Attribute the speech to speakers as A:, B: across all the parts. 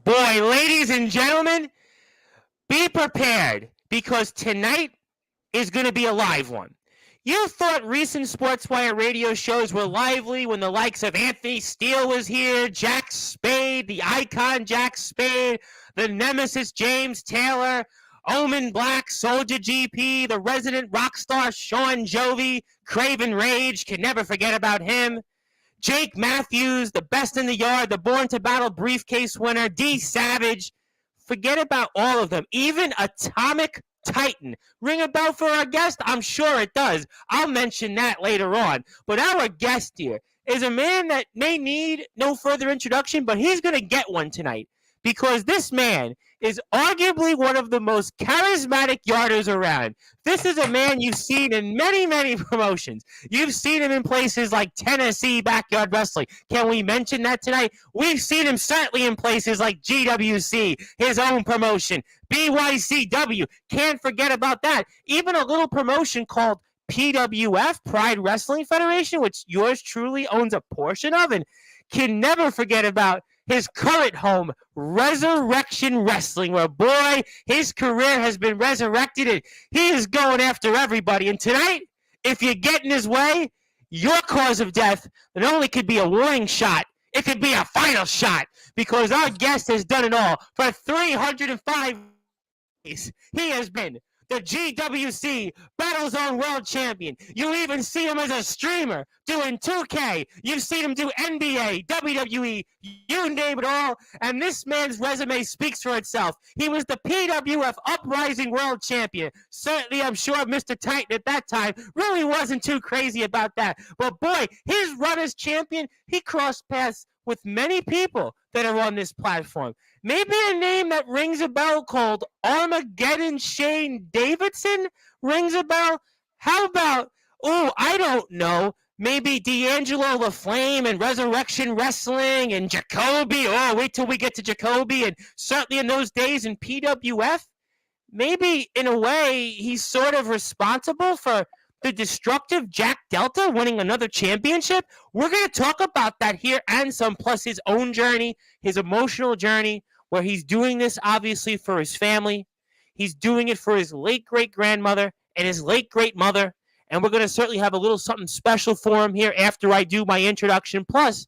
A: Boy, ladies and gentlemen, be prepared because tonight is going to be a live one. You thought recent Sportswire radio shows were lively when the likes of Anthony Steele was here, Jack Spade, the icon Jack Spade, the nemesis James Taylor, Omen Black, Soldier GP, the resident rock star Sean Jovi, Craven Rage, can never forget about him. Jake Matthews, the best in the yard, the Born to Battle briefcase winner, D Savage. Forget about all of them. Even Atomic Titan. Ring a bell for our guest? I'm sure it does. I'll mention that later on. But our guest here is a man that may need no further introduction, but he's going to get one tonight because this man is arguably one of the most charismatic yarders around. This is a man you've seen in many, many promotions. You've seen him in places like Tennessee Backyard Wrestling. Can we mention that tonight? We've seen him certainly in places like GWC, his own promotion, BYCW. Can't forget about that. Even a little promotion called PWF, Pride Wrestling Federation, which yours truly owns a portion of, and can never forget about his current home, Resurrection Wrestling, where, boy, his career has been resurrected, and he is going after everybody. And tonight, if you get in his way, your cause of death not only could be a warning shot, it could be a final shot, because our guest has done it all. For 305 days, he has been the GWC Battle Zone World Champion. You even see him as a streamer doing 2K. You've seen him do NBA, WWE, you name it all. And this man's resume speaks for itself. He was the PWF Uprising World Champion. Certainly, I'm sure Mr. Titan at that time really wasn't too crazy about that. But boy, his run as champion, he crossed paths with many people that are on this platform. Maybe a name that rings a bell called Armageddon Shane Davidson rings a bell. How about, I don't know, maybe D'Angelo LaFlame and Resurrection Wrestling and Jacoby. Oh, wait till we get to Jacoby. And certainly in those days in PWF, maybe in a way he's sort of responsible for the destructive Jack Delta winning another championship. We're going to talk about that here and some, plus his own journey, his emotional journey, where he's doing this obviously for his family. He's doing it for his late great-grandmother and his late great-mother. And we're going to certainly have a little something special for him here after I do my introduction. Plus,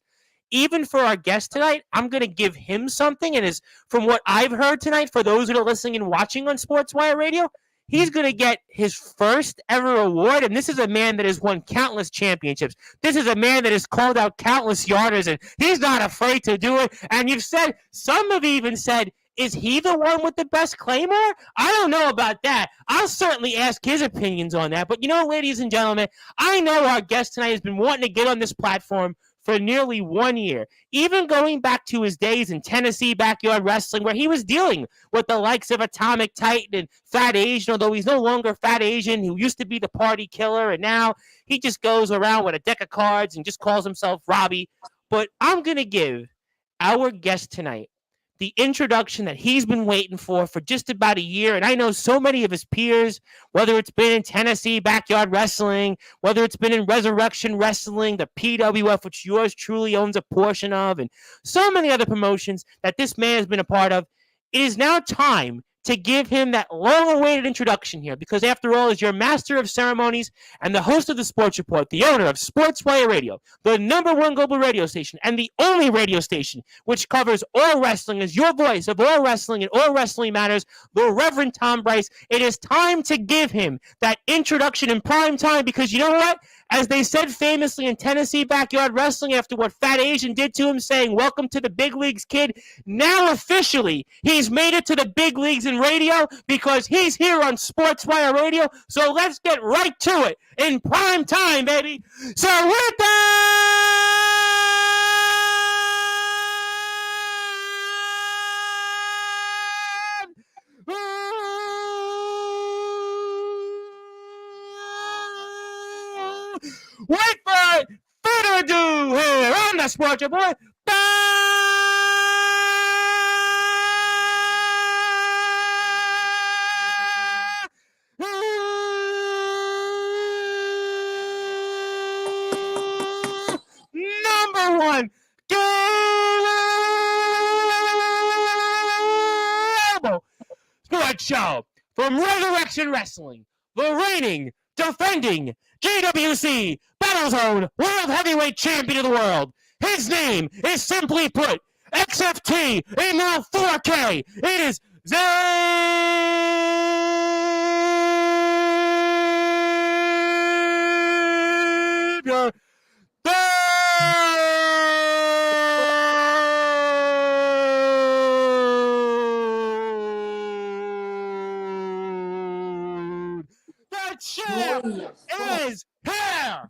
A: even for our guest tonight, I'm going to give him something. And as from what I've heard tonight, for those that are listening and watching on Sportswire Radio, he's going to get his first ever award, and this is a man that has won countless championships. This is a man that has called out countless yarders, and he's not afraid to do it. And you've said, some have even said, is he the one with the best Claymore? I don't know about that. I'll certainly ask his opinions on that. But, ladies and gentlemen, I know our guest tonight has been wanting to get on this platform for nearly 1 year, even going back to his days in Tennessee Backyard Wrestling, where he was dealing with the likes of Atomic Titan and Fat Asian, although he's no longer Fat Asian, who used to be the party killer, and now he just goes around with a deck of cards and just calls himself Robbie. But I'm going to give our guest tonight the introduction that he's been waiting for just about a year. And I know so many of his peers, whether it's been in Tennessee Backyard Wrestling, whether it's been in Resurrection Wrestling, the PWF, which yours truly owns a portion of, and so many other promotions that this man has been a part of. It is now time to give him that long-awaited introduction here, because after all, as your master of ceremonies and the host of the Sports Report, the owner of Sportswire Radio, the #1 global radio station and the only radio station which covers all wrestling, as your voice of all wrestling and all wrestling matters, the Reverend Tom Bryce. It is time to give him that introduction in prime time, because you know what? As they said famously in Tennessee Backyard Wrestling after what Fat Asian did to him, saying, "Welcome to the big leagues, kid." Now officially, he's made it to the big leagues in radio because he's here on Sportswire Radio. So let's get right to it in prime time, baby. So with that, without further ado, here on the Sports Report, #1 Sports Show from Resurrection Wrestling, the reigning, defending GWC Battlezone World Heavyweight Champion of the World. His name is simply put XFT in now 4K. It is Xavier. The champ is here.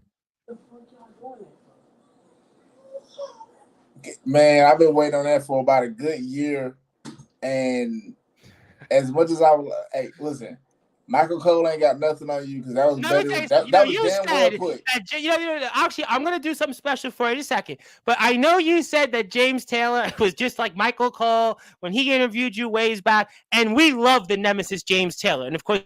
B: Man, I've been waiting on that for about a good year, and as much as I was, hey, listen, Michael Cole ain't got nothing on you because that was better. That was damn well put.
A: Actually, I'm gonna do something special for you in a second. But I know you said that James Taylor was just like Michael Cole when he interviewed you ways back, and we love the nemesis James Taylor, and of course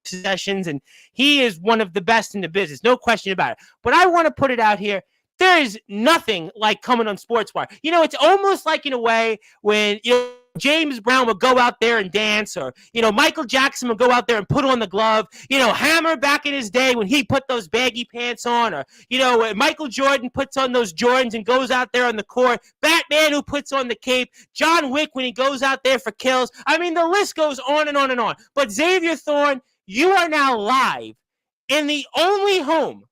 A: sessions, and he is one of the best in the business, no question about it. But I want to put it out here. There is nothing like coming on Sportswire. It's almost like in a way when James Brown would go out there and dance, or Michael Jackson would go out there and put on the glove. Hammer back in his day when he put those baggy pants on, or when Michael Jordan puts on those Jordans and goes out there on the court. Batman who puts on the cape. John Wick when he goes out there for kills. I mean, the list goes on and on and on. But Xavier Thorn, you are now live in the only home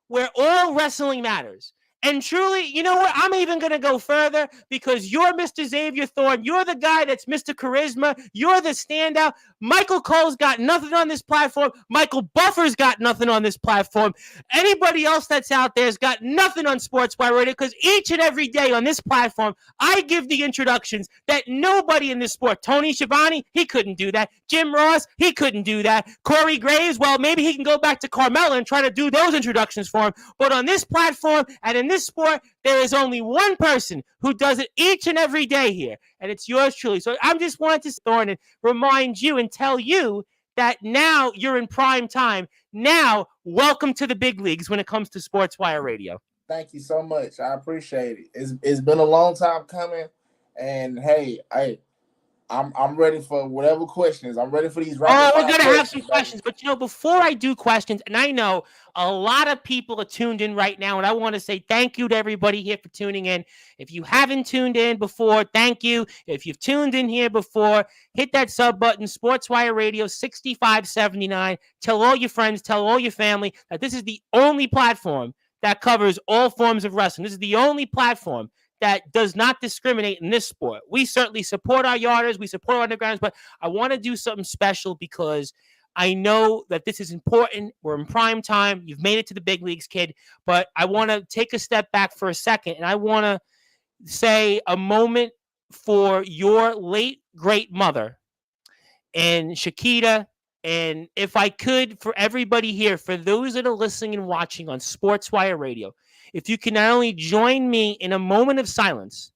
A: where all wrestling matters. And truly, you know what? I'm even going to go further because you're Mr. Xavier Thorn. You're the guy that's Mr. Charisma. You're the standout. Michael Cole's got nothing on this platform. Michael Buffer's got nothing on this platform. Anybody else that's out there has got nothing on Sportswire Radio because each and every day on this platform, I give the introductions that nobody in this sport, Tony Schiavone, he couldn't do that. Jim Ross, he couldn't do that. Corey Graves, well, maybe he can go back to Carmella and try to do those introductions for him. But on this platform and in this sport, there is only one person who does it each and every day here, and it's yours truly. So I just wanted to Thorn and remind you and tell you that now you're in prime time. Now, welcome to the big leagues when it comes to Sportswire Radio.
B: Thank you so much. I appreciate it. It's been a long time coming, and hey, I'm ready for whatever questions. I'm ready for these.
A: We're going to have some questions. But, before I do questions, and I know a lot of people are tuned in right now, and I want to say thank you to everybody here for tuning in. If you haven't tuned in before, thank you. If you've tuned in here before, hit that sub button, Sportswire Radio 6579. Tell all your friends, tell all your family that this is the only platform that covers all forms of wrestling. This is the only platform that does not discriminate in this sport. We certainly support our yarders, we support our undergrounds, but I want to do something special because I know that this is important. We're in prime time. You've made it to the big leagues, kid, but I want to take a step back for a second, and I want to say a moment for your late great mother and Shakita. And if I could, for everybody here, for those that are listening and watching on Sportswire Radio, if you can not only join me in a moment of silence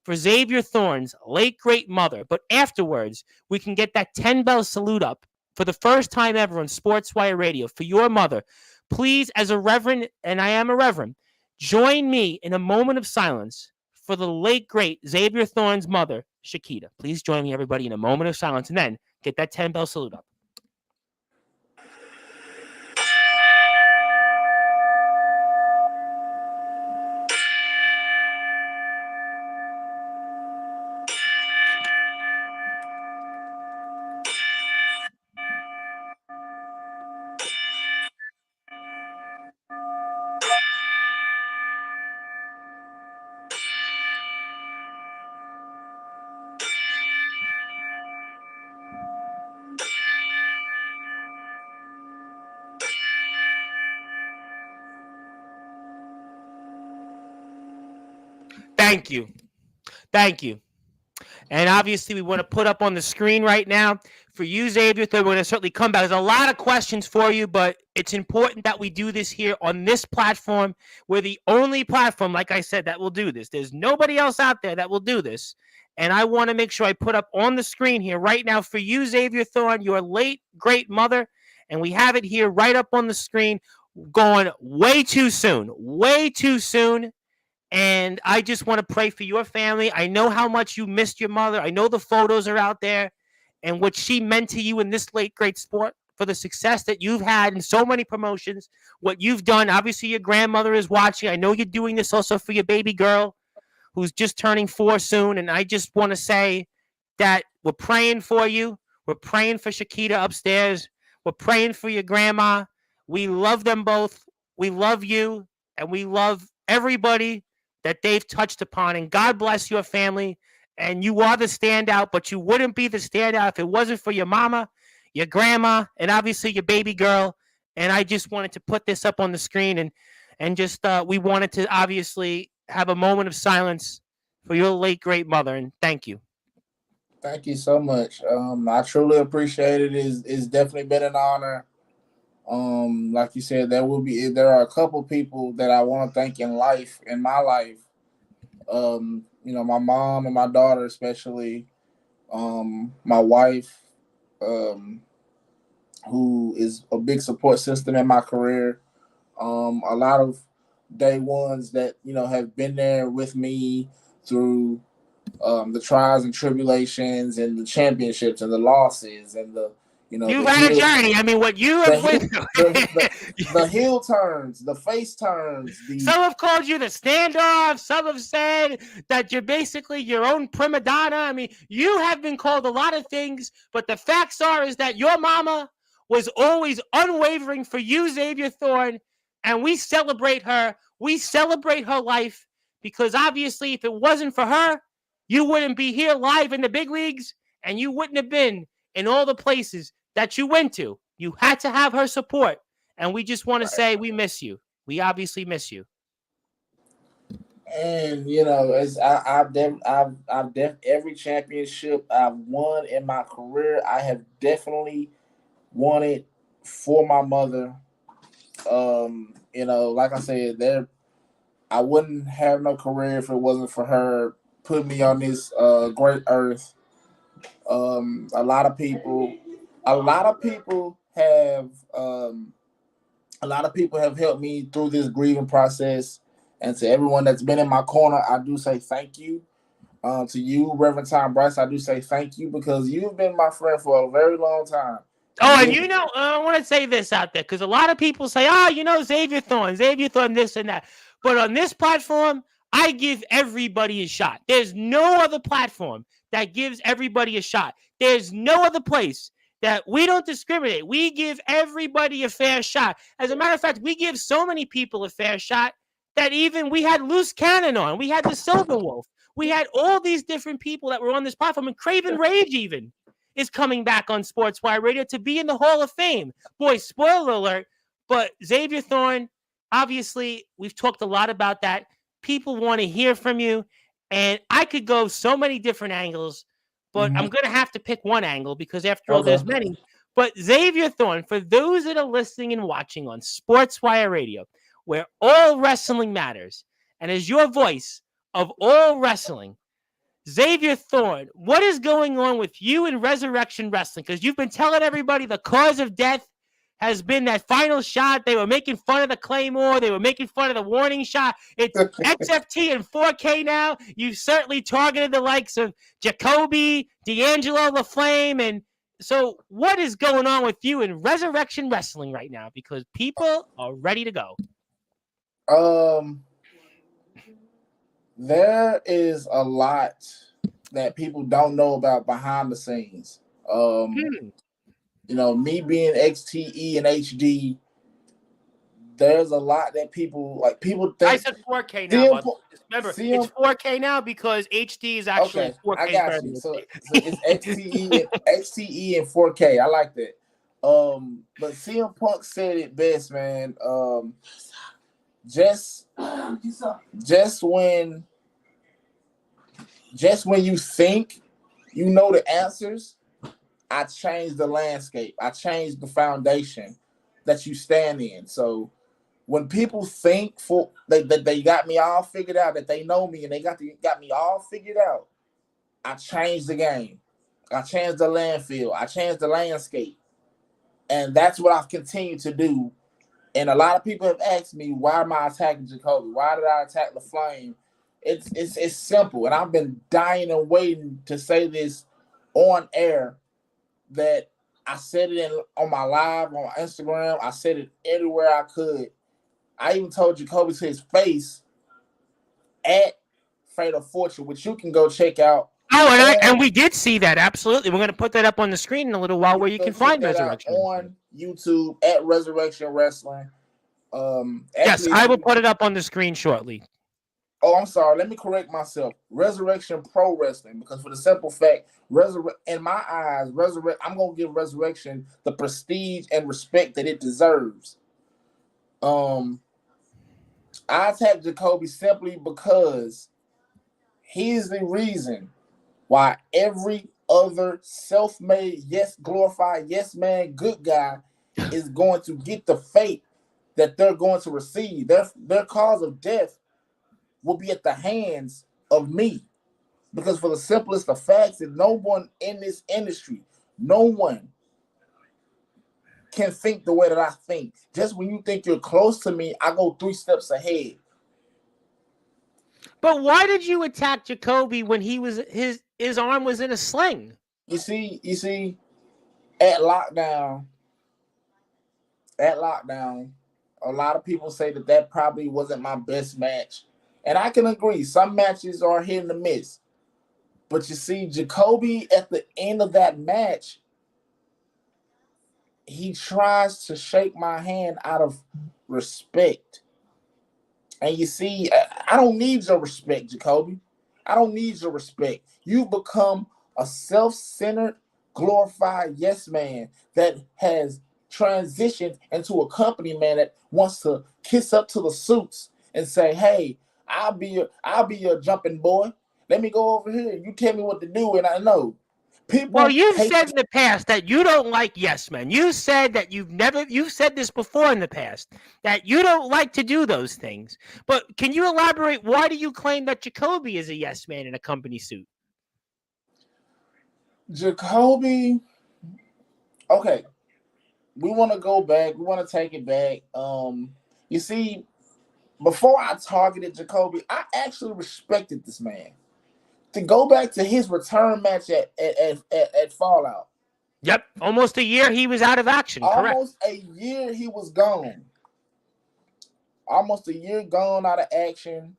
A: for Xavier Thorn's late great mother, but afterwards we can get that 10-bell salute up for the first time ever on Sportswire Radio for your mother. Please, as a reverend, and I am a reverend, join me in a moment of silence for the late great Xavier Thorn's mother, Shakita. Please join me, everybody, in a moment of silence, and then get that 10-bell salute up. Thank you. Thank you. And obviously, we want to put up on the screen right now for you, Xavier. We're going to certainly come back. There's a lot of questions for you, but it's important that we do this here on this platform. We're the only platform, like I said, that will do this. There's nobody else out there that will do this. And I want to make sure I put up on the screen here right now for you, Xavier Thorn, your late great mother. And we have it here right up on the screen, going way too soon. Way too soon. And I just want to pray for your family. I know how much you missed your mother. I know the photos are out there. and what she meant to you in this late great sport, for the success that you've had in so many promotions, what you've done. Obviously, your grandmother is watching. I know you're doing this also for your baby girl who's just turning 4 soon. And I just want to say that we're praying for you. We're praying for Shakita upstairs. We're praying for your grandma. We love them both. We love you, and we love everybody that they've touched upon. And God bless your family. And you are the standout, but you wouldn't be the standout if it wasn't for your mama, your grandma, and obviously your baby girl. And I just wanted to put this up on the screen, and just we wanted to obviously have a moment of silence for your late great mother. And thank you.
B: Thank you so much. I truly appreciate it. It's definitely been an honor. Like you said, there are a couple people that I want to thank in my life. My mom and my daughter, especially. My wife, who is a big support system in my career. A lot of day ones that have been there with me through the trials and tribulations and the championships and the losses and
A: you've had a journey. I mean, what you have went through.
B: The heel turns, the face turns.
A: Some have called you the standoff. Some have said that you're basically your own prima donna. I mean, you have been called a lot of things, but the facts is that your mama was always unwavering for you, Xavier Thorn, and we celebrate her. We celebrate her life, because obviously if it wasn't for her, you wouldn't be here live in the big leagues, and you wouldn't have been in all the places that you went to. You had to have her support, and we just want to say we miss you. We obviously miss you.
B: And as every championship I've won in my career, I have definitely won it for my mother. Like I said, I wouldn't have no career if it wasn't for her putting me on this great earth. A lot of people have helped me through this grieving process, and to everyone that's been in my corner, I do say thank you. To you, Reverend Tom Bryce, I do say thank you, because you've been my friend for a very long time.
A: Oh, and I want to say this out there, because a lot of people say, Xavier Thorn, this and that. But on this platform, I give everybody a shot. There's no other platform that gives everybody a shot. There's no other place that we don't discriminate. We give everybody a fair shot. As a matter of fact, we give so many people a fair shot that even we had Loose Cannon on. We had the Silver Wolf. We had all these different people that were on this platform, and Craven Rage even is coming back on Sportswire Radio to be in the Hall of Fame. Boy, spoiler alert, but Xavier Thorn, obviously, we've talked a lot about that. People want to hear from you, and I could go so many different angles, but I'm going to have to pick one angle, because after all, there's many. But Xavier Thorn, for those that are listening and watching on Sportswire Radio, where all wrestling matters, and as your voice of all wrestling, Xavier Thorn, what is going on with you in Resurrection Wrestling? Because you've been telling everybody the cause of death has been that final shot. They were making fun of the Claymore. They were making fun of the warning shot. It's XFT and 4K now. You've certainly targeted the likes of Jacoby, D'Angelo LaFlame. And so what is going on with you in Resurrection Wrestling right now? Because people are ready to go.
B: There is a lot that people don't know about behind the scenes. Me being XTE and HD, there's a lot that people think.
A: I said 4K now, but remember, it's 4K now because HD is actually 4K.
B: I got you. So it's XTE and 4K. I like that. But CM Punk said it best, man. Just when you think you know the answers, I changed the landscape. I changed the foundation that you stand in. So when people think that they got me all figured out, that they know me and they got me all figured out, I changed the game. I changed the landfill. I changed the landscape. And that's what I've continued to do. And a lot of people have asked me, why am I attacking Jacoby? Why did I attack the Flame? It's simple. And I've been dying and waiting to say this on air that I said it on my live on Instagram. I said it everywhere I could. I even told Jacoby to his face at Fate of Fortune, which you can go check out.
A: Oh, and we did see that. Absolutely. We're going to put that up on the screen in a little while where you can find Resurrection
B: on YouTube at Resurrection Wrestling.
A: Yes, I will put it up on the screen shortly.
B: Oh, I'm sorry. Let me correct myself. Resurrection Pro Wrestling, because for the simple fact, in my eyes, I'm gonna give Resurrection the prestige and respect that it deserves. I attacked Jacoby simply because he's the reason why every other self-made, yes, glorified, yes man, good guy is going to get the fate that they're going to receive. Their cause of death will be at the hands of me. Because for the simplest of facts, that no one in this industry, no one can think the way that I think. Just when you think you're close to me, I go 3 steps ahead.
A: But why did you attack Jacoby when he was his arm was in a sling?
B: You see, at lockdown, a lot of people say that probably wasn't my best match. And I can agree, some matches are hit and miss. But you see, Jacoby at the end of that match, he tries to shake my hand out of respect. And you see, I don't need your respect, Jacoby. I don't need your respect. You've become a self-centered, glorified yes man that has transitioned into a company man that wants to kiss up to the suits and say, hey, I'll be your jumping boy. Let me go over here. You tell me what to do, and I know.
A: Well, you've said in the past that you don't like yes men. You said that you've said this before in the past, that you don't like to do those things. But can you elaborate? Why do you claim that Jacoby is a yes man in a company suit?
B: Jacoby, okay. We want to go back. We want to take it back. You see, before I targeted Jacoby, I actually respected this man. To go back to his return match at Fallout.
A: Yep, almost a year he was out of action.
B: Almost a year he was gone. Almost a year gone out of action.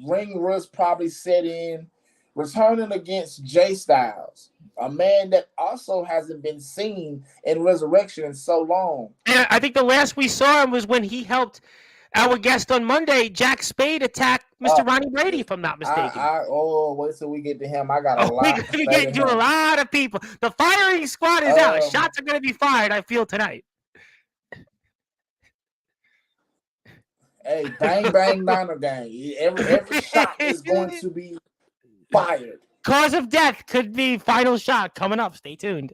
B: Ring rust probably set in. Returning against Jay Styles, a man that also hasn't been seen in Resurrection in so long.
A: And I think the last we saw him was when he helped our guest on Monday, Jack Spade, attack Mr. Ronnie Brady, if I'm not mistaken.
B: Wait till we get to him. I got a lot.
A: We're going to be getting to a lot of people. The firing squad is out. Shots are going to be fired, I feel, tonight.
B: Hey, bang, bang, Niner gang. Every shot is going to be fired.
A: Cause of death could be final shot coming up. Stay tuned.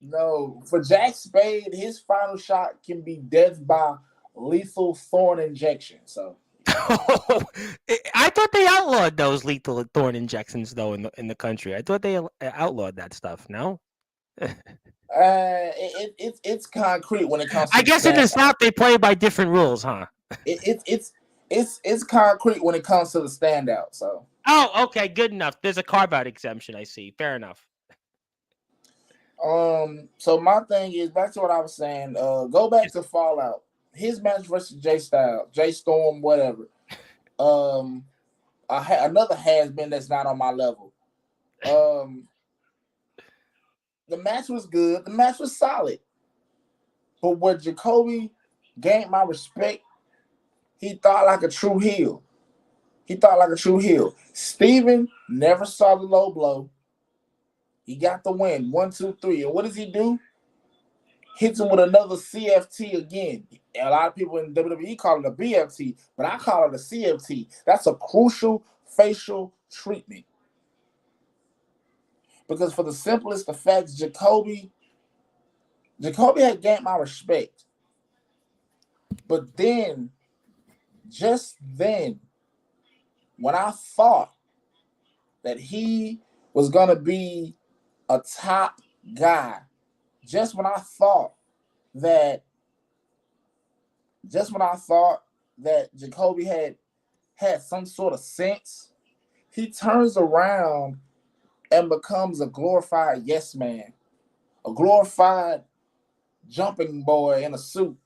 B: No, for Jack Spade, his final shot can be death by lethal thorn injection. So,
A: I thought they outlawed those lethal thorn injections, though, in the country. I thought they outlawed that stuff. No.
B: It's concrete when it comes to
A: I guess in the South they play by different rules, huh?
B: It's concrete when it comes to the standout. So.
A: Oh, okay, good enough. There's a carve-out exemption, I see. Fair enough.
B: So my thing is back to what I was saying. Go back to Fallout. His match versus Jay Styles, Jay Storm, whatever. Another has-been that's not on my level. The match was good. The match was solid. But where Jacoby gained my respect, he thought like a true heel. Steven never saw the low blow. He got the win. 1, 2, 3. And what does he do? Hits him with another CFT again. A lot of people in WWE call it a BFT, but I call it a CFT. That's a crucial facial treatment. Because for the simplest of facts, Jacoby had gained my respect. But then, just then, when I thought that he was going to be a top guy, just when I thought that Jacoby had some sort of sense, he turns around and becomes a glorified yes man, a glorified jumping boy in a suit,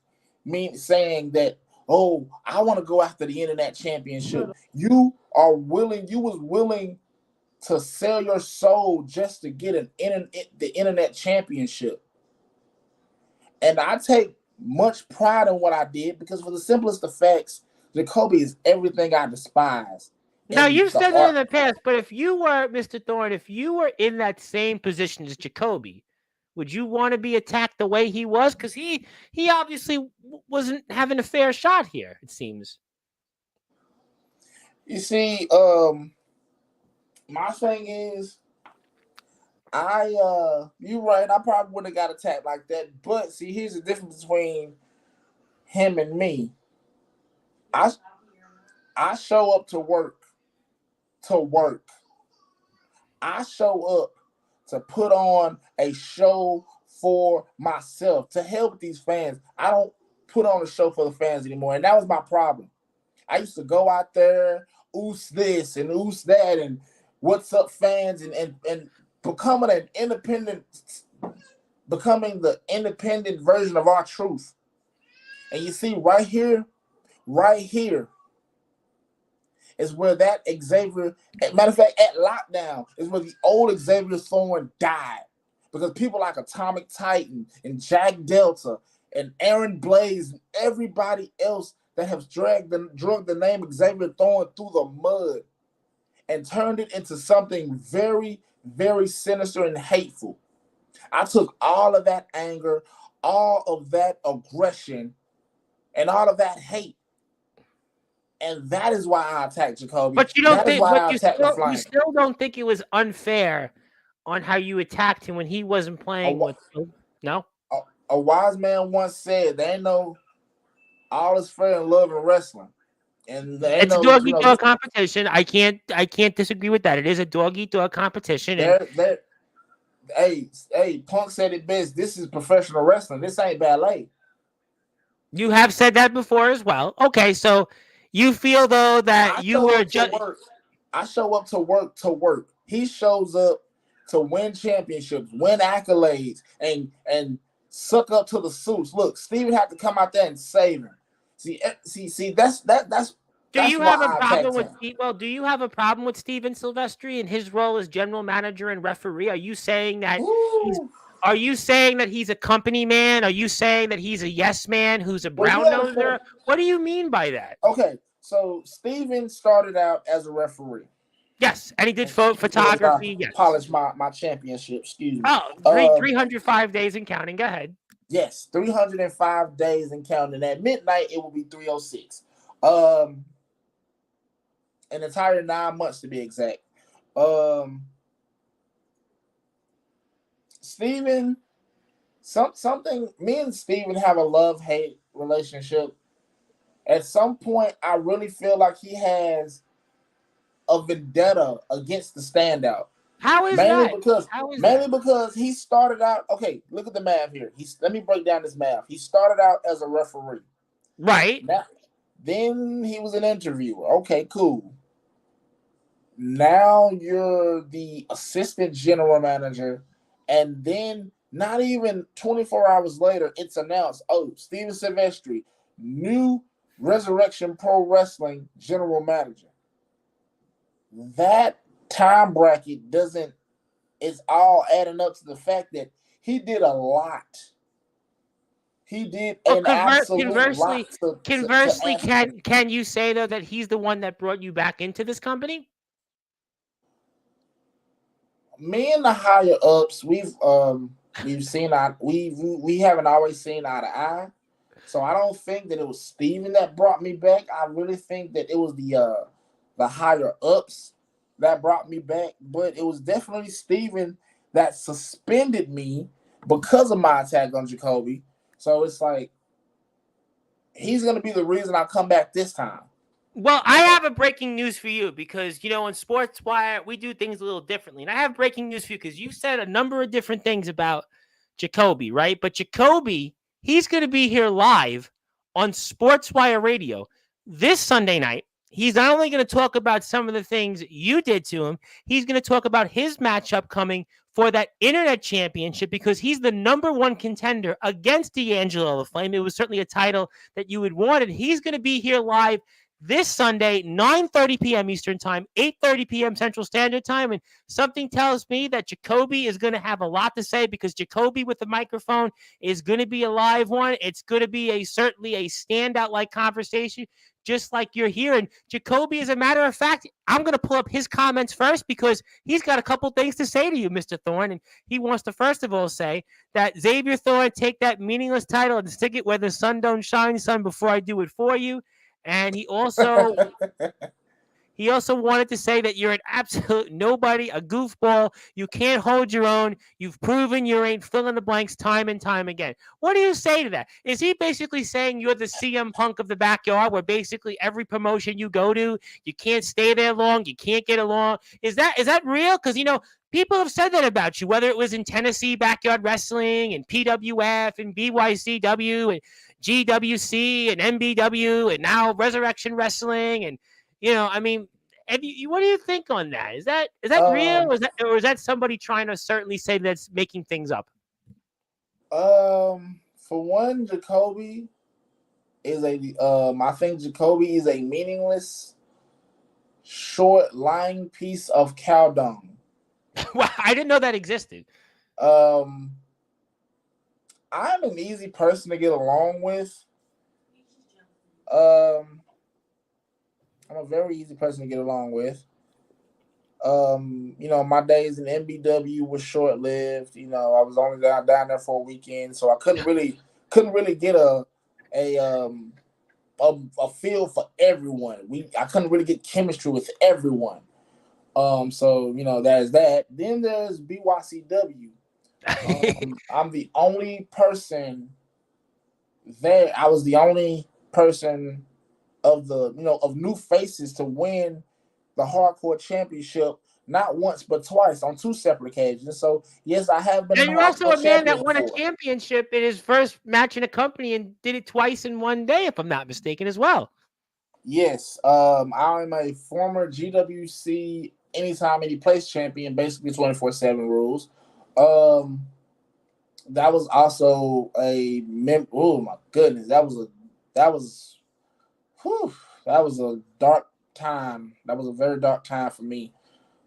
B: saying that, oh, I want to go after the internet championship. You was willing to sell your soul just to get the internet championship. And I take much pride in what I did because for the simplest of facts, Jacoby is everything I despise.
A: Now,
B: In
A: you've
B: the
A: said that in
B: art.
A: the past, but if you were, Mr. Thorn, if you were in that same position as Jacoby, would you want to be attacked the way he was? Because he obviously wasn't having a fair shot here, it seems.
B: You see, my thing is, you're right. I probably wouldn't have got attacked like that. But see, here's the difference between him and me. I show up to work. I show up to put on a show for myself to help these fans. I don't put on a show for the fans anymore, and that was my problem. I used to go out there, oos this and oos that, and what's up, fans, and becoming the independent version of our truth. And you see, right here is where that Xavier, matter of fact, at lockdown is where the old Xavier Thorn died. Because people like Atomic Titan and Jack Delta and Aaron Blaze and everybody else that has drug the name Xavier Thorn through the mud and turned it into something very, very sinister and hateful. I took all of that anger, all of that aggression, and all of that hate. And that is why I attacked Jacoby.
A: But you don't
B: that is
A: think,
B: why
A: but
B: I
A: you
B: attacked the
A: still,
B: Flame.
A: you still don't think it was unfair on how you attacked him when he wasn't playing with. No?
B: A wise man once said, "There ain't no all is fair in love and wrestling." And
A: It's a dog eat dog competition. I can't disagree with that. It is a dog eat dog competition.
B: Hey, Punk said it best. This is professional wrestling. This ain't ballet.
A: You have said that before as well. Okay, so you feel though that you were just.
B: I show up to work. He shows up to win championships, win accolades, and suck up to the suits. Look, Steven had to come out there and save him. See. That's.
A: Do you have a problem with Steve? Well, do you have a problem with Steven Silvestri and his role as general manager and referee? Are you saying that he's a company man? Are you saying that he's a yes man who's a brown noser? What do you mean by that?
B: Okay, so Steven started out as a referee.
A: Yes, and he did photography. Yes.
B: Polish my championship. Excuse me.
A: Oh, 305 days and counting. Go ahead.
B: Yes, 305 days and counting. At midnight, it will be 306. An entire 9 months to be exact. Steven, something. Me and Steven have a love-hate relationship. At some point, I really feel like he has a vendetta against the Standout.
A: How is that?
B: Mainly because he started out. Okay, look at the math here. Let me break down this math. He started out as a referee.
A: Right.
B: Then he was an interviewer. Okay, cool. Now you're the assistant general manager, and then not even 24 hours later, it's announced, oh, Steven Silvestri, new Resurrection Pro Wrestling general manager. That time bracket it's all adding up to the fact that he did a lot. He did an absolute lot.
A: Conversely, can you say though that he's the one that brought you back into this company?
B: Me and the higher ups, we've seen we haven't always seen eye to eye. So I don't think that it was Steven that brought me back. I really think that it was the higher ups that brought me back. But it was definitely Steven that suspended me because of my attack on Jacoby. So it's like he's gonna be the reason I come back this time.
A: Well, I have a breaking news for you because, in Sportzwire, we do things a little differently. And I have breaking news for you because you said a number of different things about Jacoby, right? But Jacoby, he's going to be here live on Sportzwire Radio this Sunday night. he's not only going to talk about some of the things you did to him, he's going to talk about his matchup coming for that internet championship because he's the number one contender against D'Angelo LaFlame. It was certainly a title that you would want, and he's going to be here live this Sunday, 9:30 p.m. Eastern Time, 8:30 p.m. Central Standard Time. And something tells me that Jacoby is going to have a lot to say because Jacoby with the microphone is going to be a live one. It's going to be certainly a standout-like conversation, just like you're hearing. Jacoby, as a matter of fact, I'm going to pull up his comments first because he's got a couple things to say to you, Mr. Thorn. And he wants to, first of all, say that Xavier Thorn, take that meaningless title and stick it where the sun don't shine, son, before I do it for you. And he also wanted to say that you're an absolute nobody, a goofball. You can't hold your own. You've proven you ain't fill in the blanks time and time again. What do you say to that? Is he basically saying you're the CM Punk of the backyard where basically every promotion you go to, you can't stay there long, you can't get along? Is that real? Because, people have said that about you, whether it was in Tennessee Backyard Wrestling and PWF and BYCW and GWC and MBW and now Resurrection Wrestling. And, what do you think on that? Is that real? Or is that somebody trying to certainly say that's making things up?
B: For one, Jacoby is I think Jacoby is a meaningless, short, lying piece of cow dung.
A: Wow, I didn't know that existed.
B: I'm an easy person to get along with. I'm a very easy person to get along with. My days in MBW was short lived. I was only down there for a weekend, so I couldn't really get a feel for everyone. I couldn't really get chemistry with everyone. So there's that. Then there's BYCW. I'm the only person there. I was the only person of new faces to win the hardcore championship, not once but twice on two separate occasions. So yes, I have been.
A: And you're also a man that won a championship in his first match in a company and did it twice in one day, if I'm not mistaken, as well.
B: Yes, I'm a former GWC anytime, any place champion, basically 24/7 rules. That was also oh my goodness, that was a dark time. That was a very dark time for me.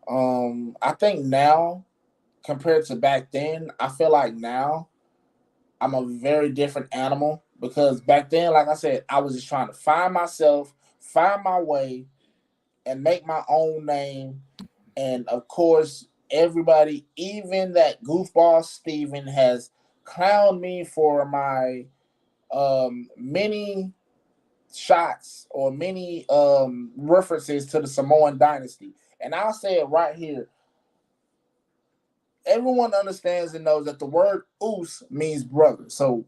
B: I think now, compared to back then, I feel like now I'm a very different animal because back then, like I said, I was just trying to find myself, find my way, and make my own name. And of course, everybody, even that goofball Steven, has clowned me for my many shots or many references to the Samoan dynasty. And I'll say it right here. Everyone understands and knows that the word oos means brother. So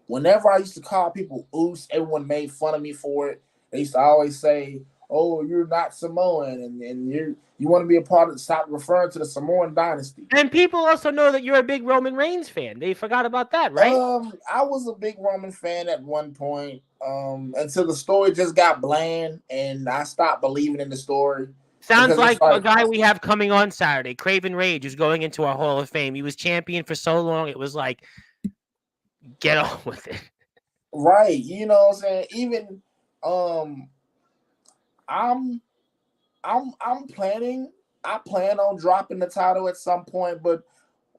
B: whenever I used to call people oos, everyone made fun of me for it. They used to always say, "Oh, you're not Samoan, and you want to be a part of." Stop referring to the Samoan dynasty.
A: And people also know that you're a big Roman Reigns fan. They forgot about that, right?
B: I was a big Roman fan at one point, until the story just got bland, and I stopped believing in the story.
A: Sounds like a guy we have coming on Saturday, Craven Rage, who's going into our Hall of Fame. He was champion for so long, it was like, get on with it.
B: Right, you know what I'm saying? Even I'm planning. I plan on dropping the title at some point, but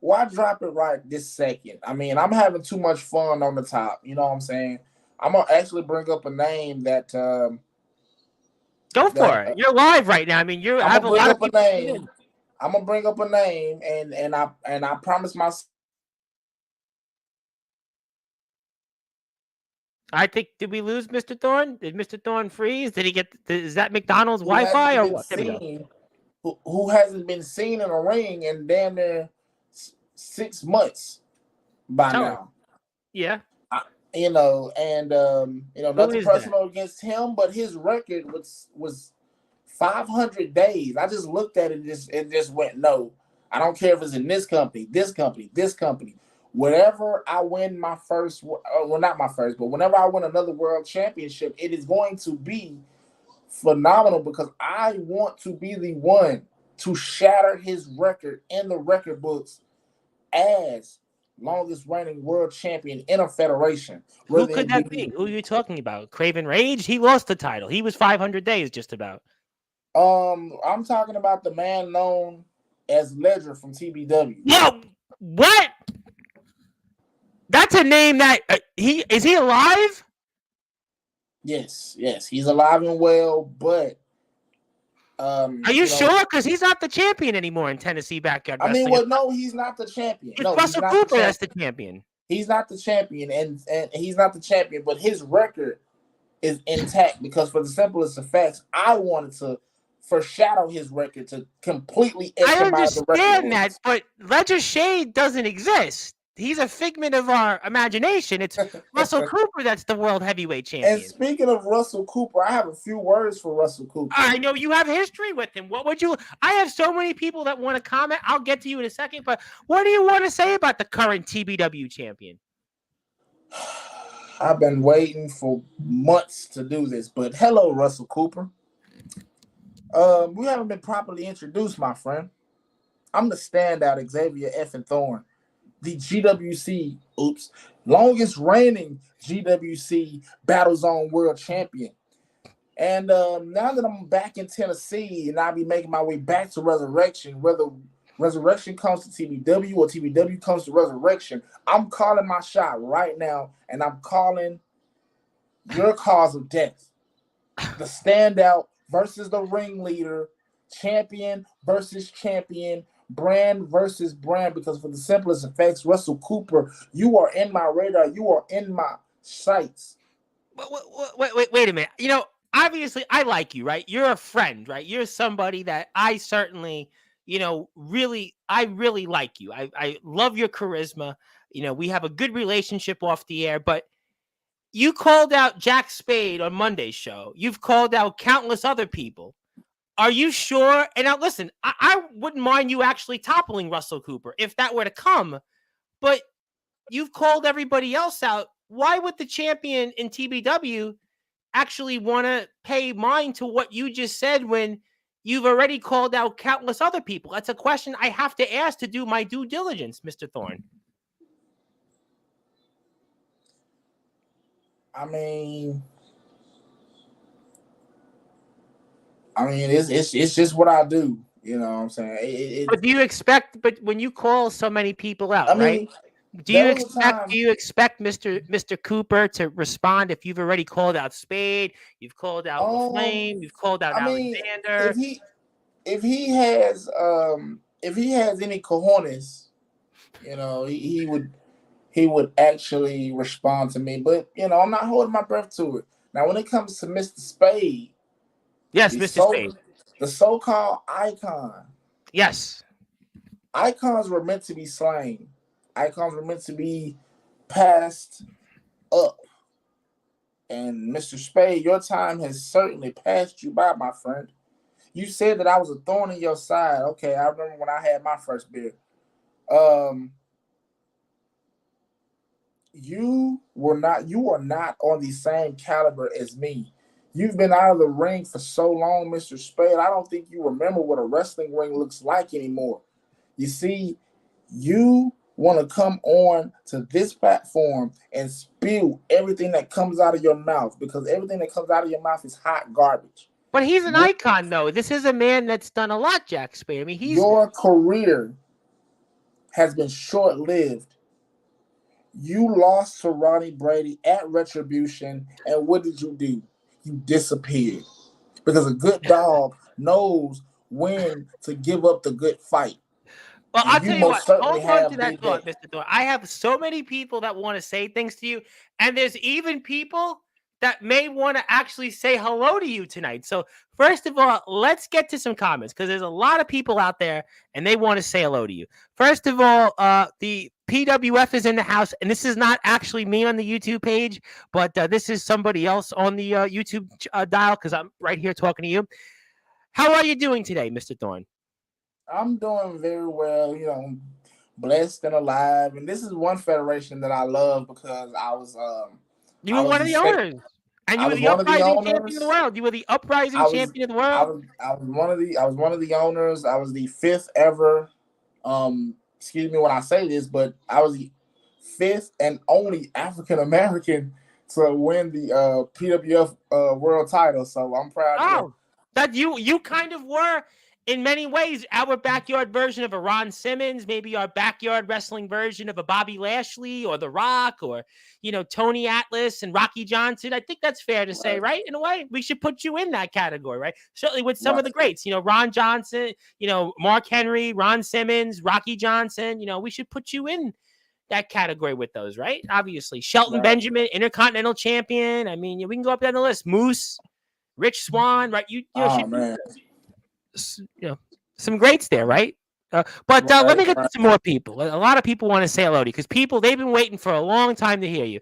B: why drop it right this second? I mean, I'm having too much fun on the top. You know what I'm saying? I'm gonna actually bring up a name that.
A: Go for it. You're live right now. I mean, you have a lot of people.
B: I'm gonna bring up a name, and I promise myself.
A: I think, did we lose Mr. Thorn? Did Mr. Thorn freeze? Did he get? Is that McDonald's Wi-Fi or what?
B: Who hasn't been seen in a ring in damn near 6 months by now?
A: Yeah.
B: Nothing personal against him, but his record was 500 days. I just looked at it and just went, no. I don't care if it's in this company, this company, this company. Whenever I win my first, well, not my first, but whenever I win another world championship, it is going to be phenomenal because I want to be the one to shatter his record in the record books as longest reigning world champion in a federation.
A: Who could that be? Who are you talking about? Craven Rage? He lost the title. He was 500 days just about.
B: I'm talking about the man known as Ledger from TBW.
A: Yo, what? That's a name that is he alive?
B: Yes, he's alive and well, but
A: are you sure? Because he's not the champion anymore in Tennessee Backyard Wrestling.
B: I mean, well, no, he's not the champion.
A: It's Russell Cooper that's the champion.
B: He's not the champion, and he's not the champion, but his record is intact because, for the simplest of facts, I wanted to foreshadow his record to completely.
A: I understand that, but Ledger Shade doesn't exist. He's a figment of our imagination. It's Russell Cooper that's the world heavyweight champion.
B: And speaking of Russell Cooper, I have a few words for Russell Cooper.
A: I know you have history with him. What would you? I have so many people that want to comment. I'll get to you in a second, but what do you want to say about the current TBW champion?
B: I've been waiting for months to do this, but hello, Russell Cooper. We haven't been properly introduced, my friend. I'm the standout Xavier and Thorn, the GWC, longest reigning GWC Battle Zone World Champion. And now that I'm back in Tennessee and I'll be making my way back to Resurrection, whether Resurrection comes to TBW or TBW comes to Resurrection, I'm calling my shot right now, and I'm calling your cause of death. The standout versus the ringleader, champion versus champion, brand versus brand, because for the simplest effects, Russell Cooper, you are in my radar. You are in my sights.
A: Wait a minute. You know, obviously, I like you, right? You're a friend, right? You're somebody that I certainly, I really like you. I love your charisma. We have a good relationship off the air, but you called out Jack Spade on Monday's show. You've called out countless other people. Are you sure? And now listen, I wouldn't mind you actually toppling Russell Cooper if that were to come, but you've called everybody else out. Why would the champion in TBW actually want to pay mind to what you just said when you've already called out countless other people? That's a question I have to ask to do my due diligence, Mr. Thorn.
B: I mean, it's just what I do. You know what I'm saying?
A: But do you expect? But when you call so many people out, right? Do you expect Mr. Cooper to respond if you've already called out Spade, you've called out LaFlame, you've called out Alexander?
B: If he has any cojones, he would actually respond to me. But I'm not holding my breath to it. Now, when it comes to Mr. Spade,
A: yes, Mr. Spade,
B: the so-called icon.
A: Yes,
B: icons were meant to be slain. Icons were meant to be passed up. And Mr. Spade, your time has certainly passed you by, my friend. You said that I was a thorn in your side. Okay, I remember when I had my first beer. You are not on the same caliber as me. You've been out of the ring for so long, Mr. Spade. I don't think you remember what a wrestling ring looks like anymore. You see, you want to come on to this platform and spew everything that comes out of your mouth, because everything that comes out of your mouth is hot garbage.
A: But he's an icon, though. This is a man that's done a lot, Jack Spade. I mean,
B: your career has been short-lived. You lost to Ronnie Brady at Retribution, and what did you do? You disappeared. Because a good dog knows when to give up the good fight.
A: Well, I'll tell you what. Hold on to that thought, Mr. Thorn. I have so many people that want to say things to you, and there's even people that may want to actually say hello to you tonight. So first of all, let's get to some comments, because there's a lot of people out there and they want to say hello to you. First of all, the PWF is in the house, and this is not actually me on the YouTube page, but this is somebody else on the YouTube dial, because I'm right here talking to you. How are you doing today, Mr. Thorn?
B: I'm doing very well, blessed and alive. And this is one federation that I love because I was
A: you were one of the owners. And
B: I
A: you were
B: was
A: the
B: one of the
A: uprising champion of the
B: owners.
A: world. You were the uprising champion of the world.
B: I was one of the owners. I was the fifth ever. Excuse me when I say this, but I was the fifth and only African American to win the PWF world title. So I'm proud to.
A: Oh, that you kind of were in many ways our backyard version of a Ron Simmons, maybe our backyard wrestling version of a Bobby Lashley or The Rock or Tony Atlas and Rocky Johnson. I think that's fair to say, right? In a way, we should put you in that category, right? Certainly with some of the greats, Ron Johnson, Mark Henry, Ron Simmons, Rocky Johnson. We should put you in that category with those, right? Obviously, Shelton Benjamin, Intercontinental Champion. I mean, we can go up down the list. Moose. Rich Swann, right?
B: Man.
A: Some greats there, right? But let me get to some more people. A lot of people want to say hello to you because they've been waiting for a long time to hear you.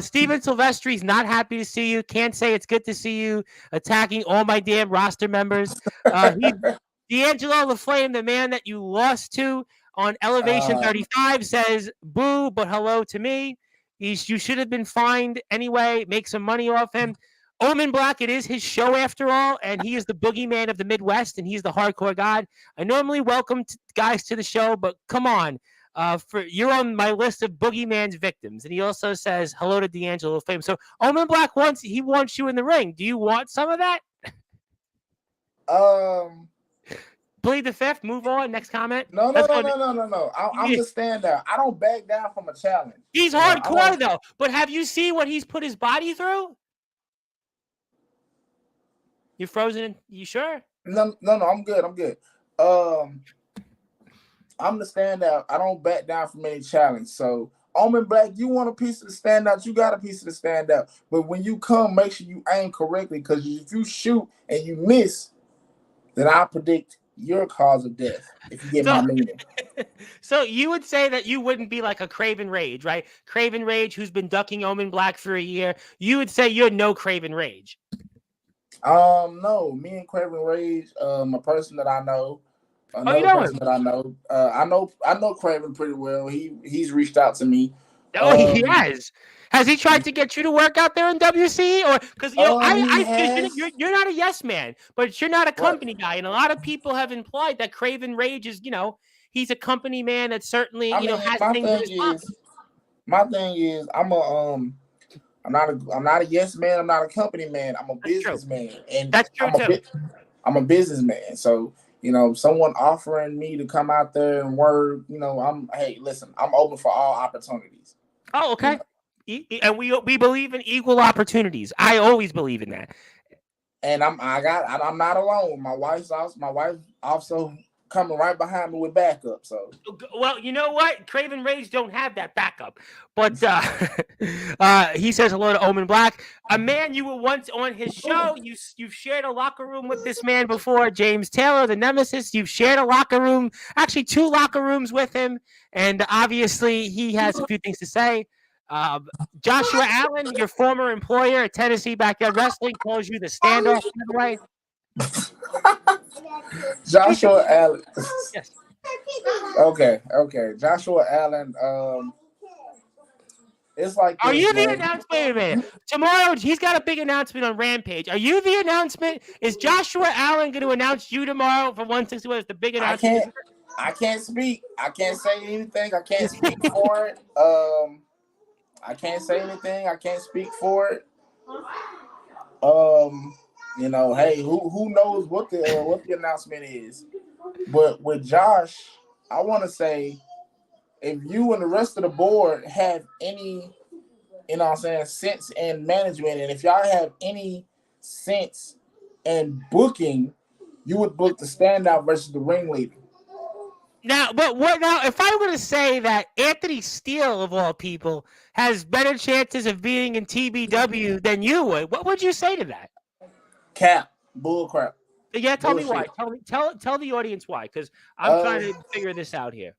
A: Steven Silvestri's not happy to see you. Can't say it's good to see you attacking all my damn roster members. D'Angelo the Flame, the man that you lost to on Elevation 35, says boo, but hello to me. You should have been fined anyway. Make some money off him. Omen Black, it is his show after all, and he is the boogeyman of the Midwest, and he's the hardcore god. I normally welcome guys to the show, but come on. You're on my list of boogeyman's victims. And he also says hello to D'Angelo Fame. So Omen Black wants you in the ring. Do you want some of that? Bleed the fifth. Move on. Next comment.
B: No. I'm the standout. I don't back down from a challenge.
A: He's hardcore though. But have you seen what he's put his body through? You frozen? You sure?
B: No. I'm good. I'm the standout. I don't back down from any challenge. So, Omen Black, you want a piece of the standout? You got a piece of the standout. But when you come, make sure you aim correctly because if you shoot and you miss, then I predict your cause of death. If you get my meaning.
A: So you would say that you wouldn't be like a Craven Rage, right? Craven Rage, who's been ducking Omen Black for a year. You would say you're no Craven Rage.
B: No, me and Craven Rage, a person that I know, person that I know. I know Craven pretty well. He's reached out to me.
A: Oh, he has. Has he tried to get you to work out there in WC? Or because you're not a yes man, but you're not a company guy, and a lot of people have implied that Craven Rage is, he's a company man that certainly has things in his pocket.
B: My thing is, I'm not a yes man. I'm not a company man. I'm a businessman, and
A: that's true too.
B: I'm a businessman. So someone offering me to come out there and work. Hey, listen, I'm open for all opportunities.
A: Oh, okay. And we believe in equal opportunities. I always believe in that.
B: And I'm not alone. My wife also coming right behind me with backup. So,
A: well, you know what? Craven Rage don't have that backup. But he says hello to Omen Black, a man you were once on his show. You've shared a locker room with this man before, James Taylor, the Nemesis. You've shared a locker room, actually 2 locker rooms with him, and obviously he has a few things to say. Joshua Allen, your former employer at Tennessee Backyard Wrestling, calls you the Standout, by the way.
B: Joshua Allen.
A: Yes.
B: Okay. Joshua Allen. It's like.
A: Are you the announcement? Wait a minute. Tomorrow he's got a big announcement on Rampage. Are you the announcement? Is Joshua Allen going to announce you tomorrow for 161? It's the big announcement.
B: I can't speak. I can't say anything. I can't speak for it. I can't say anything. I can't speak for it. Hey, who knows what the announcement is? But with Josh, I want to say, if you and the rest of the board have any, sense in management, and if y'all have any sense in booking, you would book the Standout versus the ringleader.
A: Now, if I were to say that Anthony Steele, of all people, has better chances of being in TBW than you would, what would you say to that?
B: Cap. Bull crap.
A: Yeah, tell me why. Tell the audience why, because I'm trying to figure this out here.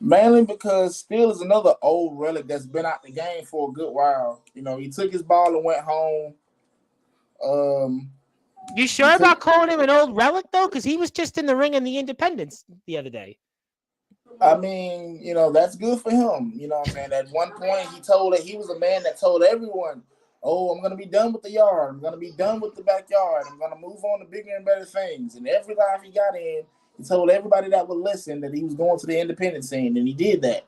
B: Mainly because Steele is another old relic that's been out the game for a good while. He took his ball and went home.
A: You sure about calling him an old relic, though? Because he was just in the ring in the Independence the other day.
B: I mean, that's good for him. You know what I'm saying? At one point, he told that he was a man that told everyone, Oh, I'm gonna be done with the yard. I'm gonna be done with the backyard. I'm gonna move on to bigger and better things. And every life he got in, he told everybody that would listen that he was going to the independent scene, and he did that.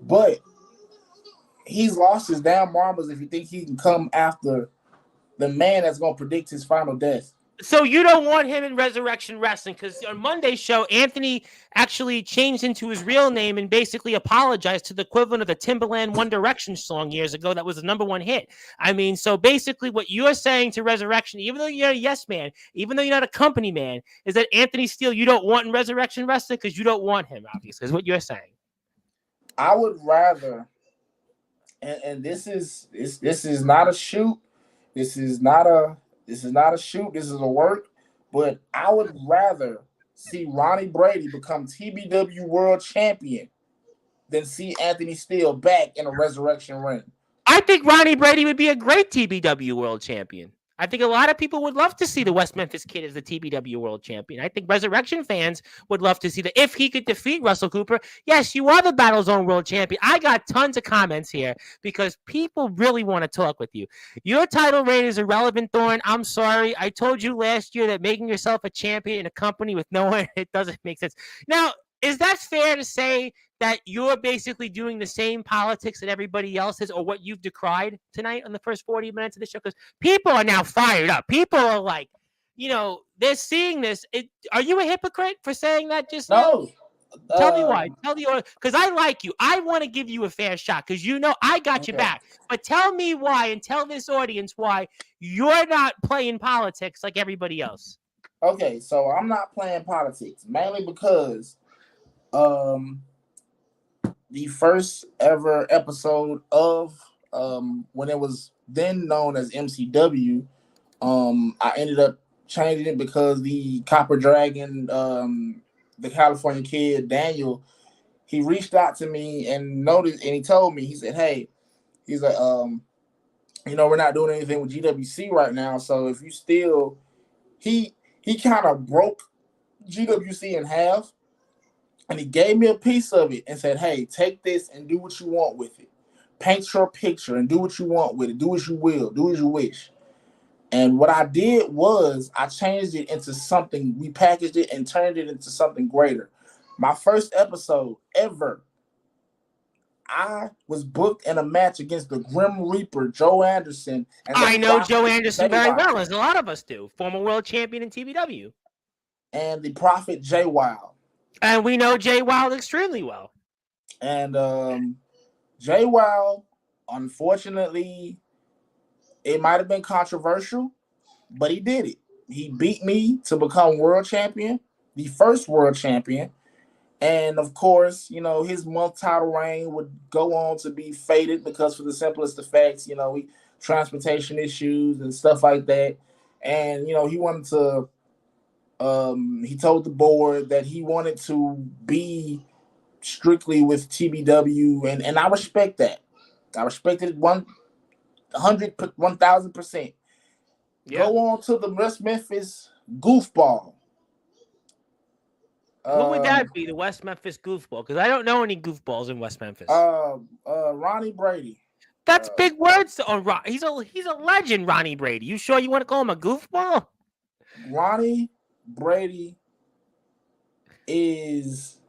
B: But he's lost his damn marbles if you think he can come after the man that's gonna predict his final death.
A: So you don't want him in Resurrection Wrestling because on Monday's show, Anthony actually changed into his real name and basically apologized to the equivalent of the Timberland One Direction song years ago that was the #1 hit. I mean, so basically what you're saying to Resurrection, even though you're a yes man, even though you're not a company man, is that Anthony Steele you don't want in Resurrection Wrestling because you don't want him, obviously, is what you're saying.
B: I would rather, and this is not a shoot. This is not a shoot. This is a work. But I would rather see Ronnie Brady become TBW World Champion than see Anthony Steele back in a resurrection ring.
A: I think Ronnie Brady would be a great TBW World Champion. I think a lot of people would love to see the West Memphis Kid as the TBW World Champion. I think Resurrection fans would love to see that. If he could defeat Russell Cooper, yes, you are the Battle Zone World Champion. I got tons of comments here because people really want to talk with you. Your title reign is irrelevant, Thorn. I'm sorry. I told you last year that making yourself a champion in a company with no one, it doesn't make sense. Now, is that fair to say that you're basically doing the same politics that everybody else is, or what you've decried tonight on the first 40 minutes of the show? Because people are now fired up. People are like, they're seeing this. Are you a hypocrite for saying that just
B: no?
A: Tell me why. Tell the audience, because I like you. I want to give you a fair shot because I got your back. But tell me why, and tell this audience why you're not playing politics like everybody else.
B: Okay, so I'm not playing politics mainly because the first ever episode of when it was then known as MCW, I ended up changing it because the Copper Dragon, the California Kid, Daniel, he reached out to me and noticed, and he told me, he said, hey, he's like, we're not doing anything with GWC right now, so if you still, he kind of broke GWC in half. And he gave me a piece of it and said, hey, take this and do what you want with it. Paint your picture and do what you want with it. Do as you will. Do as you wish. And what I did was I changed it into something. We packaged it and turned it into something greater. My first episode ever, I was booked in a match against the Grim Reaper, Joe Anderson. And
A: I know Joe Anderson very well, as a lot of us do. Former world champion in TBW.
B: And the Prophet Jay Wild.
A: And we know Jay Wild extremely well.
B: And Jay Wild, unfortunately, it might have been controversial, but he did it. He beat me to become world champion, the first world champion. And, of course, his month title reign would go on to be faded because for the simplest effects, transportation issues and stuff like that. And, he wanted to he told the board that he wanted to be strictly with TBW, and I respect that. I respect it 1,000%. Yeah. Go on to the West Memphis Goofball.
A: What would that be, the West Memphis Goofball? Because I don't know any goofballs in West Memphis.
B: Ronnie Brady.
A: That's big words on Ron. He's a legend, Ronnie Brady. You sure you want to call him a goofball?
B: Ronnie Brady is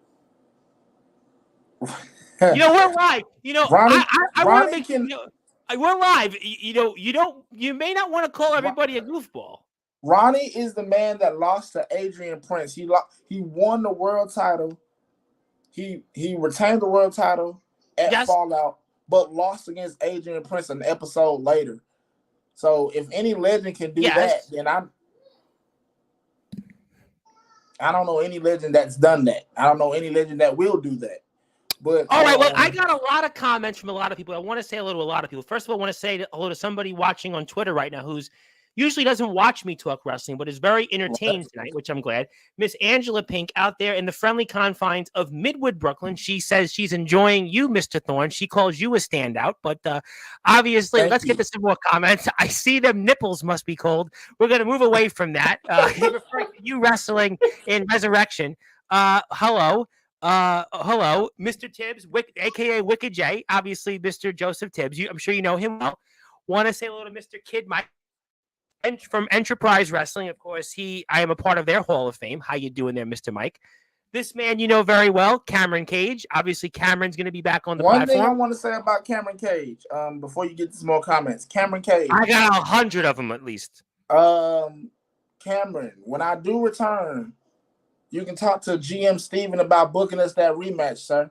A: we're live.
B: Ronnie,
A: I want to make we're live. You may not want to call everybody a goofball.
B: Ronnie is the man that lost to Adrian Prince. He won the world title. He retained the world title at Fallout, but lost against Adrian Prince an episode later. So if any legend can do that, then I don't know any legend that's done that. I don't know any legend that will do that. But
A: all right, well, I got a lot of comments from a lot of people. I want to say hello to a lot of people. First of all, I want to say hello to somebody watching on Twitter right now who's usually doesn't watch me talk wrestling, but is very entertained tonight, which I'm glad. Miss Angela Pink out there in the friendly confines of Midwood, Brooklyn. She says she's enjoying you, Mr. Thorn. She calls you a standout, but obviously, let's get to some more comments. I see them nipples must be cold. We're going to move away from that. Referring to you wrestling in Resurrection. Hello, Mr. Tibbs, a.k.a. Wicked J, obviously Mr. Joseph Tibbs. I'm sure you know him well. Want to say hello to Mr. Kid Mike from Enterprise Wrestling. Of course, I am a part of their Hall of Fame. How you doing there, Mr. Mike? This man you know very well, Cameron Cage. Obviously, Cameron's going to be back on the platform.
B: One thing I want to say about Cameron Cage, before you get to some more comments, Cameron Cage.
A: I got 100 of them at least.
B: Cameron, when I do return, you can talk to GM Steven about booking us that rematch, sir.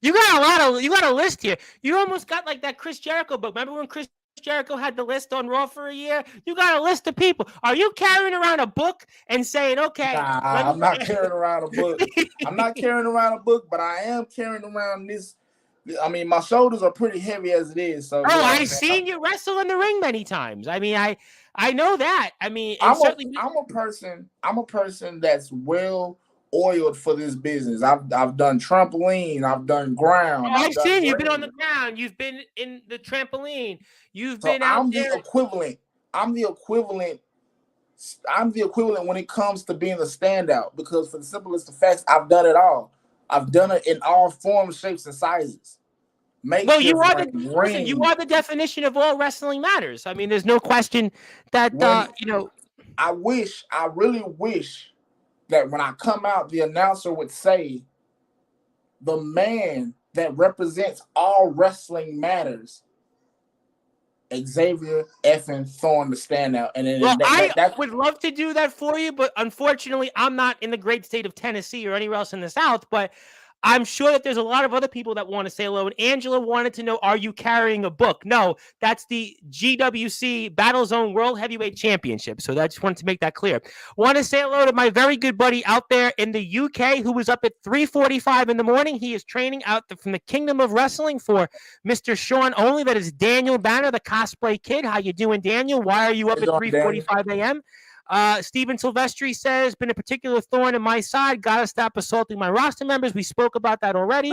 A: You got a list here. You almost got like that Chris Jericho book. Remember when Chris Jericho had the list on Raw for a year? You got a list of people. Are you carrying around a book and saying, okay?
B: Nah, I'm not carrying around a book. I'm not carrying around a book, but I am carrying around this. I mean, my shoulders are pretty heavy as it is. So,
A: I've seen you wrestle in the ring many times. I mean, I know that. I mean,
B: I'm a person that's well oiled for this business. I've done trampoline. I've done ground.
A: I've seen you've been on the ground. You've been in the trampoline. You've been out there. I'm the equivalent when it comes to being a standout, because for the simplest of facts, I've done it all. I've done it in all forms, shapes, and sizes. Well, you are the definition of all wrestling matters. I mean, there's no question that
B: I really wish that when I come out, the announcer would say, the man that represents all wrestling matters, Xavier effing Thorn, the standout. And then
A: I would love to do that for you, but unfortunately, I'm not in the great state of Tennessee or anywhere else in the South. But I'm sure that there's a lot of other people that want to say hello. And Angela wanted to know, are you carrying a book? No, that's the GWC Battle Zone World Heavyweight Championship. So I just wanted to make that clear. Want to say hello to my very good buddy out there in the UK who was up at 3:45 in the morning. He is training out from the Kingdom of Wrestling for Mr. Sean Only. That is Daniel Banner, the cosplay kid. How you doing, Daniel? Why are you up at 3:45 a.m.? Steven Silvestri says, been a particular thorn in my side. Gotta stop assaulting my roster members. We spoke about that already.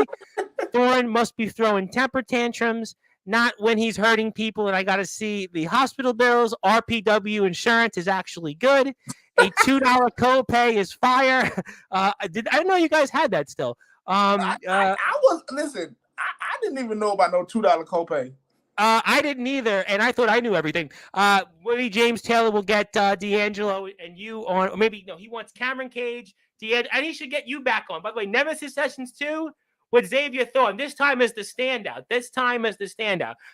A: Thorn must be throwing temper tantrums, not when he's hurting people. And I got to see the hospital bills. RPW insurance is actually good. A $2 copay is fire. I didn't know you guys had that still.
B: I didn't even know about no $2 copay.
A: I didn't either, and I thought I knew everything. Maybe James Taylor will get D'Angelo and you on, or maybe no, he wants Cameron Cage, and he should get you back on. By the way, Nemesis Sessions 2 with Xavier Thorn. This time as the standout.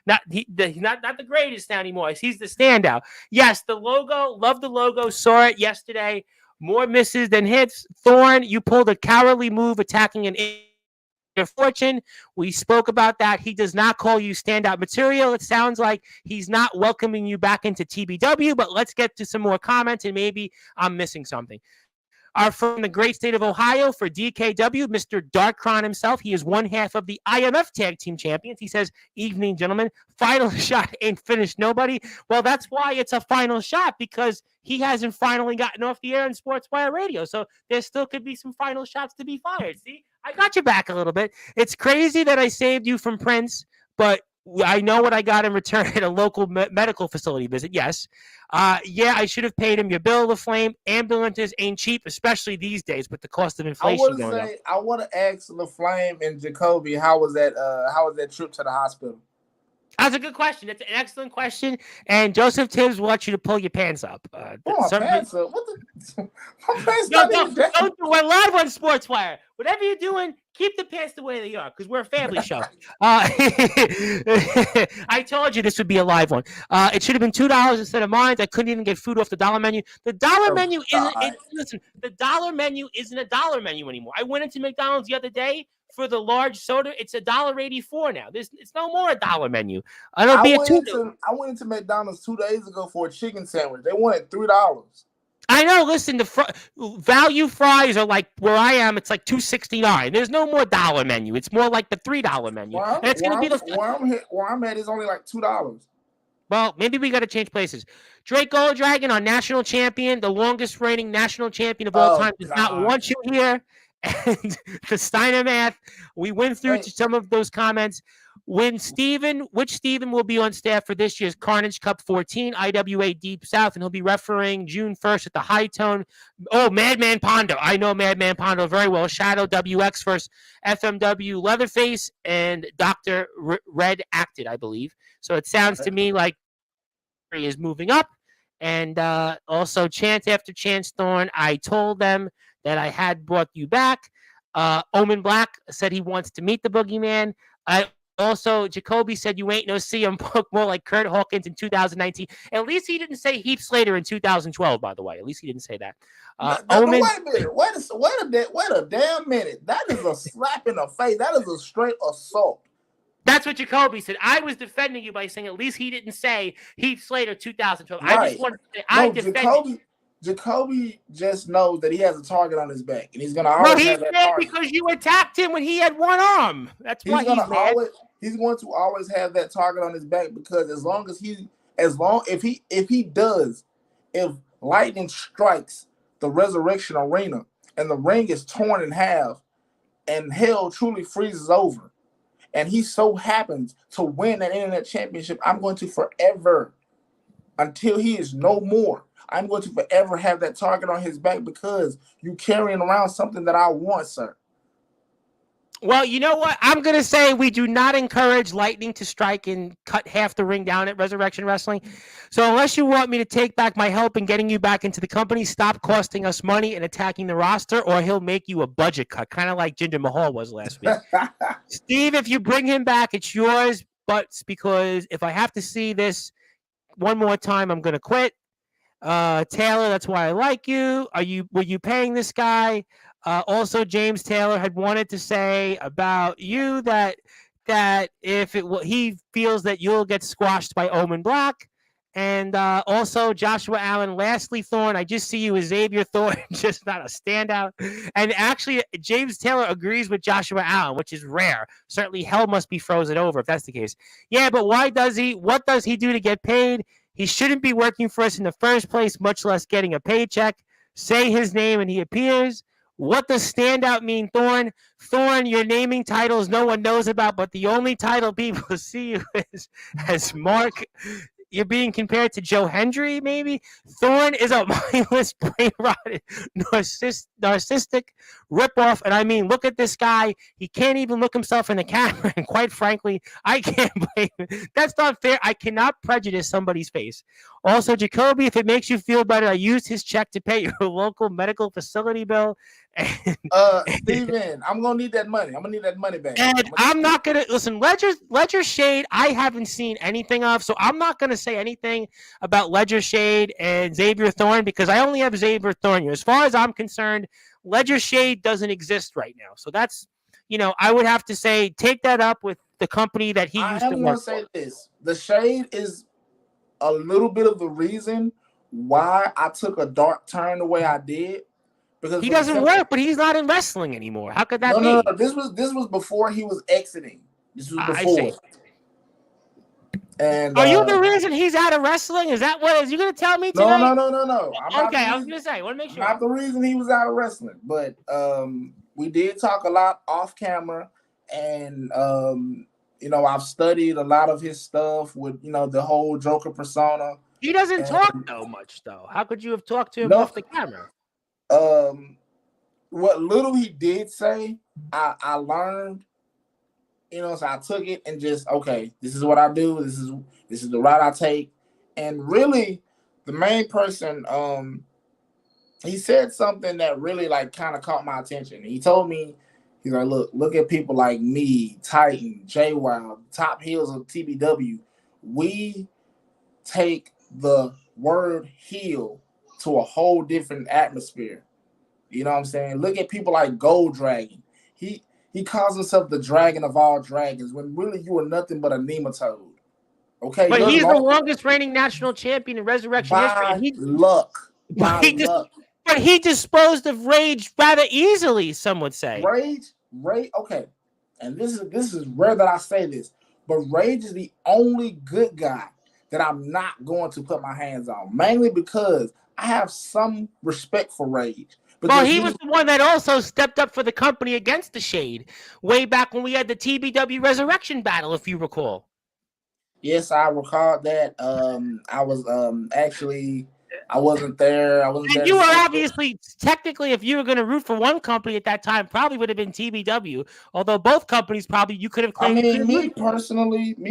A: Not the greatest now anymore. He's the standout. Yes, the logo. Love the logo. Saw it yesterday. More misses than hits. Thorn, you pulled a cowardly move attacking an fortune. We spoke about that. He does not call you standout material. It sounds like he's not welcoming you back into TBW, but let's get to some more comments and maybe I'm missing something. From the great state of Ohio for DKW, Mr. Darkron himself. He is one half of the IMF Tag Team Champions. He says, evening, gentlemen. Final shot ain't finished nobody. Well, that's why it's a final shot, because he hasn't finally gotten off the air in Sportswire Radio. So there still could be some final shots to be fired. See, I got you back a little bit. It's crazy that I saved you from Prince, but I know what I got in return at a local medical facility visit. Yes. I should have paid him your bill of the flame. Ambulances ain't cheap, especially these days with the cost of inflation going up.
B: I want to ask LaFlame and Jacoby, how was that trip to the hospital?
A: That's a good question. That's an excellent question. And Joseph Tibbs wants you to pull your pants up.
B: My pants up? What the? My pants
A: don't we're live on Sportswire. Whatever you're doing, keep the pants the way they are, because we're a family show. I told you this would be a live one. It should have been $2 instead of mine. I couldn't even get food off the dollar menu. The dollar menu isn't. The dollar menu isn't a dollar menu anymore. I went into McDonald's the other day for the large soda. It's $1.84 now. It's no more a dollar menu. I
B: went into McDonald's 2 days ago for a chicken sandwich. They wanted $3.
A: I know. Listen, the value fries are like where I am. It's like $2.69. There's no more dollar menu. It's more like the $3 menu.
B: Where I'm at is only like $2.
A: Well, maybe we got to change places. Drake Golddragon, our national champion, the longest reigning national champion of all time, does not want you here. And the Steiner math, we went through some of those comments. Which Steven will be on staff for this year's Carnage Cup 14 IWA Deep South, and he'll be refereeing June 1st at the High Tone. Oh, Madman Pondo. I know Madman Pondo very well. Shadow WX versus FMW Leatherface, and Dr. Red acted, I believe. So it sounds to me like he is moving up. And also, chance after chance, Thorn, I told them that I had brought you back. Omen Black said he wants to meet the boogeyman. I also, Jacoby said you ain't no CM Punk, more like Kurt Hawkins in 2019. At least he didn't say Heath Slater in 2012, by the way. At least he didn't say that.
B: But
A: Omen,
B: wait a minute. Wait a damn minute. That is a slap in the face. That is a straight assault.
A: that's what Jacoby said. I was defending you by saying at least he didn't say Heath Slater 2012.
B: Right.
A: I just wanted to say I defended.
B: Jacoby just knows that he has a target on his back, and he's gonna always have that target.
A: Because you attacked him when he had one arm. That's why he's mad.
B: He's going to always have that target on his back because if lightning strikes the resurrection arena and the ring is torn in half and hell truly freezes over, and he so happens to win that internet championship, I'm going to forever, until he is no more, I'm going to forever have that target on his back because you carrying around something that I want, sir.
A: Well, you know what? I'm going to say we do not encourage lightning to strike and cut half the ring down at Resurrection Wrestling. So unless you want me to take back my help in getting you back into the company, stop costing us money and attacking the roster, or he'll make you a budget cut, kind of like Jinder Mahal was last week. Steve, if you bring him back, it's yours, but it's because if I have to see this one more time, I'm going to quit. Taylor, that's why I like you. Were you paying this guy? Also, James Taylor had wanted to say about you that if he feels that you'll get squashed by Omen Black. And also Joshua Allen. Lastly, Thorn, I just see you as Xavier Thorn, just not a standout. And actually, James Taylor agrees with Joshua Allen, which is rare. Certainly, hell must be frozen over if that's the case. Yeah, but why does he? What does he do to get paid? He shouldn't be working for us in the first place, much less getting a paycheck. Say his name and he appears. What does standout mean, Thorn? Thorn, your naming titles no one knows about, but the only title people see you as Mark. You're being compared to Joe Hendry, maybe? Thorn is a mindless, brain-rotted, narcissistic ripoff. And I mean, look at this guy. He can't even look himself in the camera. And quite frankly, I can't blame him. That's not fair. I cannot prejudice somebody's face. Also, Jacoby, if it makes you feel better, I used his check to pay your local medical facility bill.
B: Steven, I'm gonna need that money. I'm gonna need that money back.
A: And I'm not gonna listen. Ledger Shade, I haven't seen anything of, so I'm not gonna say anything about Ledger Shade and Xavier Thorn because I only have Xavier Thorn here. As far as I'm concerned, Ledger Shade doesn't exist right now. So that's, I would have to say take that up with the company that he used to work for.
B: I'm gonna say this: the Shade is a little bit of the reason why I took a dark turn the way I did. Because
A: he doesn't work, but he's not in wrestling anymore. How could that be?
B: No. This was before he was exiting. This was before.
A: I see.
B: And
A: are you the reason he's out of wrestling? Is that what? Is you going to tell me tonight?
B: No.
A: Okay, I was going to say. I want to make sure.
B: Not the reason he was out of wrestling, but we did talk a lot off camera, and I've studied a lot of his stuff with the whole Joker persona.
A: He doesn't talk so much, though. How could you have talked to him off the camera?
B: What little he did say, I learned, so I took it and just, okay, this is what I do. This is the route I take. And really the main person, he said something that really kind of caught my attention. He told me, he's like, look at people like me, Titan, JWoww, top heels of TBW. We take the word heel to a whole different atmosphere. You know what I'm saying? Look at people like Gold Dragon. He calls himself the dragon of all dragons when really you are nothing but a nematode. Okay,
A: but he's the longest reigning national champion in Resurrection history. But he disposed of Rage rather easily, some would say.
B: Rage, okay. And this is rare that I say this, but Rage is the only good guy that I'm not going to put my hands on, mainly because I have some respect for Rage.
A: Well, he was the one that also stepped up for the company against the Shade way back when we had the TBW Resurrection battle, if you recall.
B: Yes, I recall that. I was actually I wasn't there.
A: And you were obviously, technically, if you were going to root for one company at that time, probably would have been TBW. Although both companies probably you could have claimed.
B: I mean, me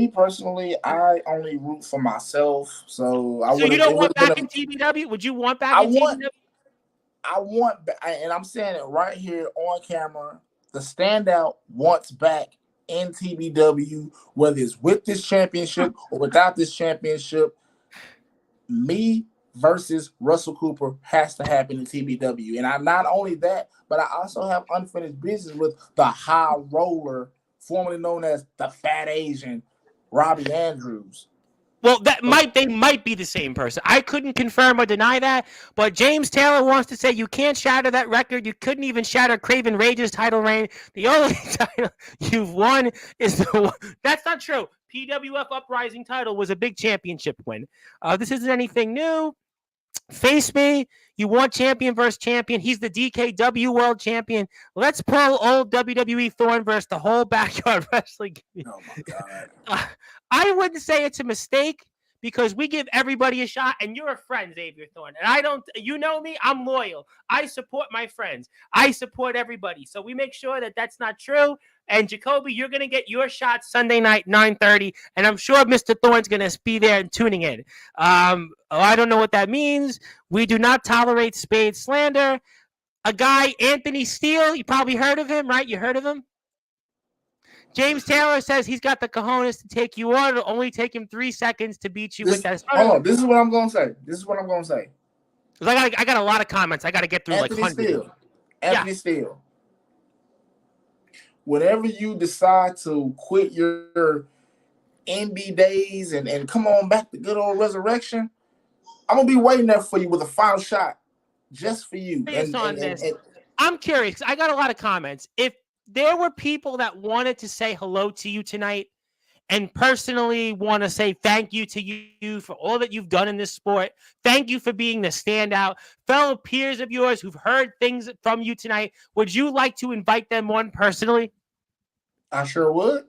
B: personally, I only root for myself. So I would.
A: So you don't want back in TBW? Would you want back in TBW?
B: I want, and I'm saying it right here on camera. The Standout wants back in TBW, whether it's with this championship or without this championship. Me versus Russell Cooper has to happen in TBW. And I'm not only that, but I also have unfinished business with the high roller, formerly known as the Fat Asian, Robbie Andrews.
A: Well, they might be the same person. I couldn't confirm or deny that, but James Taylor wants to say you can't shatter that record. You couldn't even shatter Craven Rage's title reign. The only title you've won is the one. That's not true. PWF Uprising title was a big championship win. This isn't anything new. Face me. You want champion versus champion. He's the DKW world champion. Let's pull old WWE Thorn versus the whole backyard wrestling.
B: Oh my God.
A: I wouldn't say it's a mistake because we give everybody a shot, and you're a friend, Xavier Thorn. And I don't, you know me, I'm loyal. I support my friends. I support everybody. So we make sure that that's not true. And Jacoby, you're going to get your shot Sunday night, 9:30. And I'm sure Mr. Thorn's going to be there and tuning in. I don't know what that means. We do not tolerate spade slander. A guy, Anthony Steele, you probably heard of him, right? You heard of him? James Taylor says he's got the cojones to take you on. It'll only take him 3 seconds to beat you with that.
B: Hold on. This is what I'm going to say.
A: I got a lot of comments. I got to get through
B: Anthony
A: like hundreds.
B: Anthony Steele. Whenever you decide to quit your indie days and come on back to good old Resurrection, I'm going to be waiting there for you with a final shot just for you.
A: I'm curious. I got a lot of comments. If there were people that wanted to say hello to you tonight and personally want to say thank you to you for all that you've done in this sport. Thank you for being the standout. Fellow peers of yours who've heard things from you tonight, would you like to invite them on personally?
B: I sure would.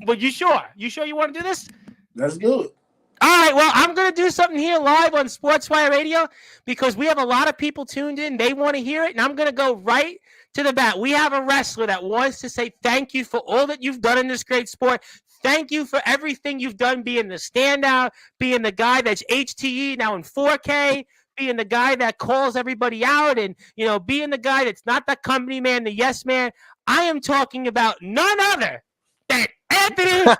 A: Well, you sure? You sure you want to do this?
B: Let's do it.
A: All right, well, I'm going to do something here live on Sportswire Radio because we have a lot of people tuned in. They want to hear it, and I'm going to go right to the bat. We have a wrestler that wants to say thank you for all that you've done in this great sport. Thank you for everything you've done, being the standout, being the guy that's HTE now in 4K, being the guy that calls everybody out, and, being the guy that's not the company man, the yes man. I am talking about none other than Anthony Steele.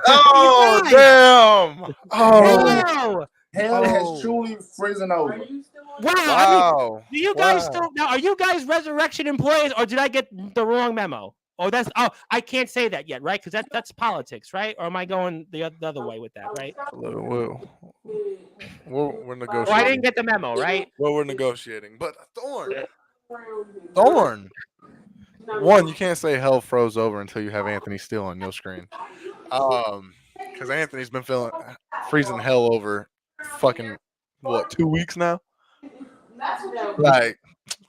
C: Oh, damn. Oh.
B: Hell has truly frozen over.
A: Wow. Do you guys still now? Are you guys Resurrection employees, or did I get the wrong memo? I can't say that yet, right? Because that's politics, right? Or am I going the other way with that, right?
C: We're negotiating.
A: Oh, I didn't get the memo, right?
C: Well, we're negotiating, but Thorn. One, you can't say hell froze over until you have Anthony Steele on your screen. Because Anthony's been freezing hell over fucking 2 weeks now? Like,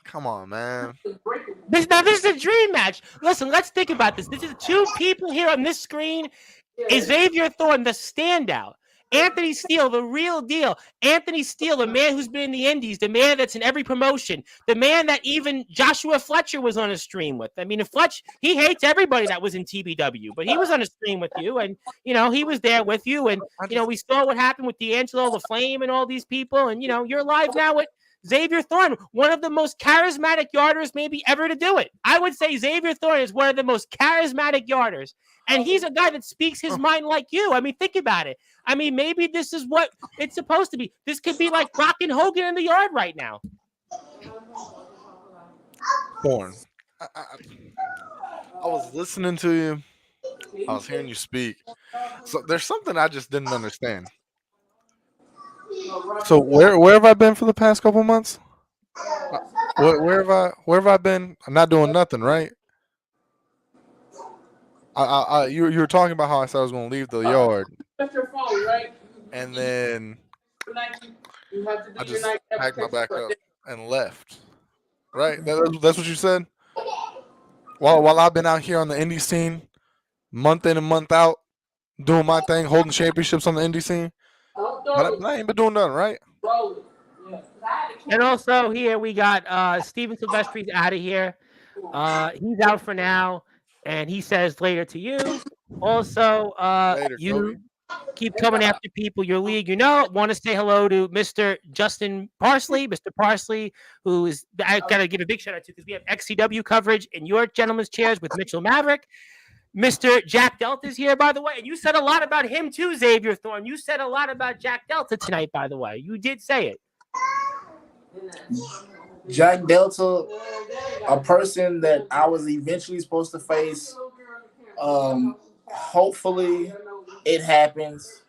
C: come on, man.
A: This is a dream match. Listen, let's think about this. This is two people here on this screen. Xavier Thorn, the standout. Anthony Steele, the real deal. Anthony Steele, the man who's been in the Indies, the man that's in every promotion, the man that even Joshua Fletcher was on a stream with. I mean, he hates everybody that was in TBW, but he was on a stream with you, and he was there with you, and we saw what happened with D'Angelo, the Flame, and all these people, and you're live now with Xavier Thorn, one of the most charismatic yarders maybe ever to do it. I would say Xavier Thorn is one of the most charismatic yarders, and he's a guy that speaks his mind like you. I mean, think about it. I mean, maybe this is what it's supposed to be. This could be like Brock and Hogan in the yard right now.
C: Thorn, I was listening to you. I was hearing you speak. So there's something I just didn't understand. So where have I been for the past couple months? Where have I been? I'm not doing nothing, right? You were talking about how I said I was going to leave the yard.
B: That's your phone, right?
C: And then I just packed my back up and left. Right? That's what you said? While I've been out here on the indie scene, month in and month out, doing my thing, holding championships on the indie scene. But I ain't been doing nothing, right?
B: Bro,
A: And also here we got Steven Silvestri's out of here. He's out for now, and he says later to you. Also,
C: Later, Kobe.
A: you keep coming after people your league. Want to say hello to Mr. Justin Parsley, Mr. Parsley, who is I gotta give a big shout out to because we have XCW coverage in your gentleman's chairs with Mitchell Maverick. Mr. Jack Delta is here, by the way, and you said a lot about him too, Xavier Thorn. You said a lot about Jack Delta tonight, by the way. You did say it.
B: Jack Delta, a person that I was eventually supposed to face. Hopefully, it happens.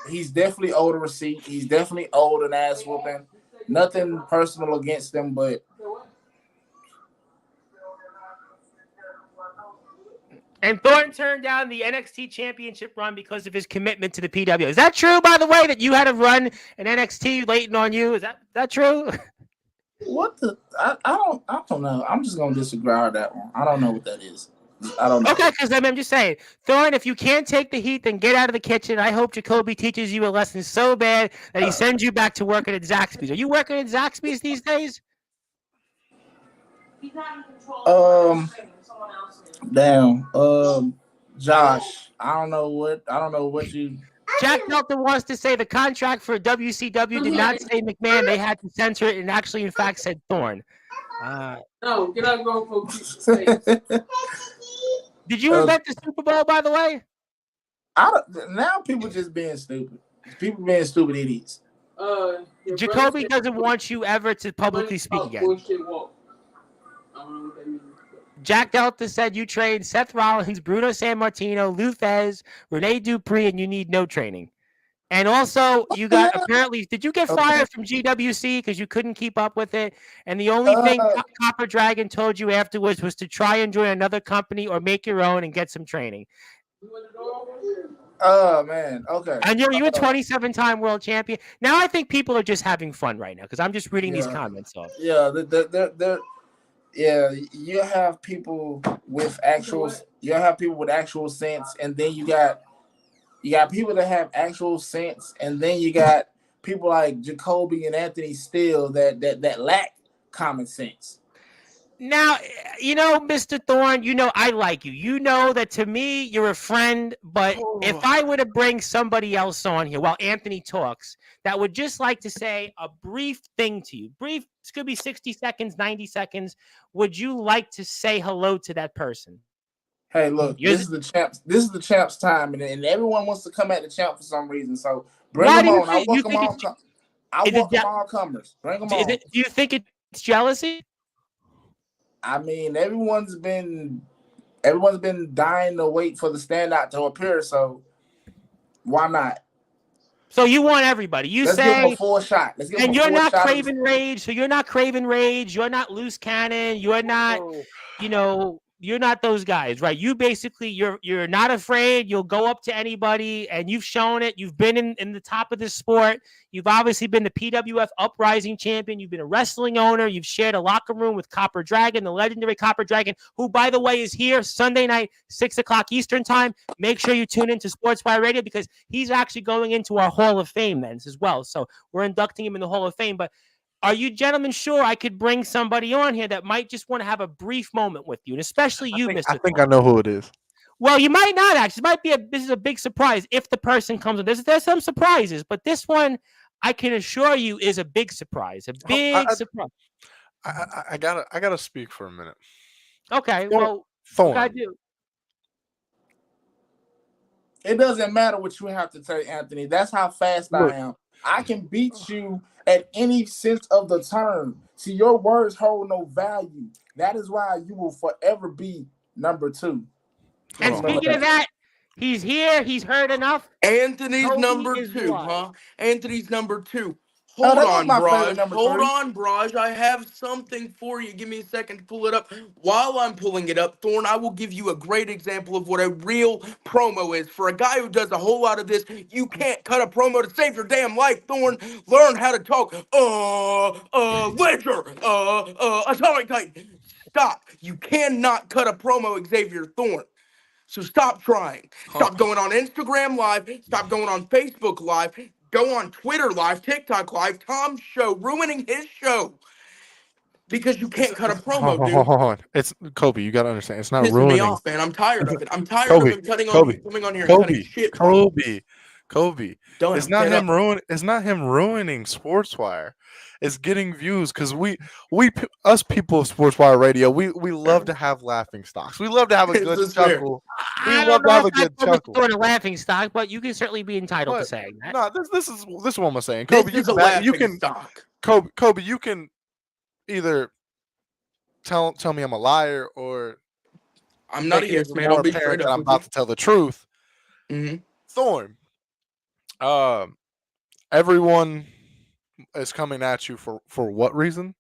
B: He's definitely owed a receipt. He's definitely owed an ass whooping. Nothing personal against him, but
A: And Thorn turned down the NXT Championship run because of his commitment to the PW. Is that true, by the way, that you had to run an NXT waiting on you? Is that true?
B: what the? I don't know. I'm just gonna disregard that one. I don't know what that is. I don't know.
A: Okay, because I'm just saying, Thorn, if you can't take the heat, then get out of the kitchen. I hope Jacoby teaches you a lesson so bad that he sends you back to working at Zaxby's. Are you working at Zaxby's these days?
B: Damn. Josh, I don't know what you.
A: Jack Delta wants to say the contract for WCW did not say McMahon. They had to censor it and actually, in fact, said Thorn.
D: No, get out going for
A: Did you invent the Super Bowl, by the way?
B: Now people just being stupid. People being stupid idiots.
A: Jacoby doesn't want you ever to publicly speak again. Jack Delta said you trained Seth Rollins, Bruno Sammartino, Lou Thesz, Rene Dupree, and you need no training. And also, you got apparently, did you get fired from GWC because you couldn't keep up with it? And the only thing Copper Dragon told you afterwards was to try and join another company or make your own and get some training.
B: Oh, man. Okay.
A: And you're a 27-time world champion. Now I think people are just having fun right now because I'm just reading these comments off.
B: Yeah, you have people with actual sense, and then you got people that have actual sense, and then you got people like Jacoby and Anthony Steele that lack common sense.
A: Now, Mr. Thorn, I like you. You know that to me, you're a friend, but if I were to bring somebody else on here while Anthony talks, that would just like to say a brief thing to you. Brief, this could be 60 seconds, 90 seconds. Would you like to say hello to that person?
B: Hey, look, this is the champ's time, and everyone wants to come at the champ for some reason. So bring them on. I welcome all comers. Bring them on.
A: Do you think it's jealousy?
B: I mean, everyone's been dying to wait for the standout to appear. So why not?
A: So you want everybody? Let's
B: give him a full shot.
A: And you're not Craven Rage. So you're not Craven Rage. You're not Loose Cannon. You're not, you're not those guys, right? You basically, you're not afraid. You'll go up to anybody, and you've shown it. You've been in the top of this sport. You've obviously been the PWF Uprising champion. You've been a wrestling owner. You've shared a locker room with Copper Dragon, the legendary Copper Dragon, who, by the way, is here Sunday night, 6 o'clock Eastern time. Make sure you tune into Sportswire Radio because he's actually going into our Hall of Fame then as well. So we're inducting him in the Hall of Fame, but are you gentlemen sure I could bring somebody on here that might just want to have a brief moment with you, and especially you, Mr.
C: I think I know who it is.
A: Well, you might not actually. This is a big surprise if the person comes on. There's some surprises, but this one I can assure you is a big surprise. A big surprise.
C: I gotta speak for a minute.
A: Okay,
C: Thorn.
A: What I do?
B: It doesn't matter what you have to say, Anthony. That's how fast I am. I can beat you at any sense of the term. See, your words hold no value. That is why you will forever be number 2.
A: And speaking of that, he's here. He's heard enough.
D: Anthony's number 2, huh? Anthony's number 2. Hold on, Braj. I have something for you. Give me a second to pull it up. While I'm pulling it up, Thorn, I will give you a great example of what a real promo is. For a guy who does a whole lot of this, you can't cut a promo to save your damn life, Thorn. Learn how to talk. Ledger. Atomic Titan. Stop. You cannot cut a promo, Xavier Thorn. So stop trying. Stop going on Instagram Live. Stop going on Facebook Live. go on Twitter Live, TikTok Live, Tom's show, ruining his show because you can't cut a promo, dude.
C: Hold on. It's Kobe. You gotta understand. It's not
D: Pissing me
C: ruining.
D: off, man. I'm tired of it. I'm tired of
C: Kobe,
D: him
C: Kobe,
D: coming on here and cutting
C: Kobe,
D: shit promo.
C: Kobe.
D: Done.
C: It's
D: I'm
C: not
D: fed
C: him
D: up.
C: It's not him ruining Sportswire. It's getting views because us people of Sportswire Radio, we love to have laughing stocks. We love to have a
D: This
C: good
D: is fair.
C: chuckle. We
A: I
C: love
A: don't
C: to
A: know
C: have
A: if
C: a good
A: I'd
C: chuckle.
A: throw in a laughing stock, but you can certainly be entitled to
C: But
A: saying that.
C: no, this is what I'm saying. Kobe,
D: This is a laughing
C: can
D: stock.
C: Kobe, you can either tell me I'm a liar or
D: I'm not a
C: make it
D: yes
C: even
D: man.
C: more
D: I'll be
C: apparent
D: straight
C: that
D: up
C: I'm
D: with you.
C: about to tell the truth.
D: Mm-hmm.
C: Thorn, everyone is coming at you for what reason?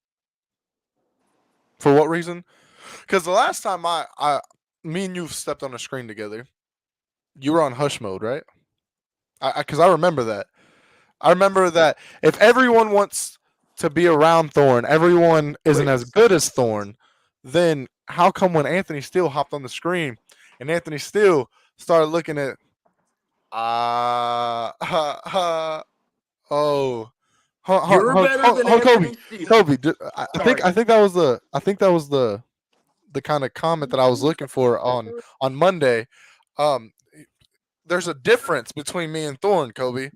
C: For what reason? Because the last time me and you stepped on a screen together, you were on hush mode, right? Because I remember that. I remember that if everyone wants to be around Thorn, everyone isn't as good as Thorn, then how come when Anthony Steele hopped on the screen and Anthony Steele started looking at oh
D: You're better than
C: Kobe,
D: Anthony Steele.
C: I think that was the kind of comment that I was looking for on Monday. There's a difference between me and Thorn, Kobe.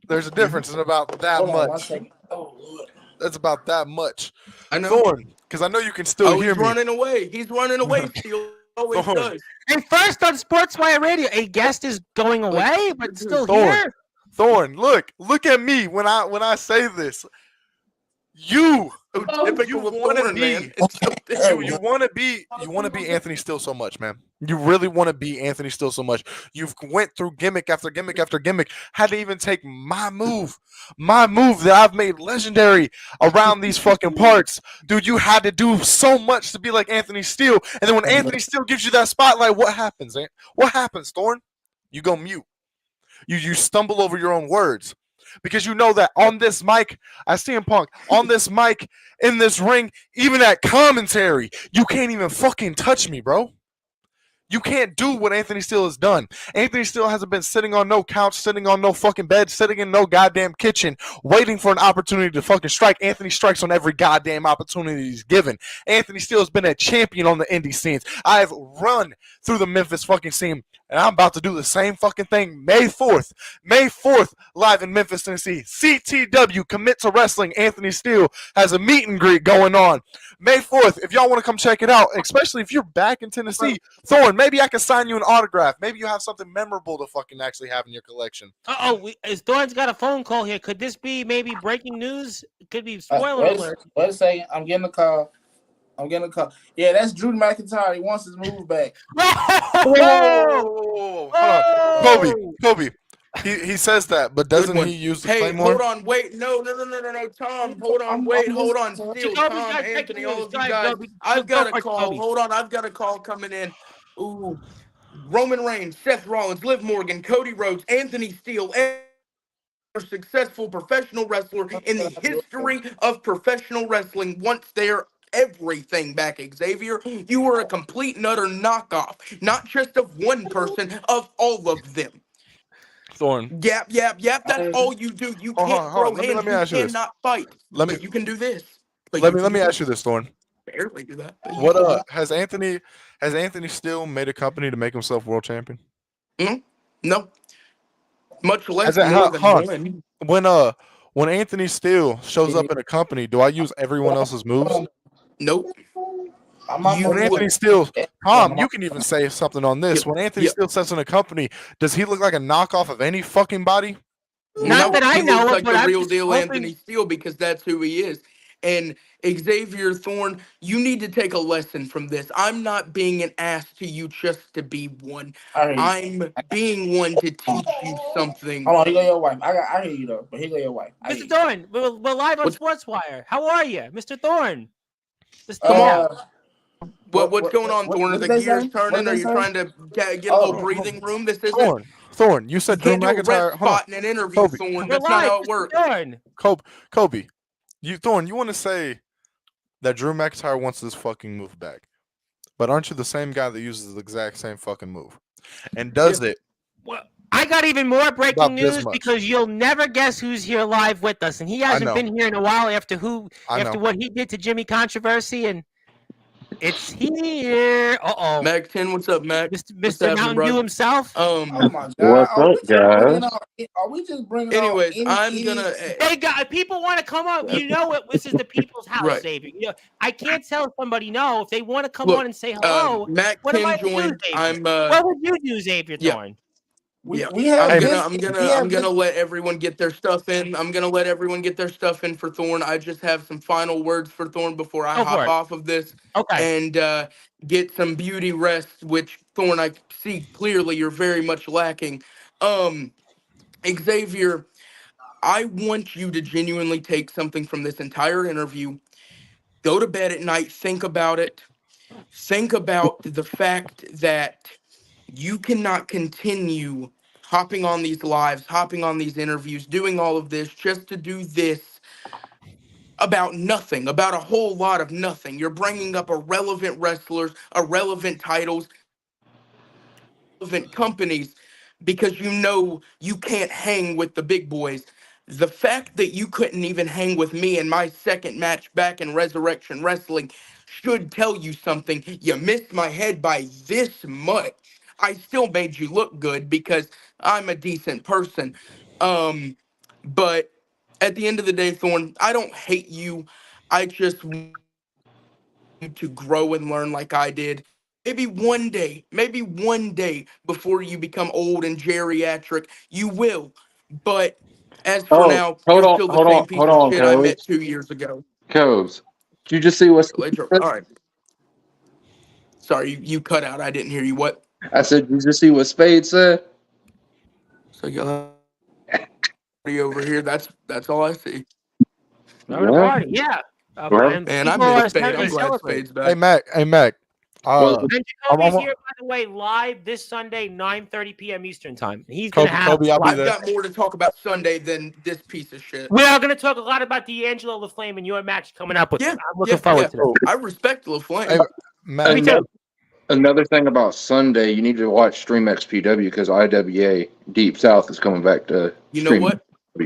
C: There's a difference in about that
B: Hold on one
C: much.
B: second. Oh, look.
C: That's about that much.
D: I know.
C: Thorn, because I know you can still hear
D: He's
C: me.
D: running away. He's running away, Steele. Always
C: Thorn.
D: does.
A: And first on Sportswire Radio, a guest is going away, but still here.
C: Thorn, look at me when I say this. You
D: Typical of
C: want to
D: Thorn,
C: be
D: man. It's so
C: you want to be Anthony Steele so much, man. You really want to be Anthony Steele so much. You've went through gimmick after gimmick after gimmick. Had to even take my move that I've made legendary around these fucking parts, dude. You had to do so much to be like Anthony Steele, and then when Anthony Steele gives you that spotlight, what happens? What happens, Thorn? You go mute. You stumble over your own words. Because you know that on this mic, I CM Punk, on this mic, in this ring, even at commentary, you can't even fucking touch me, bro. You can't do what Anthony Steele has done. Anthony Steele hasn't been sitting on no couch, sitting on no fucking bed, sitting in no goddamn kitchen, waiting for an opportunity to fucking strike. Anthony strikes on every goddamn opportunity he's given. Anthony Steele has been a champion on the indie scenes. I have run through the Memphis fucking scene, and I'm about to do the same fucking thing May 4th, live in Memphis, Tennessee. CTW, Commit to Wrestling. Anthony Steele has a meet and greet going on. May 4th, if y'all want to come check it out, especially if you're back in Tennessee, Thorn, maybe I can sign you an autograph. Maybe you have something memorable to fucking actually have in your collection.
A: Thorn's got a phone call here. Could this be maybe breaking news? Could be spoiler alert.
B: Wait a second. I'm getting a call. Yeah, that's Drew McIntyre. He wants his move back.
C: Whoa. Hold on. Kobe. He says that, but doesn't he use the Claymore?
D: Hold on, wait, no, Tom, hold on, Steele, Tom, Anthony, all of you guys, I've got a call, hold on, I've got a call coming in. Ooh, Roman Reigns, Seth Rollins, Liv Morgan, Cody Rhodes, Anthony Steele, and a successful professional wrestler in the history of professional wrestling once they're everything back, Xavier. You were a complete and utter knockoff, not just of one person, of all of them.
C: Thorn.
D: Yap. That's all you do. You can't throw hands. You cannot fight. But you can do this.
C: Let me ask you this, Thorn.
D: Barely do that.
C: What has Anthony Steele made a company to make himself world champion?
D: No. Much less more than one.
C: When Anthony Steele shows up in a company, do I use everyone else's moves?
D: Nope.
C: When Anthony Steele, Tom, you can even say something on this. When Anthony Steele sets in a company, does he look like a knockoff of any fucking body?
A: Not that I know
D: of,
A: like
D: the real deal Anthony Steele because that's who he is. And Xavier Thorn, you need to take a lesson from this. I'm not being an ass to you just to be one. I'm being one to teach you something.
B: Hold on, here go your wife. I hear you though, but here go your wife.
A: Mr. Thorn, we're live on Sportswire. How are you, Mr. Thorn?
D: What's going on, Thorn? Are the gears turning? Are you trying to get a little breathing room? This isn't
C: Thorn. You said Drew McIntyre.
D: Spot in an interview, Thorn. That's not how it works.
C: Kobe, you want to say that Drew McIntyre wants this fucking move back, but aren't you the same guy that uses the exact same fucking move and does it?
A: Well, I got even more breaking
C: About this
A: news
C: much.
A: because you'll never guess who's here live with us, and he hasn't been here in a while after what he did to Jimmy Controversy, and it's here.
D: Mac 10, what's up, Mac? What's
A: Mr.
D: happening,
A: Mountain Dew
D: bro?
A: himself.
B: Oh my God!
E: What's up, guys?
B: Are we just bringing
D: Anyways,
B: on
D: I'm gonna.
A: They got people want to come up. You know what? This is the people's house,
D: Right.
A: Xavier. You know, I can't tell somebody no if they want to come
D: Look,
A: on and say hello.
D: Mac
A: What am I
D: 10 joined.
A: do, what would you do, Xavier Thorn?
D: I'm gonna let everyone get their stuff in. I'm gonna let everyone get their stuff in for Thorn. I just have some final words for Thorn before I hop off of this.
A: Okay.
D: And get some beauty rest, which Thorn, I see clearly you're very much lacking. Xavier, I want you to genuinely take something from this entire interview. Go to bed at night, think about it. Think about the fact that you cannot continue hopping on these lives, hopping on these interviews, doing all of this just to do this about nothing, about a whole lot of nothing. You're bringing up irrelevant wrestlers, irrelevant titles, relevant companies because you know you can't hang with the big boys. The fact that you couldn't even hang with me in my second match back in Resurrection Wrestling should tell you something. You missed my head by this much. I still made you look good because I'm a decent person. But at the end of the day, Thorn, I don't hate you. I just want you to grow and learn like I did. Maybe one day before you become old and geriatric, you will. But as for
E: Oh,
D: now, you're still the same piece
E: hold
D: of
E: on,
D: shit I met
E: Coves.
D: 2 years ago.
E: Coves, did you just see what?
D: All right. Sorry, you cut out. I didn't hear you. What?
E: I said, did you just see what Spade said?
D: So you'll have over here. That's all I see.
A: Having a party, yeah.
D: And I miss Spade. I'm glad Spade's back.
C: Hey Mac.
A: And Jacoby's here, by the way, live this Sunday, 9:30 p.m. Eastern time. He's gonna have.
D: I've got more to talk about Sunday than this piece of shit.
A: We are gonna talk a lot about D'Angelo LaFlame and your match coming up with. I'm looking forward to that.
D: I respect LaFlame.
A: Me too.
E: Another thing about Sunday, you need to watch Stream XPW because IWA Deep South is coming back to.
D: You know what?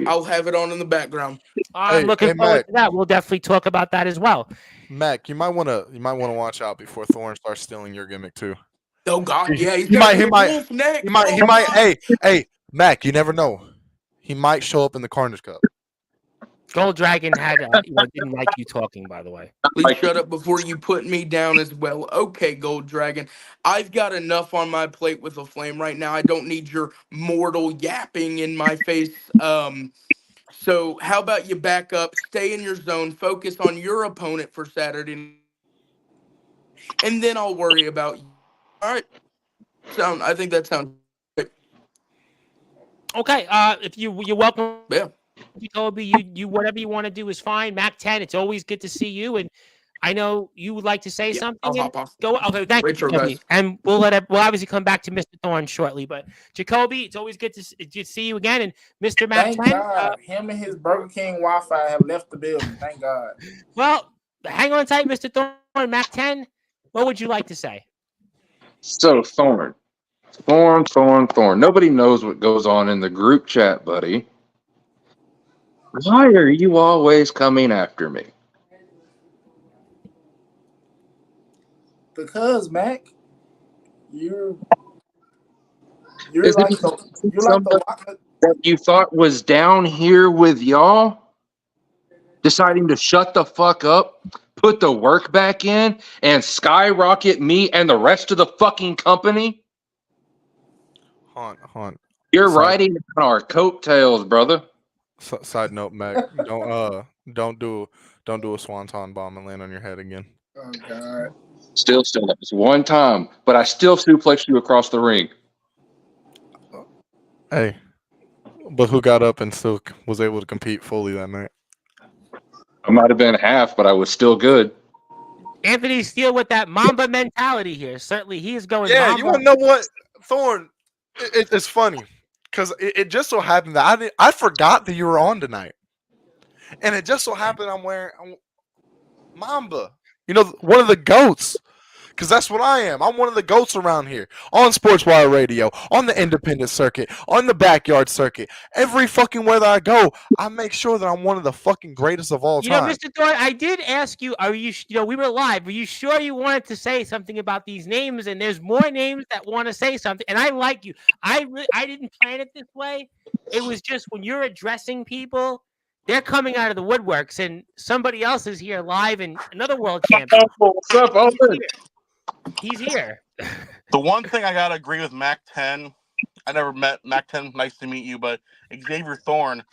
D: I'll have it on in the background.
A: I'm looking forward to that. We'll definitely talk about that as well.
C: Mac, you might want to watch out before Thorn starts stealing your gimmick too.
D: Oh God, yeah,
C: he might. Hey, Mac, you never know. He might show up in the Carnage Cup.
A: Gold Dragon had didn't like you talking, by the way.
D: Please shut up before you put me down as well. Okay, Gold Dragon, I've got enough on my plate with LaFlame right now. I don't need your mortal yapping in my face. So how about you back up, stay in your zone, focus on your opponent for Saturday, and then I'll worry about you. All right. I think that sounds great.
A: Okay. If you're welcome.
D: Yeah.
A: Jacoby, you whatever you want to do is fine. Mac 10, it's always good to see you. And I know you would like to say something.
D: I'll hop off.
A: Go. Okay, thank you, Jacoby. And we'll obviously come back to Mr. Thorn shortly. But Jacoby, it's always good to see you again. And Mr. Mac 10.
B: Thank God, him and his Burger King Wi-Fi have left the building. Thank God.
A: Well, hang on tight, Mr. Thorn. Mac 10, what would you like to say?
E: So Thorn. Nobody knows what goes on in the group chat, buddy. Why are you always coming after me?
B: Because Mac, you're like
E: the that you thought was down here with y'all, deciding to shut the fuck up, put the work back in, and skyrocket me and the rest of the fucking company.
C: Haunt.
E: You're riding on our coattails, brother.
C: Side note, Mac, don't do a swanton bomb and land on your head again.
B: Oh God.
E: Still, that was one time, but I still suplexed you across the ring.
C: Hey, but who got up and still was able to compete fully that night?
E: I might have been half, but I was still good.
A: Anthony Steele with that Mamba mentality here. Certainly, he is going.
C: Yeah,
A: Mamba.
C: you want to know what, Thorn? It's funny because it just so happened that I forgot that you were on tonight, and it just so happened I'm wearing Mamba. You know, one of the goats. because that's what I am. I'm one of the goats around here on Sportswire Radio, on the independent circuit, on the backyard circuit. Every fucking where that I go, I make sure that I'm one of the fucking greatest of all time.
A: Mr. Thorn, I did ask you, are you, we were live. Were you sure you wanted to say something about these names? And there's more names that want to say something. And I like you. I didn't plan it this way. It was just when you're addressing people, they're coming out of the woodworks, and somebody else is here live, and another world champion.
E: What's up, Owen?
A: He's here.
F: The one thing I gotta agree with Mac 10. I never met Mac 10. Nice to meet you, but Xavier Thorn.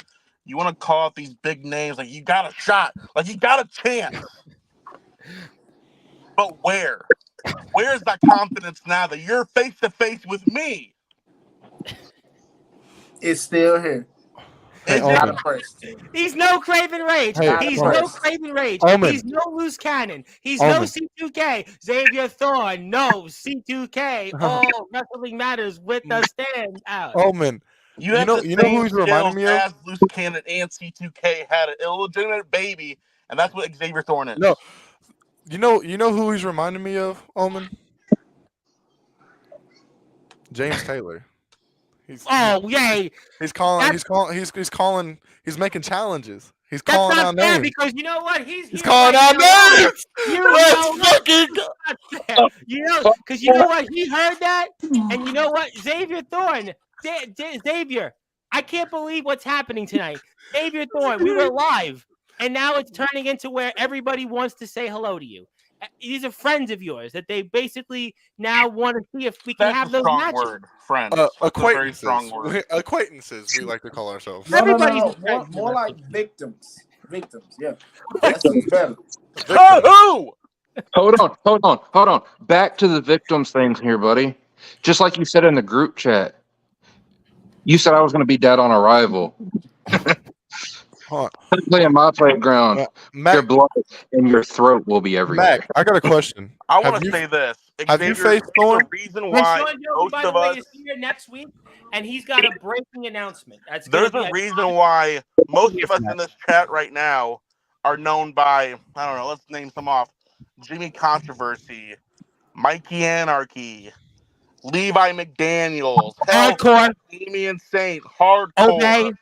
F: You want to call out these big names like you got a shot, like you got a chance. But where? Where's that confidence now that you're face to face with me?
B: It's still here.
C: Hey,
B: Not
C: Omen.
B: impressed.
A: He's no Craven Rage.
C: Hey,
A: He's
B: Omen.
A: no Craven Rage.
C: Omen.
A: He's no loose cannon. He's
C: Omen.
A: no C2K. Xavier Thorn, no C2K. All wrestling matters with the Standout.
C: Omen.
F: You have
C: know-
F: the
C: you know who
F: same
C: he's reminding
F: skills
C: me of?
F: as Loose Cannon and C2K had an illegitimate baby, and that's what Xavier Thorn is.
C: No. You know who he's reminding me of, Omen? James Taylor. He's
A: Yay.
C: he's making challenges. He's
A: That's
C: calling
A: not
C: out
A: fair
C: names.
A: because you know what? He's
C: He's
A: here
C: calling
A: right
C: out
A: now.
C: names.
A: You
C: Let's
A: know
C: fucking go.
A: that's not fair. Because you know what? He heard that, and you know what? Xavier Thorn, Xavier, I can't believe what's happening tonight. Xavier Thorn, we were live, and now it's turning into where everybody wants to say hello to you. These are friends of yours that they basically now want to see if we can
F: That's
A: have
F: a
A: those
F: strong
A: matches.
F: word, friends. That's a very
C: Acquaintances.
F: strong word.
C: Acquaintances, we like to call ourselves.
B: No.
A: Everybody's
B: More,
A: friends
B: more
A: with
B: like victims. Victims, yeah. That seems better.
F: Oh,
E: Hold on. Back to the victims things here, buddy. Just like you said in the group chat. You said I was going to be dead on arrival.
C: Hold
E: Play in my playground.
C: on. Mac,
E: Your blood and your throat will be everywhere.
C: Mac, I got a question.
F: I
C: Have
F: want to
C: you-
F: say this.
C: have you
F: Xavier,
C: faced Thorn?
F: the reason
A: And
F: why
A: Sean Joby,
F: most
A: by the
F: of
A: way,
F: us,
A: is here next week, and he's got a breaking announcement. That's
F: there's
A: gonna
F: a
A: be
F: reason why most of us in this chat right now are known by, I don't know, let's name some off. Jimmy Controversy, Mikey Anarchy, Levi McDaniels, hell,
A: hardcore.
F: Damian Saint, Hardcore.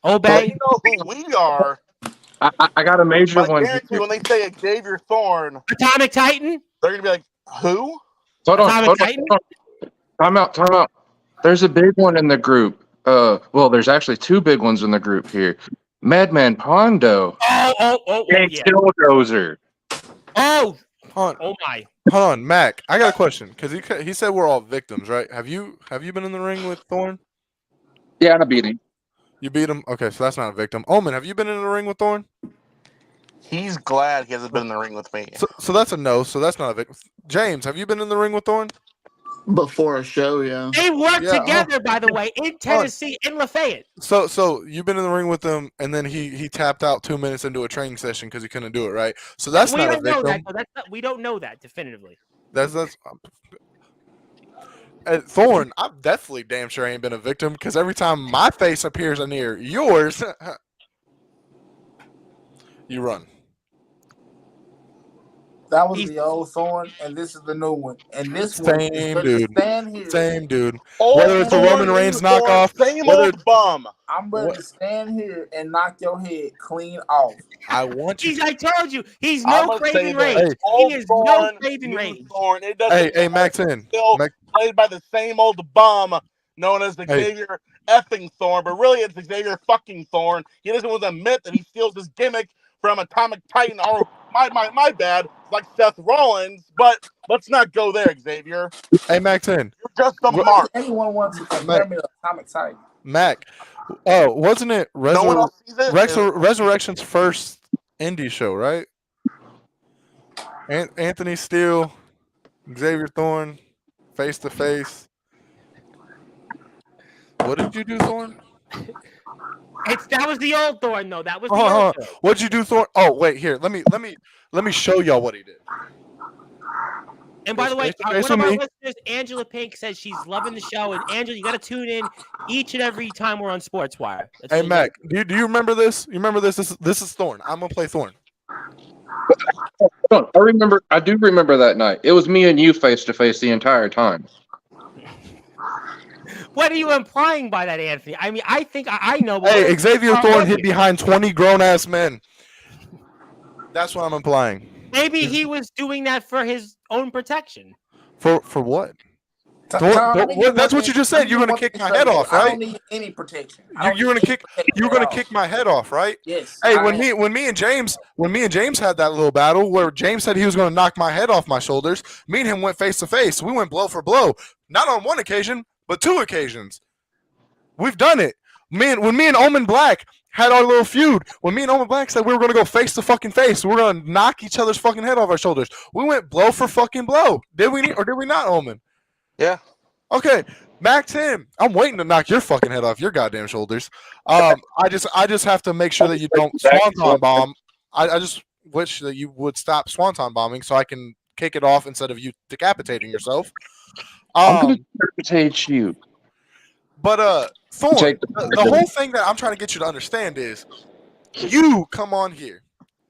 A: Obey.
F: You know who we are.
E: I got a major
F: But I
E: one.
F: guarantee you, when they say Xavier Thorn,
A: Atomic Titan.
F: they're going to be like, who?
E: Hold
A: Atomic Titan.
E: on. Time out. There's a big one in the group. Well, there's actually two big ones in the group here. Madman Pondo
A: Oh,
E: and
A: yeah.
E: Killdozer.
A: Oh
C: Hold on,
A: my.
C: hold on, Mac. I got a question because he said we're all victims, right? Have you been in the ring with Thorn?
E: Yeah, and I beat him.
C: You beat him. Okay, so that's not a victim. Omen, have you been in the ring with Thorn?
F: He's glad he hasn't been in the ring with me.
C: So that's a no. So that's not a victim. James, have you been in the ring with Thorn?
D: Before a show, yeah.
A: They work
C: Yeah,
A: together, by the way, in Tennessee, in Lafayette.
C: So you've been in the ring with him, and then he tapped out 2 minutes into a training session because he couldn't do it, right? So that's
A: We
C: not a
A: don't know
C: victim.
A: that. Though. We don't know that definitively.
C: That's Thorn. I'm definitely damn sure ain't been a victim because every time my face appears near yours, you run.
B: That was the old Thorn, and this is the new one. And this one is
C: Same
B: going
C: dude.
B: to stand here.
C: Same dude.
F: Old
C: Whether it's a
F: Thorn,
C: Roman Reigns
F: new Thorn,
C: knockoff,
F: same
C: whether
F: old bum.
B: I'm ready to stand here and knock your head clean off.
C: I want you.
A: I told you, he's
F: I'm
A: no
F: gonna say
A: Craven
F: this.
A: Rage.
C: Hey.
F: Old
A: He is
F: Thorn,
A: no Craven
F: new
A: Rage.
F: Thorn. It doesn't
C: Hey, Max
F: matter.
C: in.
F: Still
C: Mac-
F: played by the same old bum known as Xavier effing Thorn, but really it's Xavier fucking Thorn. He doesn't want to admit that he steals his gimmick from Atomic Titan, or my bad, like Seth Rollins. But let's not go there, Xavier.
C: Hey, Max in.
F: You're just a
C: What-
F: mark.
B: Anyone wants to compare me to Atomic Titan?
C: Mac. Oh, wasn't it
F: No one else sees it.
C: Resurrection's first indie show, right? Anthony Steele, Xavier Thorn, face to face. What did you do, Thorn?
A: That was the old Thorn, though. That was the old Thorn.
C: What'd you do, Thorn? Oh, wait, here. Let me show y'all what he did.
A: And by the way,
C: Face
A: one of our
C: with me.
A: listeners, Angela Pink, says she's loving the show. And Angela, you got to tune in each and every time we're on Sportswire. That's
C: Hey,
A: what
C: Mac, do you remember this? You remember this? This is Thorn. I'm gonna play Thorn.
E: I do remember that night. It was me and you face to face the entire time.
A: What are you implying by that, Anthony? I mean, I think I know. But
C: Hey, Xavier Thorn hid behind 20 grown ass men. That's what I'm implying.
A: Maybe he was doing that for his own protection.
C: For what? That's what you just said. You're gonna kick my head off, right?
B: I don't need any protection.
C: You're gonna kick my head off, right?
B: Yes.
C: Hey, when me and James had that little battle where James said he was gonna knock my head off my shoulders, me and him went face to face. We went blow for blow, not on one occasion, but 2 occasions. We've done it. When me and Omen Black had our little feud, when me and Omen Black said we were gonna go face to fucking face, we were gonna knock each other's fucking head off our shoulders. We went blow for fucking blow. Did we not, Omen?
F: Yeah.
C: Okay, Max him. I'm waiting to knock your fucking head off your goddamn shoulders. I just have to make sure that you don't swanton bomb. I just wish that you would stop swanton bombing so I can kick it off instead of you decapitating yourself.
E: I'm gonna decapitate you.
C: But Thorn, the whole thing that I'm trying to get you to understand is you come on here.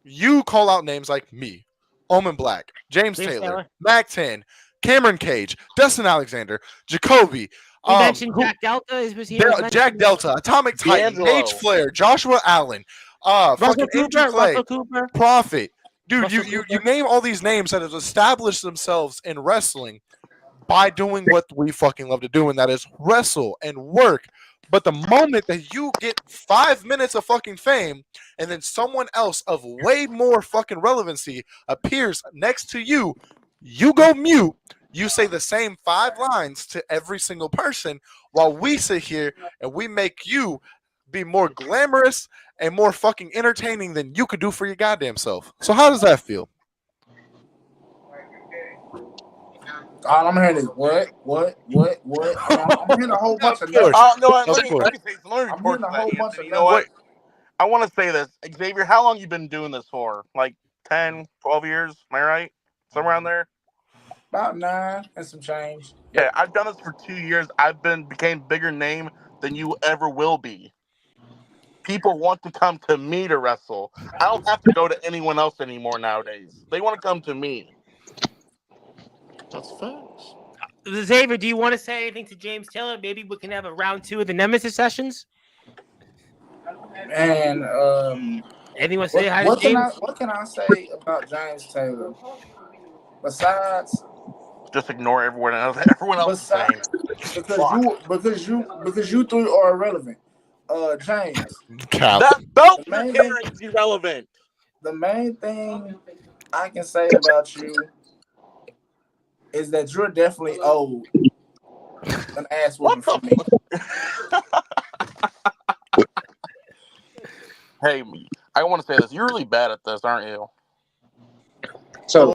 C: You call out names like me, Omen Black, James Taylor, Mac 10, Cameron Cage, Dustin Alexander, Jacoby.
A: You mentioned Jack Delta was here.
C: Jack Delta, Atomic Titan, H Flair, Joshua Allen, fucking Russell Cooper, Prophet. Dude, you name all these names that have established themselves in wrestling by doing what we fucking love to do, and that is wrestle and work. But the moment that you get 5 minutes of fucking fame and then someone else of way more fucking relevancy appears next to you, you go mute. You say the same 5 lines to every single person while we sit here and we make you be more glamorous and more fucking entertaining than you could do for your goddamn self. So how does that feel?
B: All I'm hearing is what? I'm hearing a whole bunch of
F: no, let me
B: I'm hearing a whole bunch of
F: you know what? I want to say this. Xavier, how long you been doing this for? Like 10, 12 years? Am I right? Somewhere around there?
B: About 9 and some change.
F: Yeah, I've done this for 2 years. Became bigger name than you ever will be. People want to come to me to wrestle. I don't have to go to anyone else anymore nowadays. They want to come to me.
G: That's facts.
A: Xavier, do you want to say anything to James Taylor? Maybe we can have a round 2 of the Nemesis sessions.
B: And
A: anyone say hi to James?
B: What can I say about James Taylor? Besides,
F: just ignore everyone else. Everyone else is saying
B: because you 3 are irrelevant. James,
F: that belt you're carrying is irrelevant.
B: The main thing I can say about you is that you're definitely old. An ass whooping for me.
F: Hey, I want to say this. You're really bad at this, aren't you?
G: So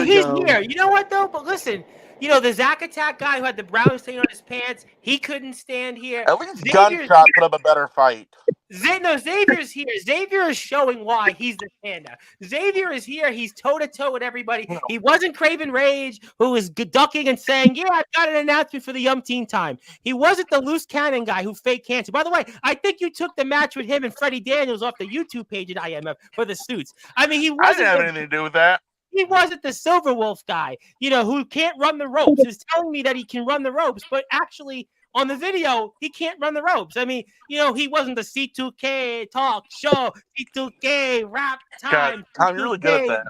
A: he's here. You know what though? But listen, the Zack Attack guy who had the brown stain on his pants, he couldn't stand here.
F: At least Gunshot put up a better fight.
A: Xavier's here. Xavier is showing why he's the standout. Xavier is here. He's toe-to-toe with everybody. No. He wasn't Craven Rage, who was ducking and saying, yeah, I've got an announcement for the umpteen time. He wasn't the loose cannon guy who faked cancer. By the way, I think you took the match with him and Freddie Daniels off the YouTube page at IMF for the suits. I mean, he wasn't.
F: I didn't have anything to do with that.
A: He wasn't the Silver Wolf guy, who can't run the ropes. He's telling me that he can run the ropes, but actually on the video, he can't run the ropes. I mean, he wasn't the C2K talk show, C2K rap time.
F: God, I'm really good at that.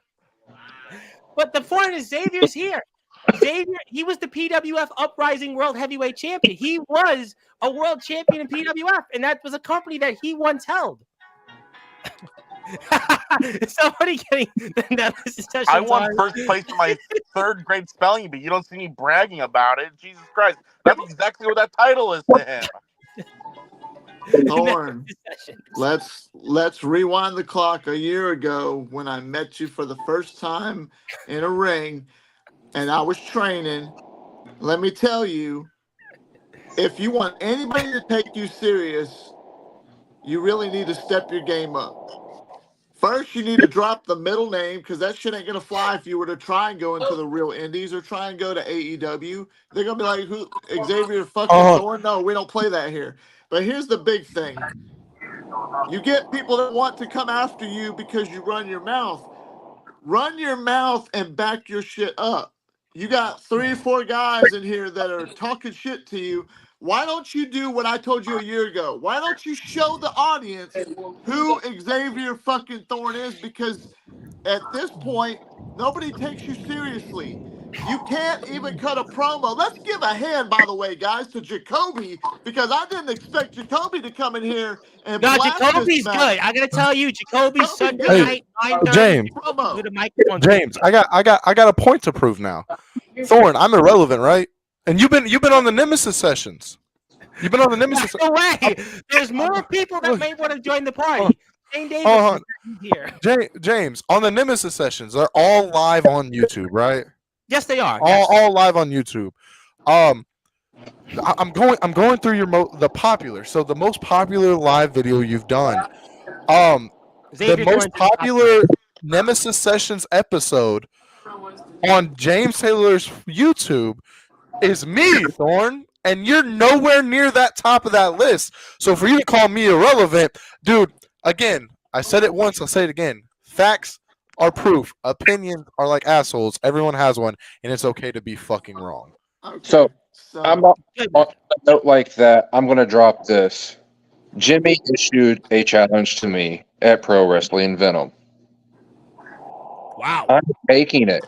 A: But the point is, Xavier's here. Xavier, he was the PWF Uprising World Heavyweight Champion. He was a world champion in PWF, and that was a company that he once held. Somebody getting
F: I won first place in my 3rd grade spelling bee. You don't see me bragging about it. Jesus Christ. That's exactly what that title is to him.
G: Thorn, let's rewind the clock a year ago when I met you for the first time in a ring and I was training. Let me tell you, if you want anybody to take you serious, you really need to step your game up. First, you need to drop the middle name because that shit ain't going to fly if you were to try and go into the real indies or try and go to AEW. They're going to be like, who? Xavier fucking Thorn? No, we don't play that here. But here's the big thing. You get people that want to come after you because you run your mouth. run your mouth and back your shit up. You got 3 or 4 guys in here that are talking shit to you. Why don't you do what I told you a year ago? Why don't you show the audience who Xavier fucking Thorn is? Because at this point, nobody takes you seriously. You can't even cut a promo. Let's give a hand, by the way, guys, to Jacoby, because I didn't expect Jacoby to come in here and
A: No,
G: blast this
A: Jacoby's
G: match.
A: good. I gotta tell you, Jacoby's
G: Jacoby
A: Sunday
G: good.
A: night,
C: Hey,
A: 9:30.
C: James.
G: Promo.
A: Do the microphone.
C: James, I got a point to prove now. Thorn, I'm irrelevant, right? And you've been on the Nemesis sessions. You've been on the Nemesis.
A: No way. There's more people that may want to join the party. Shane Davis
C: Hold
A: is here.
C: James, on the Nemesis sessions, they're all live on YouTube, right?
A: Yes, they are. Yes.
C: All live on YouTube. I'm going through the popular. So the most popular live video you've done.
A: Xavier
C: The most
A: Thorn's
C: popular Nemesis Sessions episode on James Taylor's YouTube is me, Thorn, and you're nowhere near that top of that list. So for you to call me irrelevant, dude, again, I said it once, I'll say it again. Facts are proof. Opinions are like assholes. Everyone has one, and it's okay to be fucking wrong.
G: Okay.
E: So I'm on a note like that. I'm going to drop this. Jimmy issued a challenge to me at Pro Wrestling Venom.
A: Wow.
E: I'm taking it.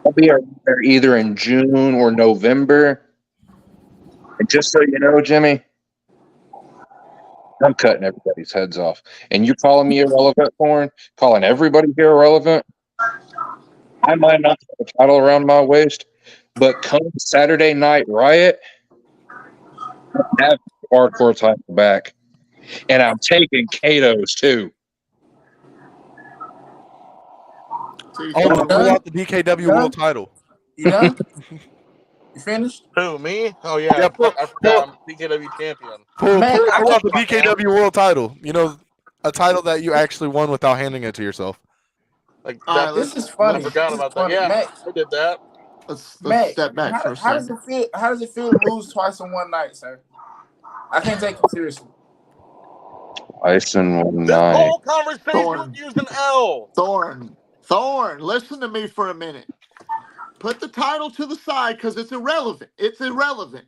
E: I'll be there either in June or November. And just so you know, Jimmy, I'm cutting everybody's heads off. And you're calling me irrelevant, Thorn? Calling everybody here irrelevant? I might not have a title around my waist, but come Saturday Night Riot, I have the hardcore title back. And I'm taking Kato's too.
C: Oh, pull out the DKW World title.
B: You done? You finished?
F: Who, me? Oh, yeah.
C: Yeah,
F: I forgot I'm DKW champion.
C: Pull
B: Man, I
C: out the
F: can't-
C: DKW World title. You know, a title that you actually won without handing it to yourself.
F: Like,
G: All right,
B: This is funny.
F: I forgot
B: This is
F: about
B: funny.
F: that. Yeah,
B: Mac,
F: I did that.
G: Let's
B: Mac,
G: step back for a
B: how does
G: second.
B: it feel? How does it feel to lose twice in one night, sir? I can't take it seriously.
E: Ice in one
F: This
E: night.
F: whole conversation
G: Thorn.
F: was using L.
G: Thorn, listen to me for a minute. Put the title to the side because it's irrelevant. It's irrelevant.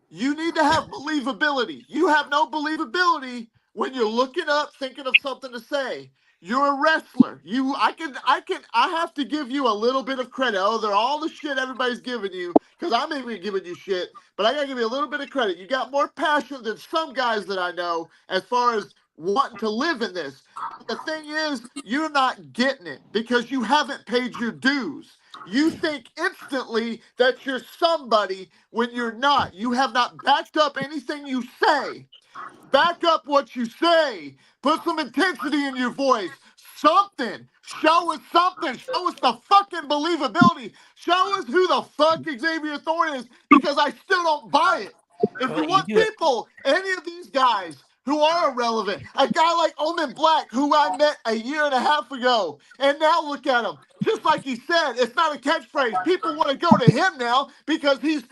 G: You need to have believability. You have no believability when you're looking up, thinking of something to say. You're a wrestler. I have to give you a little bit of credit. Oh, they're all the shit everybody's giving you, because I'm even giving you shit, but I gotta give you a little bit of credit. You got more passion than some guys that I know as far as wanting to live in this. But the thing is, you're not getting it because you haven't paid your dues. You think instantly that you're somebody when you're not. You have not backed up anything you say. Back up what you say. Put some intensity in your voice. Something. Show us something. Show us the fucking believability. Show us who the fuck Xavier Thorn is, because I still don't buy it. If
A: Well,
G: you
A: you
G: want
A: do it.
G: people, any of these guys who are irrelevant, a guy like Omen Black, who I met a year and a half ago, and now look at him. Just like he said, it's not a catchphrase. People want to go to him now because he's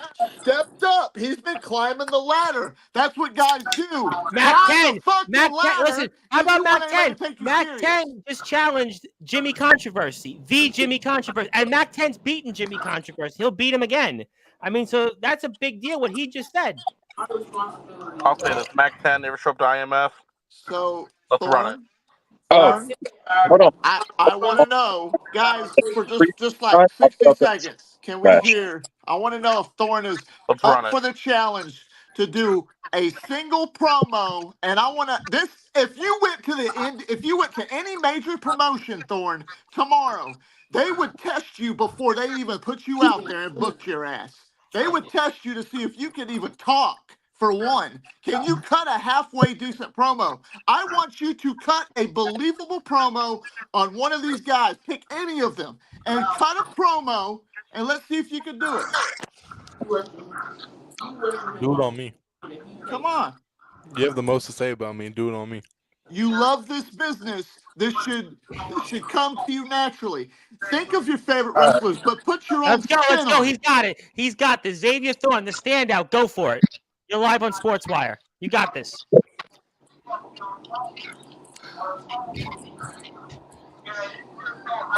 G: stepped up. He's been climbing the ladder. That's what guys do.
A: Mac
G: Climb
A: 10.
G: the fucking
A: Mac 10.
G: ladder
A: Listen, how
G: if
A: about
G: you
A: Mac
G: want anybody
A: 10?
G: to take you
A: Mac
G: serious.
A: 10 just challenged Jimmy Controversy. The Jimmy Controversy. And Mac 10's beaten Jimmy Controversy. He'll beat him again. I mean, so that's a big deal what he just said.
F: I'll say this. Mac 10 never showed up to IMF.
G: So,
F: Let's run it.
G: Thorn,
E: Hold on.
G: I want to know, guys, for just like 60 seconds, can we hear? I want to know if Thorn is
F: Let's
G: up
F: run it.
G: for the challenge to do a single promo. And I want to if you went to the end, if you went to any major promotion, Thorn, tomorrow, they would test you before they even put you out there and booked your ass. They would test you to see if you could even talk. For one, can you cut a halfway decent promo? I want you to cut a believable promo on one of these guys. Pick any of them and cut a promo, and let's see if you can do it.
C: Do it on me.
G: Come on.
C: You have the most to say about me. Do it on me.
G: You love this business. This should come to you naturally. Think of your favorite wrestlers, but put your own
A: Let's go.
G: spin
A: Let's go.
G: on
A: He's
G: it.
A: got it. He's got this. Xavier Thorn, the standout. Go for it. You're live on Sportswire. You got this.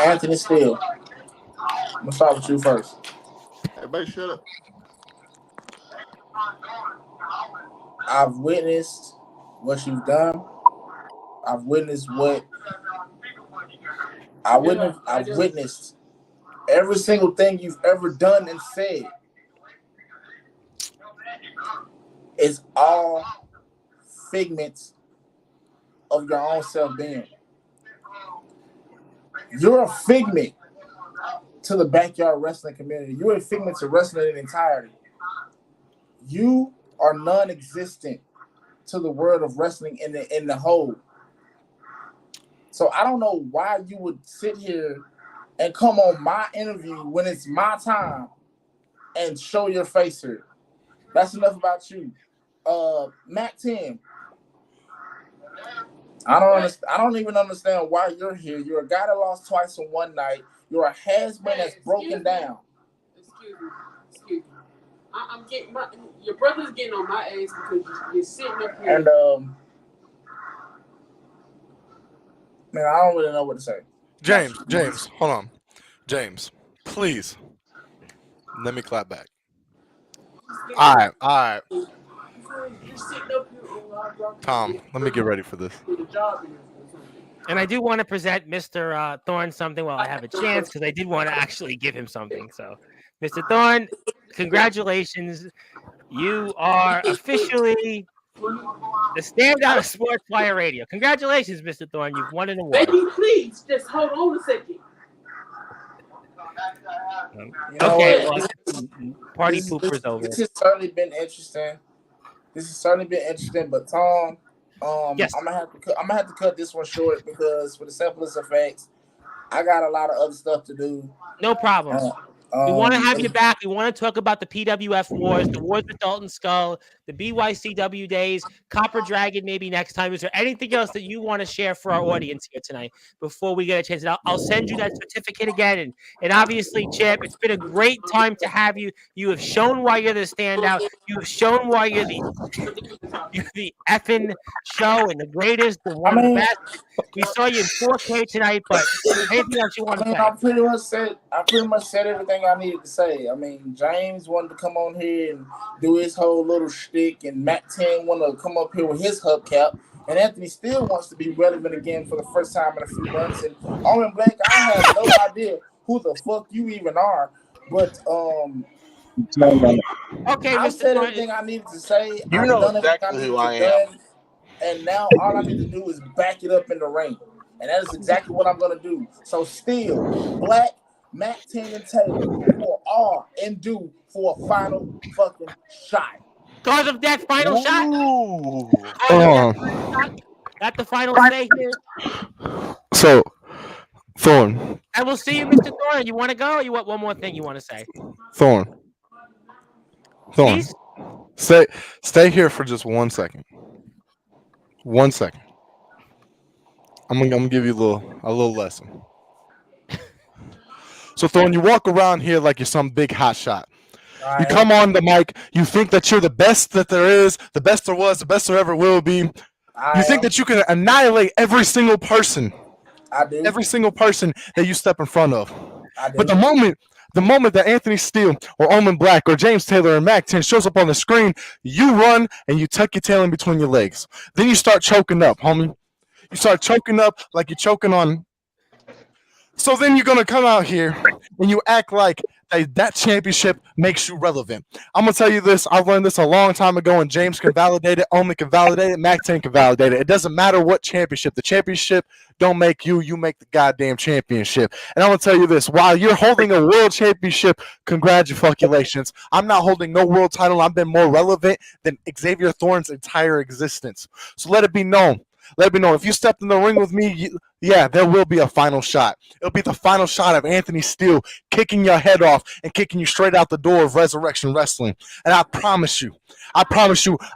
B: Anthony Steele. I'm gonna start with you first.
G: Everybody shut up.
B: I've witnessed what you've done. I've witnessed every single thing you've ever done and said. It's all figments of your own self-being. You're a figment to the backyard wrestling community. You're a figment to wrestling in entirety. You are non-existent to the world of wrestling in the whole. So I don't know why you would sit here and come on my interview when it's my time and show your face here. That's enough about you. Mac 10. I don't even understand why you're here. You're a guy that lost twice in one night. You're a has-been that's broken down.
H: Excuse me. I'm getting your brother's getting on my ass because you're sitting up here.
B: And man, I don't really know what to say.
C: James, hold on. James, please. Let me clap back. All right. Tom, let me get ready for this.
A: And I do want to present Mr. Thorn something while I have a chance because I did want to actually give him something. So, Mr. Thorn, congratulations. You are officially the standout of Sportzwire Radio. Congratulations, Mr. Thorn. You've won an award.
H: Baby, please, just hold on a second.
A: Okay, well, party pooper's over.
B: This has certainly been interesting. But Tom,
A: yes.
B: I'm gonna have to cut this one short because for the simplest of facts, I got a lot of other stuff to do.
A: No problem. We want to have you back. We want to talk about the PWF wars, the wars with Dalton Skull, the BYCW days, Copper Dragon maybe next time. Is there anything else that you want to share for our audience here tonight before we get a chance? And I'll send you that certificate again. And obviously, Chip, it's been a great time to have you. You have shown why you're the standout. You have shown why you're the effing show and the greatest, the one of the best. We saw you in 4K tonight, but anything else you want to say?
B: I pretty much said everything I needed to say. I mean, James wanted to come on here and do his whole little shtick, and Matt 10 wanted to come up here with his hubcap, and Anthony still wants to be relevant again for the first time in a few months. And Owen Blank, I have no idea who the fuck you even are, but
A: okay,
B: I said everything I needed to say.
F: You know exactly who I am.
B: And now all I need to do is back it up in the ring. And that is exactly what I'm going to do. So still, Black, Matt 10, and Taylor will all and do for a final fucking shot.
A: Cause of that final shot? Got the final say here?
C: So, Thorn.
A: I will see you, Mr. Thorn. You want to go or you want one more thing you want to say?
C: Thorn.
A: Please?
C: Stay here for just 1 second. 1 second. I'm gonna give you a little lesson. So Thorn, you walk around here like you're some big hot shot. You come on the mic, you think that you're the best that there is, the best there was, the best there ever will be. You think that you can annihilate every single person.
B: I do.
C: Every single person that you step in front of.
B: I do.
C: But the moment that Anthony Steele or Omen Black or James Taylor or Mac 10 shows up on the screen, you run and you tuck your tail in between your legs. Then you start choking up, homie. You start choking up like you're choking on. So then you're going to come out here and you act like that championship makes you relevant. I'm going to tell you this. I learned this a long time ago, and James can validate it. Omen can validate it. Mac 10 can validate it. It doesn't matter what championship. The championship don't make you. You make the goddamn championship. And I'm going to tell you this. While you're holding a world championship, congratulations. I'm not holding no world title. I've been more relevant than Xavier Thorn's entire existence. So let it be known. Let me know if you stepped in the ring with me. Yeah, there will be a final shot. It'll be the final shot of Anthony Steele kicking your head off and kicking you straight out the door of Resurrection Wrestling. And I promise you,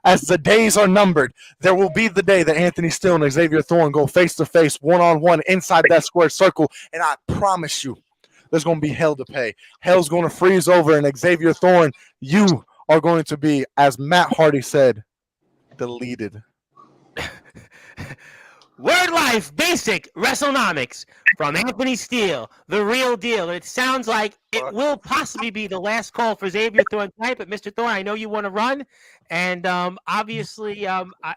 C: as the days are numbered, there will be the day that Anthony Steele and Xavier Thorn go face to face, one-on-one inside that square circle. And I promise you, there's going to be hell to pay. Hell's going to freeze over, and Xavier Thorn, you are going to be, as Matt Hardy said, deleted.
A: Word Life Basic WrestleNomics from Anthony Steele, the real deal. It sounds like it will possibly be the last call for Xavier Thorn tonight, but Mr. Thorn, I know you want to run. And obviously,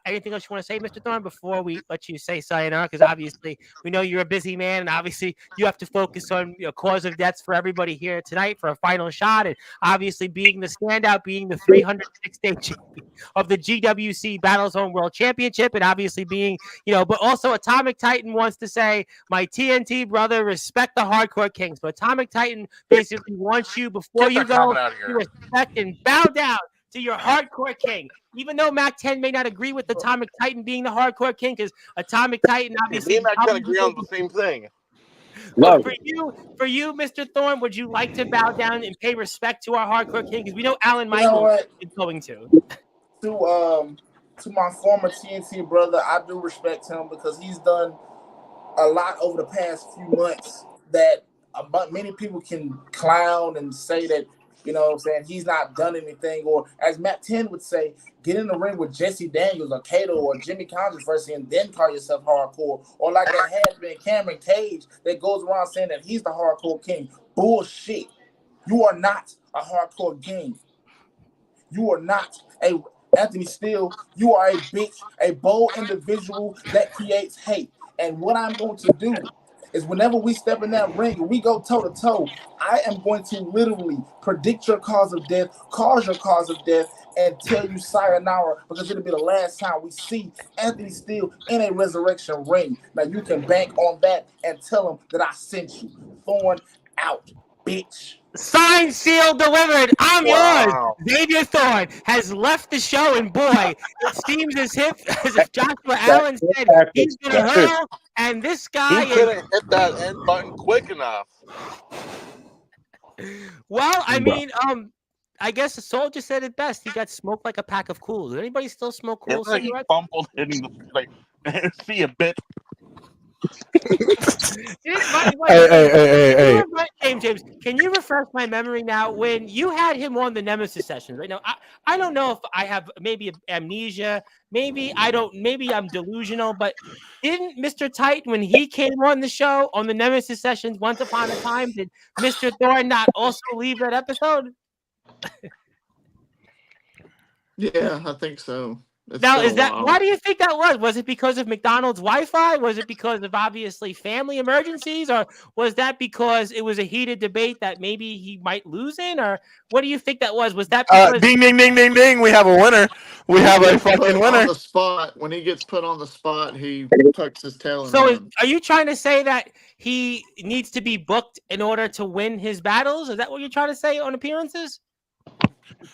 A: anything else you want to say, Mr. Thorn, before we let you say sayonara? Because obviously, we know you're a busy man, and obviously, you have to focus on cause of deaths for everybody here tonight for a final shot. And obviously, being the standout, being the 306-day champion of the GWC Battlezone World Championship, and obviously being, but also Atomic Titan wants to say, my TNT brother, respect the Hardcore Kings. But Atomic Titan basically wants you, before you go, to respect and bow down to your Hardcore King. Even though Mac 10 may not agree with Atomic Titan being the Hardcore King, because Atomic Titan obviously...
F: Me and Mac 10 agree on the same thing.
A: But for you, Mr. Thorn, would you like to bow down and pay respect to our Hardcore King? Because we know Alan Michaels is going to.
B: To my former TNT brother, I do respect him because he's done a lot over the past few months that many people can clown and say that, he's not done anything. Or as Matt 10 would say, get in the ring with Jesse Daniels or Kato or Jimmy Controversy and then call yourself hardcore. Or like that has been Cameron Cage that goes around saying that he's the Hardcore King. Bullshit. You are not a Hardcore King. You are not Anthony Steele, you are a bitch, a bold individual that creates hate. And what I'm going to do is whenever we step in that ring and we go toe-to-toe, I am going to literally predict your cause of death, cause your cause of death, and tell you sayonara, because it'll be the last time we see Anthony Steele in a resurrection ring. Now you can bank on that and tell him that I sent you. Thorn out, bitch.
A: Signed, sealed, delivered. I'm yours. Xavier Thorn has left the show, and boy, it seems as if Joshua Allen said he's going to hurl, and this guy
F: he couldn't hit that end button quick enough.
A: Well, I mean, I guess the soldier said it best. He got smoked like a pack of Cools. Does anybody still smoke Cool cigarettes?
F: He fumbled hitting the see a bit.
A: Hey. James, can you refresh my memory now? When you had him on the Nemesis sessions, right now, I don't know if I have maybe amnesia, maybe I'm delusional, but didn't Mr. Titan, when he came on the show on the Nemesis sessions once upon a time, did Mr. Thorn not also leave that episode?
G: Yeah, I think so.
A: Now, why do you think that was? Was it because of McDonald's Wi-Fi? Was it because of obviously family emergencies? Or was that because it was a heated debate that maybe he might lose in? Or what do you think that was? Was that because...
C: ding, ding, ding, ding, ding. We have a winner. We have a fucking winner.
G: On the spot. When he gets put on the spot, he tucks his tail in.
A: So are you trying to say that he needs to be booked in order to win his battles? Is that what you're trying to say on appearances?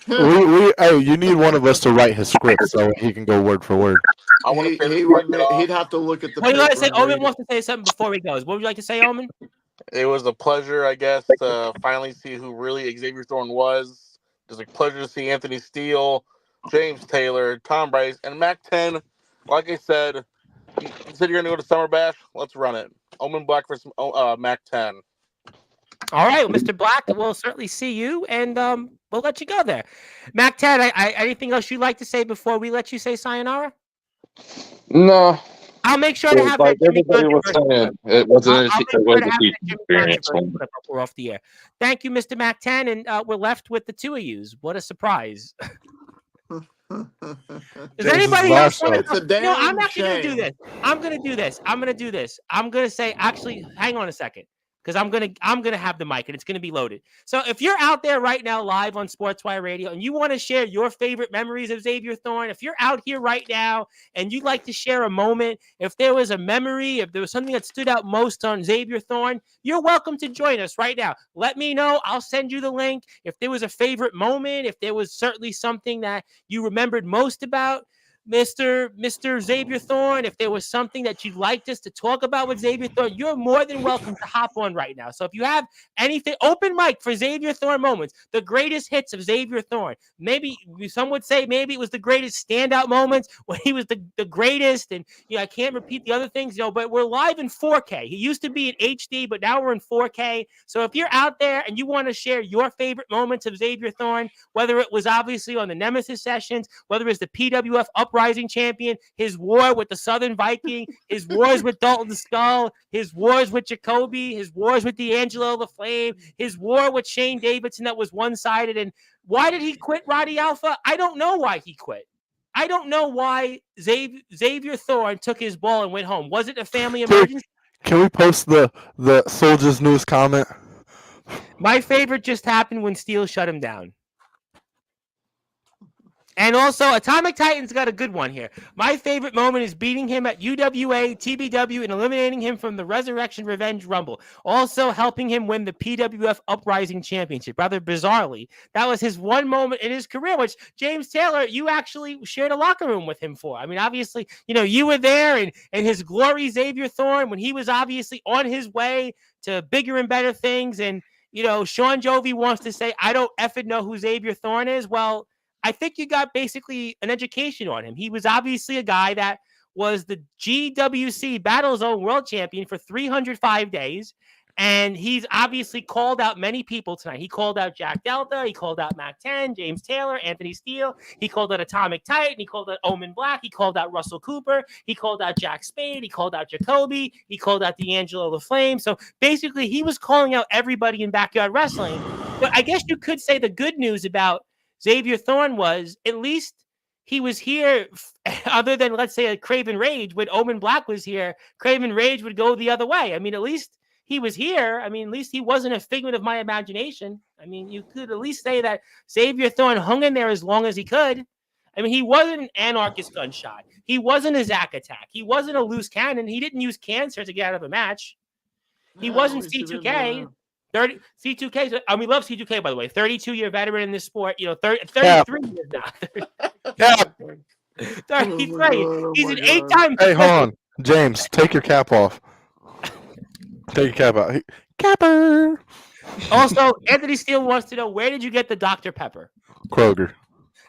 C: You need one of us to write his script so he can go word for word.
G: He'd have to look at the.
A: What do you like to say? Omen wants to say something before he goes. What would you like to say, Omen?
F: It was a pleasure, I guess, to finally see who really Xavier Thorn was. It was a pleasure to see Anthony Steele, James Taylor, Tom Bryce, and Mac 10. Like I said, you said you're going to go to Summer Bash. Let's run it. Omen Black versus Mac 10.
A: All right, well, Mr. Black, we'll certainly see you, and we'll let you go there. Mac 10, anything else you'd like to say before we let you say sayonara?
E: No.
A: I'll make sure to have
E: like
A: that.
E: Everybody was saying, it wasn't a teaching experience.
A: We're off the air. Thank you, Mr. Mac 10, and we're left with the two of yous. What a surprise. Does anybody else want to? I'm actually going to do this. I'm going to do this. I'm going to say, actually, hang on a second. Because I'm gonna have the mic and it's gonna be loaded. So if you're out there right now live on Sportswire Radio and you want to share your favorite memories of Xavier Thorn, if you're out here right now and you'd like to share a moment, if there was a memory, if there was something that stood out most on Xavier Thorn, you're welcome to join us right now. Let me know. I'll send you the link. If there was a favorite moment, if there was certainly something that you remembered most about Mr. Xavier Thorn, if there was something that you'd like us to talk about with Xavier Thorn, you're more than welcome to hop on right now. So if you have anything, open mic for Xavier Thorn moments, the greatest hits of Xavier Thorn. Maybe some would say maybe it was the greatest standout moments when he was the greatest. And I can't repeat the other things, but we're live in 4K. He used to be in HD, but now we're in 4K. So if you're out there and you want to share your favorite moments of Xavier Thorn, whether it was obviously on the Nemesis sessions, whether it's the PWF Upright Uprising champion, his war with the Southern Viking, his wars with Dalton Skull, his wars with Jacoby, his wars with D'Angelo the Flame, his war with Shane Davidson that was one-sided. And why did he quit Roddy Alpha? I don't know why he quit. I don't know why Xavier Thorn took his ball and went home. Was it a family emergency?
C: Can we post the Soldier's News comment?
A: My favorite just happened when Steele shut him down. And also, Atomic Titan's got a good one here. My favorite moment is beating him at UWA, TBW, and eliminating him from the Resurrection Revenge Rumble. Also helping him win the PWF Uprising Championship. Rather bizarrely, that was his one moment in his career, which James Taylor, you actually shared a locker room with him for. I mean, obviously, you were there, and his glory, Xavier Thorn, when he was obviously on his way to bigger and better things. And, Sean Jovi wants to say, I don't effing know who Xavier Thorn is. Well, I think you got basically an education on him. He was obviously a guy that was the GWC Battle Zone World Champion for 305 days. And he's obviously called out many people tonight. He called out Jack Delta. He called out Mac 10, James Taylor, Anthony Steele. He called out Atomic Titan. He called out Omen Black. He called out Russell Cooper. He called out Jack Spade. He called out Jacoby. He called out D'Angelo the Flame. So basically, he was calling out everybody in Backyard Wrestling. But I guess you could say the good news about Xavier Thorn was at least he was here, other than, let's say, a Craven Rage. When Omen Black was here, Craven Rage would go the other way. I mean, at least he was here. I mean, at least he wasn't a figment of my imagination. I mean, you could at least say that Xavier Thorn hung in there as long as he could. I mean, he wasn't an anarchist gunshot. He wasn't a Zack Attack. He wasn't a loose cannon. He didn't use cancer to get out of a match. He wasn't C2K. C2K. I mean, love C2K, by the way. 32-year veteran in this sport. 33 years now. 33. He's an 8-time.
C: Hey, hold on. James, take your cap off. Take your cap out. Capper.
A: Also, Anthony Steele wants to know, where did you get the Dr. Pepper?
C: Kroger.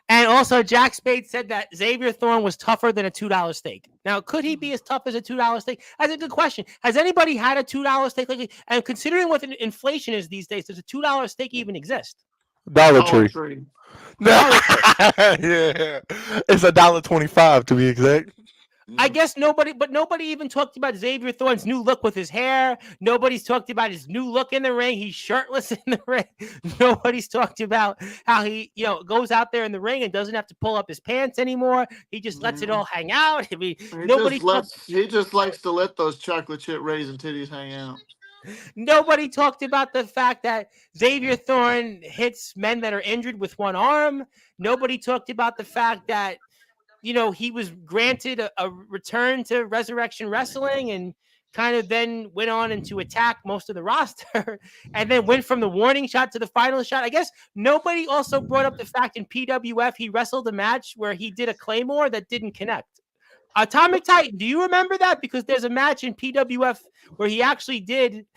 A: And also, Jack Spade said that Xavier Thorn was tougher than a $2 steak. Now, could he be as tough as a $2 steak? That's a good question. Has anybody had a $2 steak lately? And considering what inflation is these days, does a $2 steak even exist?
C: Dollar Tree. Yeah, it's $1.25 to be exact.
A: I guess nobody even talked about Xavier Thorn's new look with his hair. Nobody's talked about his new look in the ring. He's shirtless in the ring. Nobody's talked about how he, goes out there in the ring and doesn't have to pull up his pants anymore. He just lets it all hang out. I mean,
G: he just likes to let those chocolate chip raisin titties hang out.
A: Nobody talked about the fact that Xavier Thorn hits men that are injured with one arm. Nobody talked about the fact that he was granted a return to Resurrection Wrestling and kind of then went on to attack most of the roster and then went from the warning shot to the final shot. I guess nobody also brought up the fact in PWF he wrestled a match where he did a Claymore that didn't connect. Atomic Titan, do you remember that? Because there's a match in PWF where he actually didn't.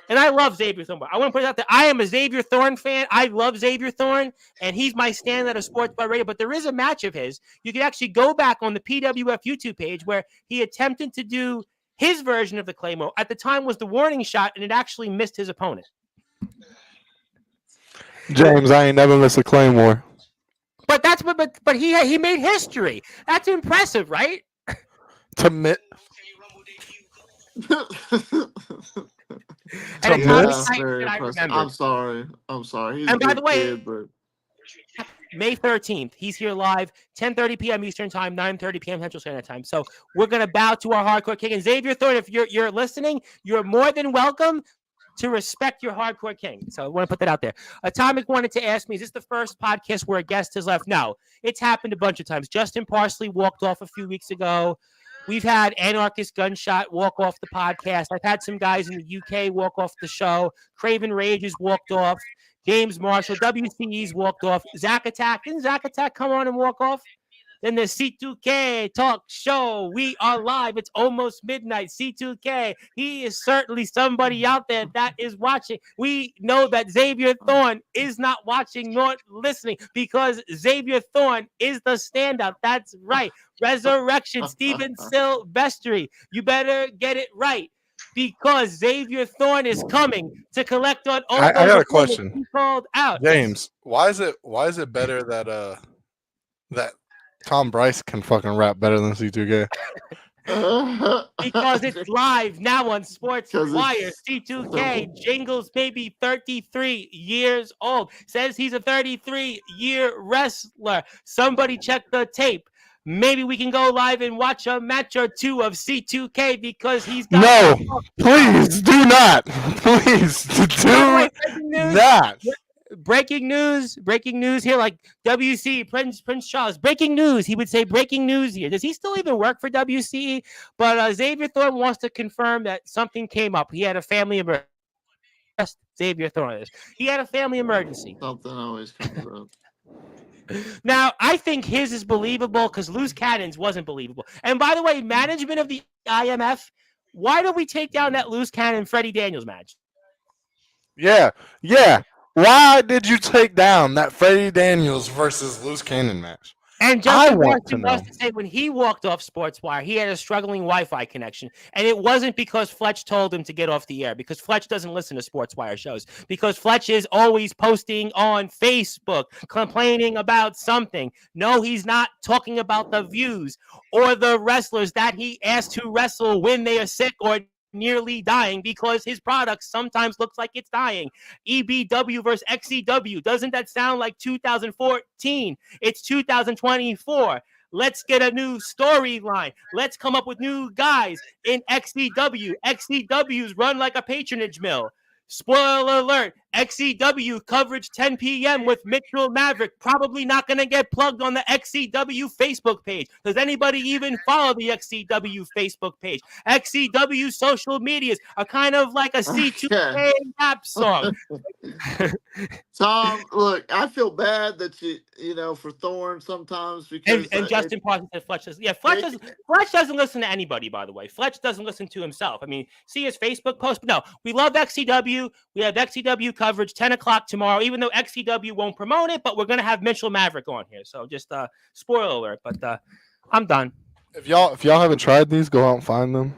A: And I love Xavier Thorn. I want to put it out there. I am a Xavier Thorn fan. I love Xavier Thorn, and he's my standout of Sportzwire Radio. But there is a match of his. You can actually go back on the PWF YouTube page where he attempted to do his version of the Claymore. At the time was the warning shot, and it actually missed his opponent.
C: James, I ain't never missed a Claymore.
A: But he made history. That's impressive, right?
C: To
G: I'm sorry. He's
A: and by the way,
G: kid, but...
A: May 13th, he's here live, 10:30 p.m. Eastern Time, 9:30 p.m. Central Standard Time. So we're gonna bow to our hardcore king. And Xavier Thorn, if you're listening, you're more than welcome to respect your hardcore king. So I want to put that out there. Atomic wanted to ask me, is this the first podcast where a guest has left? No, it's happened a bunch of times. Justin Parsley walked off a few weeks ago. We've had Anarchist Gunshot walk off the podcast. I've had some guys in the UK walk off the show. Craven Rage has walked off. James Marshall, WCE's walked off. Zack Attack. Didn't Zack Attack come on and walk off? Then the C2K talk show. We are live. It's almost midnight. C2K. He is certainly somebody out there that is watching. We know that Xavier Thorn is not watching nor listening because Xavier Thorn is the standout. That's right. Resurrection. Steven Silvestri. You better get it right because Xavier Thorn is coming to collect on all
C: I got a question.
A: He called out.
C: James, why is it better that Tom Bryce can fucking rap better than C2K.
A: Because it's live now on Sportswire.
G: it's
A: C2K Jingles, maybe 33 years old. Says he's a 33-year wrestler. Somebody check the tape. Maybe we can go live and watch a match or two of C2K because he's got.
C: No, please do not. Please do not.
A: Breaking news here, like WC Prince Charles. Breaking news. He would say breaking news here. Does he still even work for WCE? But Xavier Thorn wants to confirm that something came up. He had a family emergency. Xavier Thorn is. He had a family emergency.
G: Something always comes up.
A: Now, I think his is believable because Loose Cannons wasn't believable. And by the way, management of the IMF, why don't we take down that Loose Cannon Freddie Daniels match?
C: Yeah. Why did you take down that Freddie Daniels versus Loose Cannon match?
A: And Justin Boston wants to say when he walked off Sportswire, he had a struggling Wi-Fi connection. And it wasn't because Fletch told him to get off the air, because Fletch doesn't listen to Sportswire shows, because Fletch is always posting on Facebook, complaining about something. No, he's not talking about the views or the wrestlers that he asked to wrestle when they are sick or nearly dying, because his product sometimes looks like it's dying. EBW versus XCW. Doesn't that sound like 2014? It's 2024. Let's get a new storyline. Let's come up with new guys in XCW. XCW's run like a patronage mill. Spoiler alert, XCW coverage 10 p.m. with Mitchell Maverick. Probably not going to get plugged on the XCW Facebook page. Does anybody even follow the XCW Facebook page? XCW social medias are kind of like a C2K rap song.
G: Tom, look, I feel bad that you know, for Thorn sometimes because
A: and Justin Parsons said Fletch does. Yeah, Fletch doesn't listen to anybody, by the way. Fletch doesn't listen to himself. I mean, see his Facebook post. But no, we love XCW. We have XCW coverage 10 o'clock tomorrow, even though XCW won't promote it, but we're gonna have Mitchell Maverick on here. So just spoiler alert, but I'm done.
C: If y'all haven't tried these, go out and find them.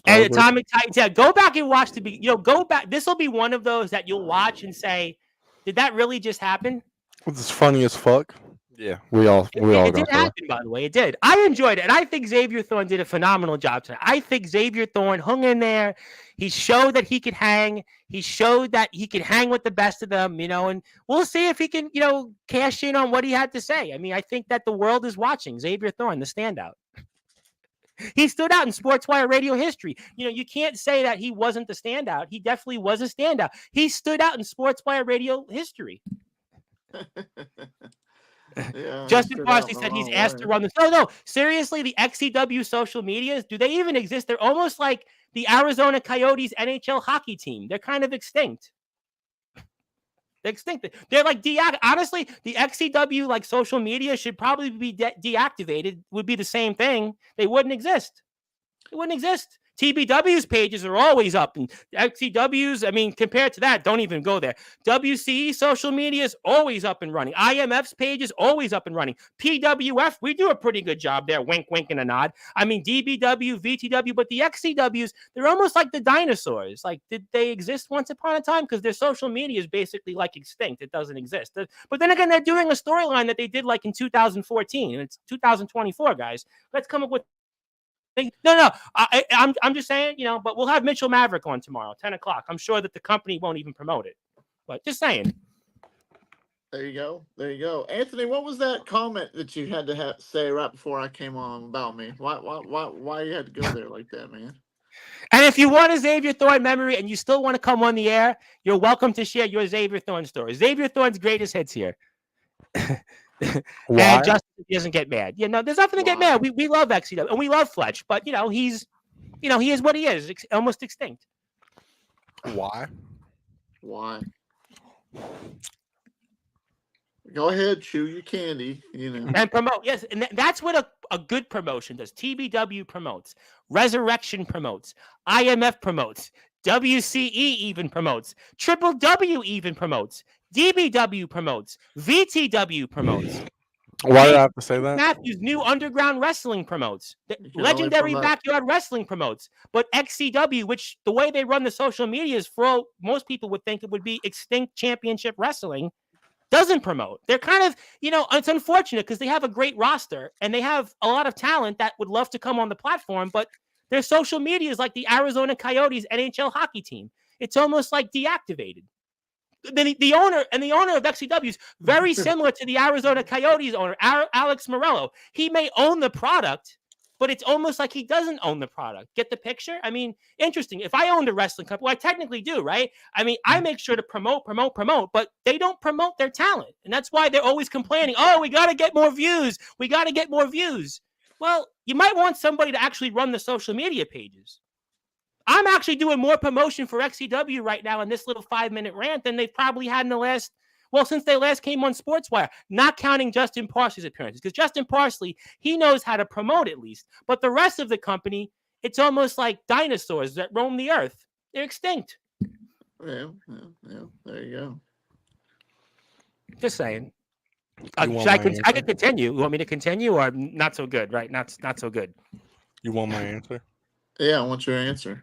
A: And Atomic Titans, yeah, go back and watch go back. This will be one of those that you'll watch and say, did that really just happen?
C: It's funny as fuck. Yeah, we all
A: it did happen, by the way. It did. I enjoyed it, and I think Xavier Thorn did a phenomenal job tonight. I think Xavier Thorn hung in there. He showed that he could hang. He showed that he could hang with the best of them, and we'll see if he can, cash in on what he had to say. I mean, I think that the world is watching Xavier Thorn, the standout. He stood out in Sportswire radio history. You can't say that he wasn't the standout. He definitely was a standout. He stood out in Sportswire radio history.
G: Yeah,
A: Justin Parsley said he's asked to run this. No, seriously, the XCW social medias, do they even exist? They're almost like the Arizona Coyotes NHL hockey team. They're kind of extinct. They're extinct. They're like honestly, the XCW like social media should probably be deactivated. Would be the same thing. They wouldn't exist. It wouldn't exist. TBW's pages are always up, and XCW's, I mean, compared to that, don't even go there. WCE social media is always up and running. IMF's page is always up and running. PWF, we do a pretty good job there. Wink, wink, and a nod. I mean, DBW, VTW, but the XCWs, they're almost like the dinosaurs. Like, did they exist once upon a time? Because their social media is basically like extinct. It doesn't exist. But then again, they're doing a storyline that they did like in 2014, and it's 2024, guys. Let's come up with. No. I'm just saying, but we'll have Mitchell Maverick on tomorrow, 10 o'clock. I'm sure that the company won't even promote it. But just saying.
G: There you go. Anthony, what was that comment that you had to say right before I came on about me? Why you had to go there like that, man?
A: And if you want a Xavier Thorn memory and you still want to come on the air, you're welcome to share your Xavier Thorn story. Xavier Thorn's greatest hits here. And Justin doesn't get mad. There's nothing to get mad. We love XCW and we love Fletch, but he is what he is, almost extinct.
C: Why?
G: Go ahead, chew your candy,
A: And promote. Yes, and that's what a good promotion does. TBW promotes, Resurrection promotes, IMF promotes, WCE even promotes, Triple W even promotes, DBW promotes, VTW promotes.
C: Why do I have to say that?
A: Matthews New Underground Wrestling promotes. Legendary Backyard Wrestling promotes. But XCW, which the way they run the social media is, for most people would think it would be extinct championship wrestling, doesn't promote. They're kind of, it's unfortunate because they have a great roster and they have a lot of talent that would love to come on the platform, but their social media is like the Arizona Coyotes NHL hockey team. It's almost like deactivated. The owner of XCW is very similar to the Arizona Coyotes owner, Alex Morello. He may own the product, but it's almost like he doesn't own the product. Get the picture? I mean, interesting. If I owned a wrestling company, well, I technically do, right? I mean, I make sure to promote, but they don't promote their talent. And that's why they're always complaining, oh, we got to get more views. We got to get more views. Well, you might want somebody to actually run the social media pages. I'm actually doing more promotion for XCW right now in this little 5-minute rant than they've probably had in since they last came on Sportswire, not counting Justin Parsley's appearances. Because Justin Parsley, he knows how to promote at least. But the rest of the company, it's almost like dinosaurs that roam the earth. They're extinct.
G: Yeah. There you go.
A: Just saying. I could continue. You want me to continue or not so good, right? Not so good.
C: You want my answer?
G: Yeah, I want your answer.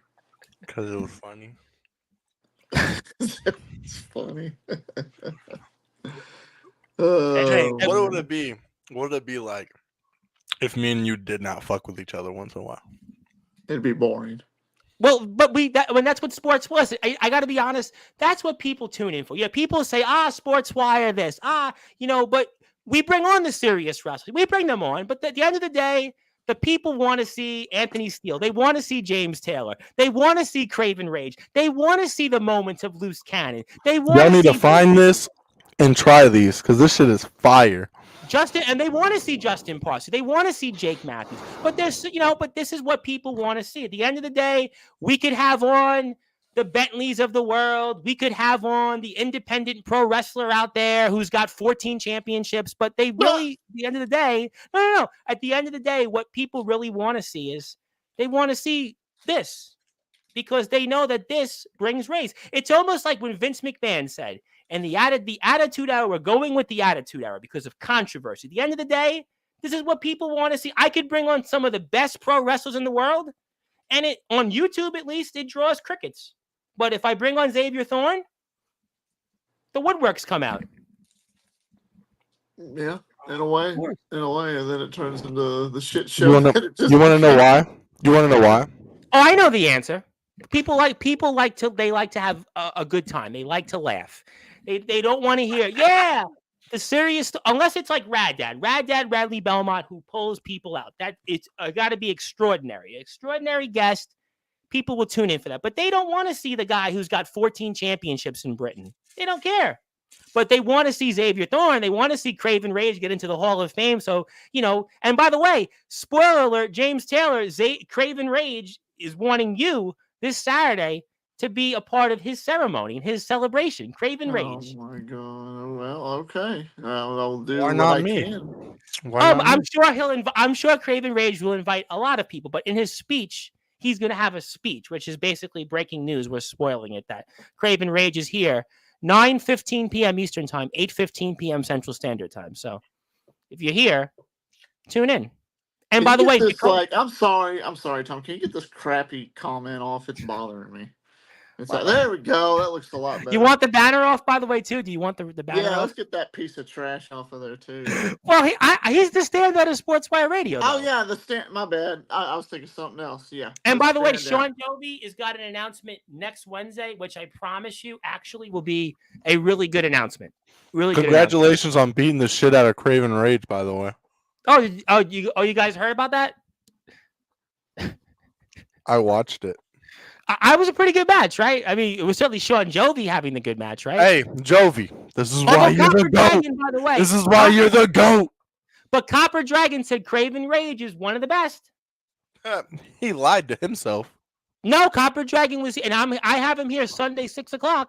C: Because it was funny.
G: It's funny.
C: What would it be? What would it be like if me and you did not fuck with each other once in a while?
G: It'd be boring.
A: Well, but that's what sports was. I got to be honest. That's what people tune in for. Yeah, people say, Sportswire this, but we bring on the serious wrestling. We bring them on, but at the end of the day, the people want to see Anthony Steele. They want to see James Taylor. They want to see Craven Rage. They want to see the moments of loose cannon.
C: Y'all need to find this and try these because this shit is fire.
A: And they want to see Justin Parsley. They want to see Jake Matthews. But this is what people want to see. At the end of the day, we could have on the Bentleys of the world. We could have on the independent pro wrestler out there who's got 14 championships, but they really, at the end of the day, no. At the end of the day, what people really want to see is they want to see this because they know that this brings raise. It's almost like when Vince McMahon said, and the Attitude Era, we're going with the Attitude Era because of controversy. At the end of the day, this is what people want to see. I could bring on some of the best pro wrestlers in the world, and on YouTube, at least, it draws crickets. But if I bring on Xavier Thorn, the woodworks come out.
G: Yeah, in a way, and then it turns into the shit show.
C: You want to know why? You want to know why?
A: Oh, I know the answer. People like to have a good time. They like to laugh. They don't want to hear, the serious, unless it's like Rad Dad Radley Belmont, who pulls people out. That it's got to be extraordinary guest. People will tune in for that, but they don't want to see the guy who's got 14 championships in Britain. They don't care, but they want to see Xavier Thorn. They want to see Craven Rage get into the Hall of Fame. So, and by the way, spoiler alert, James Taylor, Craven Rage is wanting you this Saturday to be a part of his ceremony and his celebration. Craven Rage.
G: Oh my God! Well, okay. I'll do
C: Why
G: what
C: not
G: I
C: me?
G: can.
A: I'm sure Craven Rage will invite a lot of people, but in his speech, he's going to have a speech, which is basically breaking news. We're spoiling it that Craven Rage is here 9:15 p.m. Eastern Time, 8:15 p.m. Central Standard Time. So if you're here, tune in. And by the way,
G: I'm sorry, Tom. Can you get this crappy comment off? It's bothering me. It's like, there we go. That looks a lot better.
A: You want the banner off, by the way, too? Do you want the banner off?
G: Yeah, let's get that piece of trash off of there, too.
A: Well, he's the standout of Sportswire Radio, though.
G: Oh, yeah, my bad. I was thinking something else, yeah.
A: And by the way, Sean Jovi has got an announcement next Wednesday, which I promise you actually will be a really good announcement.
C: Congratulations on beating the shit out of Craven Rage, by the way.
A: You guys heard about that?
C: I watched it.
A: I was a pretty good match, right? I mean, it was certainly Sean Jovi having the good match, right?
C: Hey, Jovi, this is why you're the GOAT. By the way. This is why you're the GOAT.
A: But Copper Dragon said Craven Rage is one of the best.
C: He lied to himself.
A: No, Copper Dragon was, and I have him here Sunday 6:00.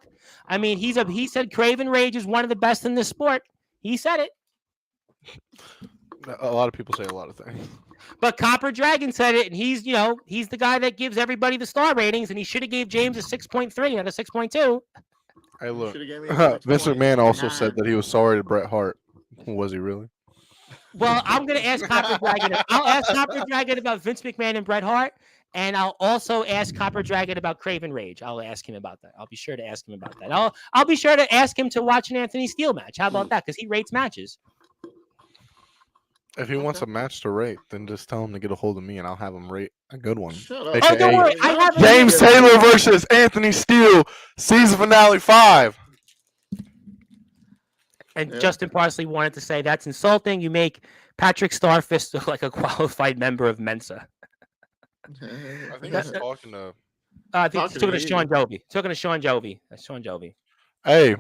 A: I mean, he said Craven Rage is one of the best in the sport. He said it.
C: A lot of people say a lot of things.
A: But Copper Dragon said it, and he's the guy that gives everybody the star ratings, and he should have gave James a 6.3 out of 6.2.
C: Hey, look, Vince McMahon also said that he was sorry to Bret Hart. Was he really?
A: Well, I'm going to ask Copper Dragon. I'll ask Copper Dragon about Vince McMahon and Bret Hart, And I'll also ask Copper Dragon about Craven Rage. I'll ask him about that. I'll be sure to ask him about that. I'll be sure to ask him to watch an Anthony Steele match. How about that? Because he rates matches.
C: If he wants a match to rate, then just tell him to get a hold of me, and I'll have him rate a good one.
G: Shut up.
A: Oh, don't worry. I have
C: James Taylor versus Anthony Steele, season finale 5.
A: And Justin Parsley wanted to say that's insulting. You make Patrick Starfist look like a qualified member of Mensa.
C: I think he's talking to.
A: I think he's talking to Sean Jovi. Talking to Sean Jovi. That's Sean Jovi.
C: Hey,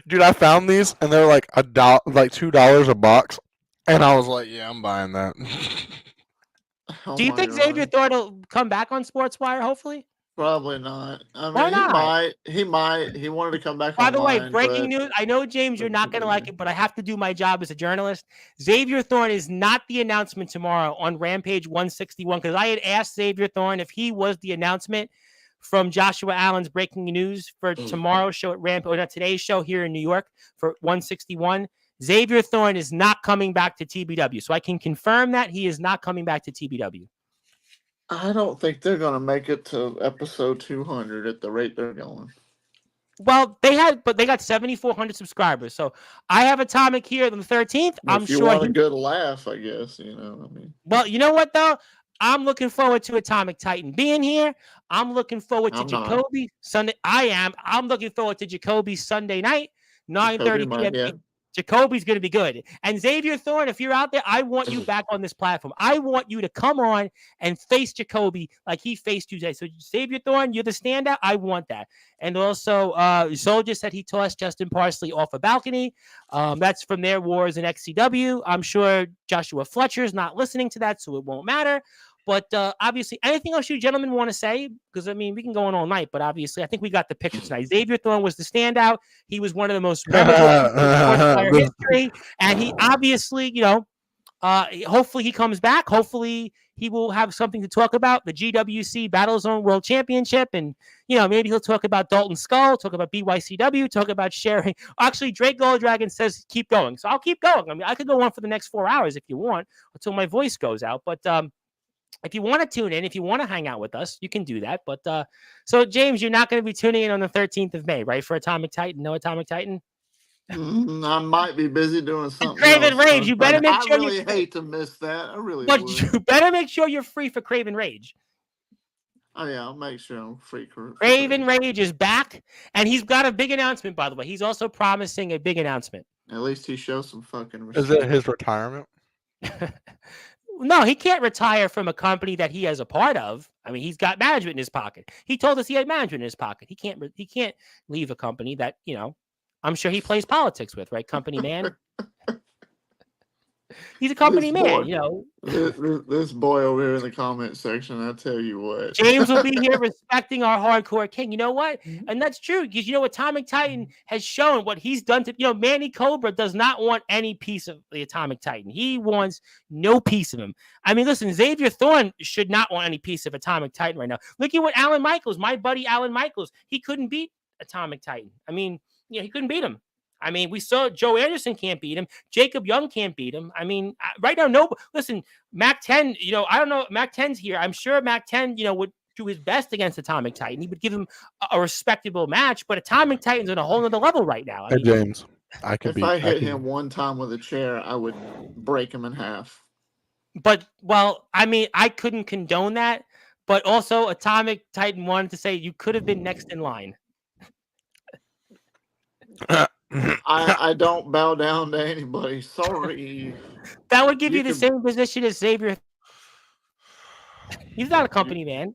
C: dude, I found these and they're like $2 a box, and I was like, yeah, I'm buying that.
A: Do you think Xavier Thorn will come back on Sportswire? Hopefully.
G: Probably not. I mean,
A: Why not?
G: He might. He wanted to come back.
A: By the way, breaking news. I know, James, you're not going to like it, but I have to do my job as a journalist. Xavier Thorn is not the announcement tomorrow on Rampage 161 because I had asked Xavier Thorn if he was the announcement from Joshua Allen's breaking news for tomorrow's show at Rampage, or not today's show here in New York for 161. Xavier Thorn is not coming back to TBW, so I can confirm that he is not coming back to TBW.
G: I don't think they're going to make it to episode 200 at the rate they're going.
A: Well, they got 7,400 subscribers. So I have Atomic here on the 13th. I'm
G: if you
A: sure
G: want a good laugh, I guess, I mean.
A: Well, you know what though? I'm looking forward to Atomic Titan being here. I'm looking forward to Jacoby Sunday. I'm looking forward to Jacoby Sunday night, 9:30 p.m. Jacoby's going to be good. And Xavier Thorn, if you're out there, I want you back on this platform. I want you to come on and face Jacoby like he faced Tuesday. So Xavier Thorn, you're the standout. I want that. And also, Soldier said he tossed Justin Parsley off a balcony. That's from their wars in XCW. I'm sure Joshua Fletcher's not listening to that, so it won't matter. But obviously, anything else you gentlemen want to say? Because, I mean, we can go on all night, but obviously, I think we got the picture tonight. Xavier Thorn was the standout. He was one of the most memorable in history. And he obviously, hopefully he comes back. Hopefully he will have something to talk about, the GWC Battlezone World Championship. And, maybe he'll talk about Dalton Skull, talk about BYCW, talk about sharing. Actually, Drake Golddragon says keep going. So I'll keep going. I mean, I could go on for the next 4 hours if you want until my voice goes out. But, if you want to tune in, if you want to hang out with us, you can do that. But so, James, you're not going to be tuning in on the 13th of May, right? For Atomic Titan? No Atomic Titan?
G: I might be busy doing something.
A: Craven Rage, you better make sure.
G: I really hate to miss that. I really would.
A: But you better make sure you're free for Craven Rage.
G: Oh, yeah, I'll make sure I'm free.
A: Craven Rage is back, and he's got a big announcement, by the way. He's also promising a big announcement.
G: At least he shows some fucking respect.
C: Is it his retirement?
A: No, he can't retire from a company that he is a part of. I mean, he's got management in his pocket. He told us he had management in his pocket. He can't leave a company that, I'm sure he plays politics with, right? Company man. He's a company man,
G: This boy over here in the comment section, I tell you what.
A: James will be here respecting our hardcore king. You know what? And that's true because, Atomic Titan has shown what he's done to, Manny Cobra does not want any piece of the Atomic Titan. He wants no piece of him. I mean, listen, Xavier Thorn should not want any piece of Atomic Titan right now. Look at what Alan Michaels, my buddy Alan Michaels, he couldn't beat Atomic Titan. I mean, he couldn't beat him. I mean, we saw Joe Anderson can't beat him. Jacob Young can't beat him. I mean, right now, no. Listen, Mac 10, I don't know. Mac 10's here. I'm sure Mac 10, would do his best against Atomic Titan. He would give him a respectable match, but Atomic Titan's on a whole other level right now.
C: Hey, James,
G: if I hit him one time with a chair, I would break him in half.
A: But, well, I mean, I couldn't condone that. But also, Atomic Titan wanted to say you could have been next in line.
G: I don't bow down to anybody. Sorry.
A: That would give you the same position as Xavier. He's not a company man.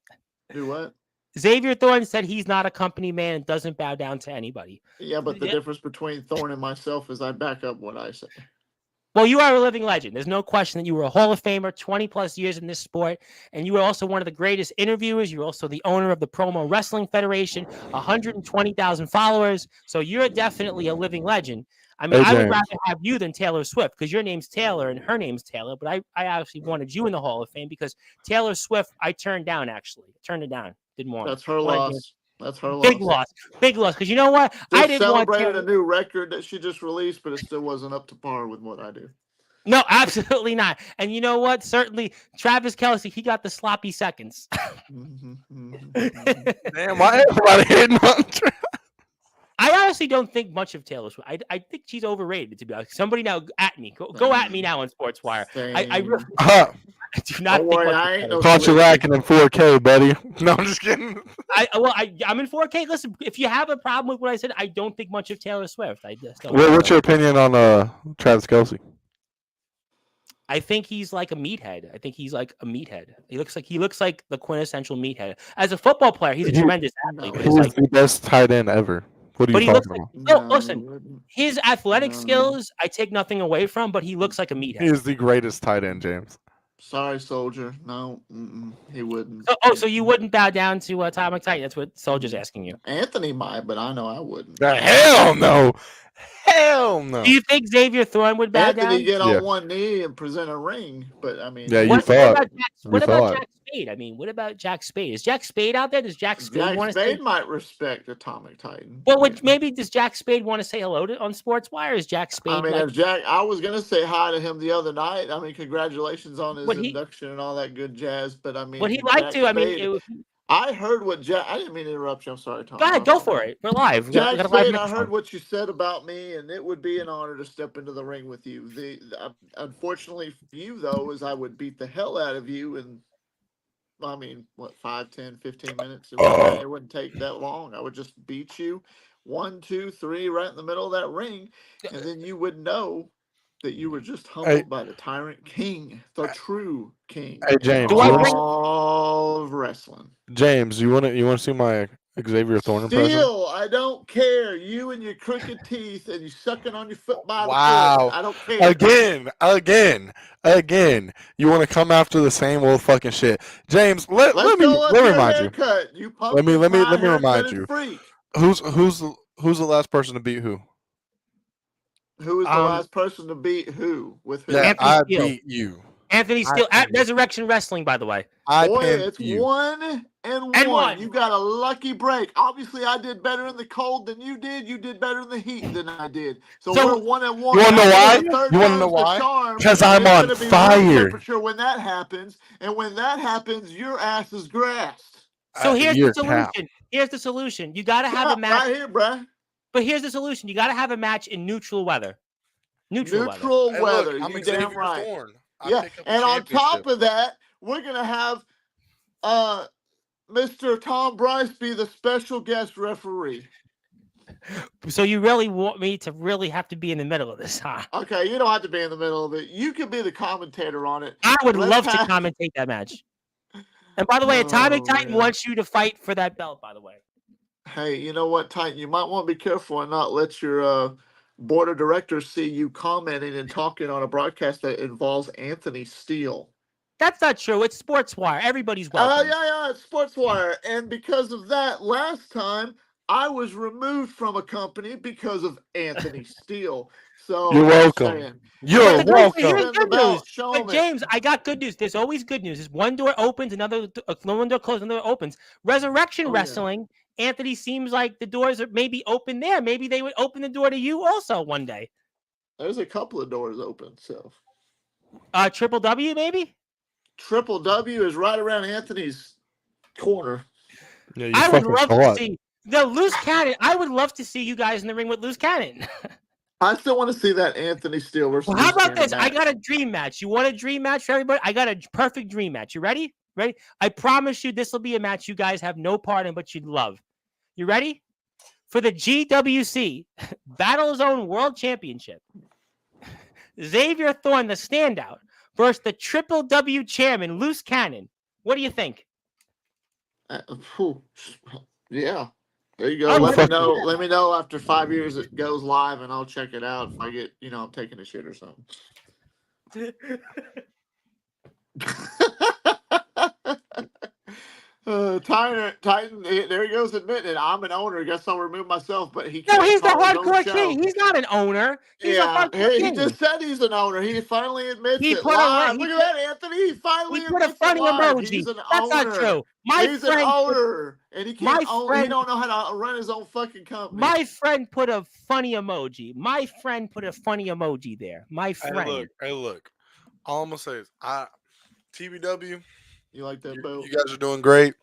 G: Do what?
A: Xavier Thorn said he's not a company man and doesn't bow down to anybody.
G: Yeah, but the difference between Thorn and myself is I back up what I say.
A: Well, you are a living legend. There's no question that you were a Hall of Famer, 20 plus years in this sport, and you were also one of the greatest interviewers. You're also the owner of the Promo Wrestling Federation, 120,000 followers. So you're definitely a living legend. I mean, I would rather have you than Taylor Swift because your name's Taylor and her name's Taylor. But I actually wanted you in the Hall of Fame because Taylor Swift, I turned down, actually. Turned it down. Didn't want
G: That's her loss. That's her
A: big loss. Big loss. Because you know what?
G: I didn't celebrated a new record that she just released, but it still wasn't up to par with what I do.
A: No, absolutely not. And you know what? Certainly, Travis Kelce, he got the sloppy seconds.
C: Damn, why everybody hating on Travis?
A: I honestly don't think much of Taylor Swift. I think she's overrated, to be honest. Somebody now at me. Go at me now on Sportswire. I really I do not
G: Don't
A: think
G: worry,
A: much
G: I
A: of
G: ain't
A: Taylor
G: no
A: Swift.
C: Caught you lacking in 4K, buddy. No, I'm just kidding.
A: I'm in 4K. Listen, if you have a problem with what I said, I don't think much of Taylor Swift. I just don't.
C: What's your opinion on Travis Kelce?
A: I think he's like a meathead. I think he's like a meathead. He looks like the quintessential meathead. As a football player, he's a tremendous athlete. But
C: He's
A: it's like,
C: the best tight end ever. What are you
A: but he looks
C: talking
A: like
C: about?
A: no. Listen, his athletic skills, I take nothing away from, but he looks like a meathead.
C: He is the greatest tight end, James.
G: Sorry, Soldier. No, he wouldn't.
A: So you wouldn't bow down to Atomic Titan? That's what Soldier's asking you.
G: Anthony might, but I know I wouldn't.
C: Hell no. Hell no.
A: Do you think Xavier Thorn would bow
G: Anthony
A: down?
G: get on one knee and present a ring, but I mean,
C: Yeah, you
A: What
C: thought.
A: about Jack Spade? I mean, what about Jack Spade? Is Jack Spade out there? Does Jack Spade want to say?
G: might respect Atomic Titan.
A: Well, maybe does Jack Spade want to say hello on Sportswire? Is Jack Spade?
G: I mean, if I was gonna say hi to him the other night. I mean, congratulations on his induction and all that good jazz. But I mean,
A: would he like to? I mean,
G: I heard what Jack. I didn't mean to interrupt you. I'm sorry, Tom.
A: Go ahead, go for it. We're live.
G: Jack Spade, I heard what you said about me, and it would be an honor to step into the ring with you. Unfortunately for you, though, is I would beat the hell out of you in, I mean, what, 5, 10, 15 minutes? It wouldn't take that long. I would just beat you 1, 2, 3 right in the middle of that ring, and then you would know that you were just humbled by the Tyrant King, the true king.
C: Hey, James.
G: Of wrestling.
C: James, you want to see my Xavier Thorn impression?
G: Still, I don't care. You and your crooked teeth and you sucking on your foot by the foot. I don't care.
C: Again. You want to come after the same old fucking shit, James? Let me remind you. Let me remind you. Who's the last person to beat who?
G: Who is the last person to beat who? With who?
C: Yeah, I beat you.
A: Anthony Steele at Resurrection Wrestling, by the way.
G: Boy, it's 1-1. You got a lucky break. Obviously, I did better in the cold than you did. You did better in the heat than I did. So we're 1-1. You
C: want to know why? You want to know why? Because I'm on fire.
G: When that happens, and when that happens, your ass is grassed.
A: So here's the solution. Here's the solution. You got to have a match
G: right here, bruh.
A: But here's the solution. You got to have a match in neutral weather. Neutral
G: weather.
C: I'm
G: You
C: Xavier
G: damn right.
C: Thorn.
G: Yeah, and on top of that, we're gonna have Mr. Tom Bryce be the special guest referee.
A: So you really want me to really have to be in the middle of this, huh?
G: Okay, you don't have to be in the middle of it. You can be the commentator on it.
A: I would love to commentate that match. And by the way, Atomic Titan wants you to fight for that belt, by the way.
G: Hey, you know what, Titan? You might want to be careful and not let your board of directors see you commenting and talking on a broadcast that involves Anthony Steele.
A: That's not true. It's Sportswire. Everybody's welcome.
G: Yeah, it's Sportswire. And because of that, last time I was removed from a company because of Anthony Steele. So
C: you're welcome. You're welcome.
A: Here's good news. But James, I got good news. There's always good news. There's one door opens, one door closes, another opens. Resurrection Wrestling. Yeah. Anthony seems like the doors are maybe open there. Maybe they would open the door to you also one day.
G: There's a couple of doors open. So,
A: Triple W maybe.
G: Triple W is right around Anthony's corner.
C: Yeah,
A: I would love to see Loose Cannon. I would love to see you guys in the ring with Loose Cannon.
G: I still want to see that Anthony Steele versus.
A: Well, how about this? Match. I got a dream match. You want a dream match for everybody? I got a perfect dream match. You ready? Ready? I promise you this will be a match you guys have no part in, but you'd love. You ready? For the GWC Battle Zone World Championship, Xavier Thorn, the Standout, versus the Triple W Chairman, Loose Cannon. What do you think?
G: Yeah. There you go. Let me know after 5 years it goes live, and I'll check it out if I get, I'm taking a shit or something. Titan, there he goes admitting it. I'm an owner. Guess I'll remove myself, but he
A: No,
G: can't
A: he's the
G: call his own
A: hardcore
G: show.
A: king. He's not an owner. He's a
G: Yeah,
A: hardcore
G: he
A: king.
G: just said he's an owner. He finally admits
A: He
G: it
A: put a
G: live.
A: he
G: Look at
A: put-
G: that, Anthony. He finally
A: He put a
G: admits it
A: funny
G: live.
A: emoji.
G: He's an
A: That's
G: owner.
A: not true.
G: He's an owner, and he can't own. He
A: friend-
G: don't know how to run his own fucking company.
A: My friend put a funny emoji. My friend put a funny emoji there. My friend.
C: Hey, look. All I'm gonna say is, TBW.
G: You like that, Bo?
C: You guys are doing great.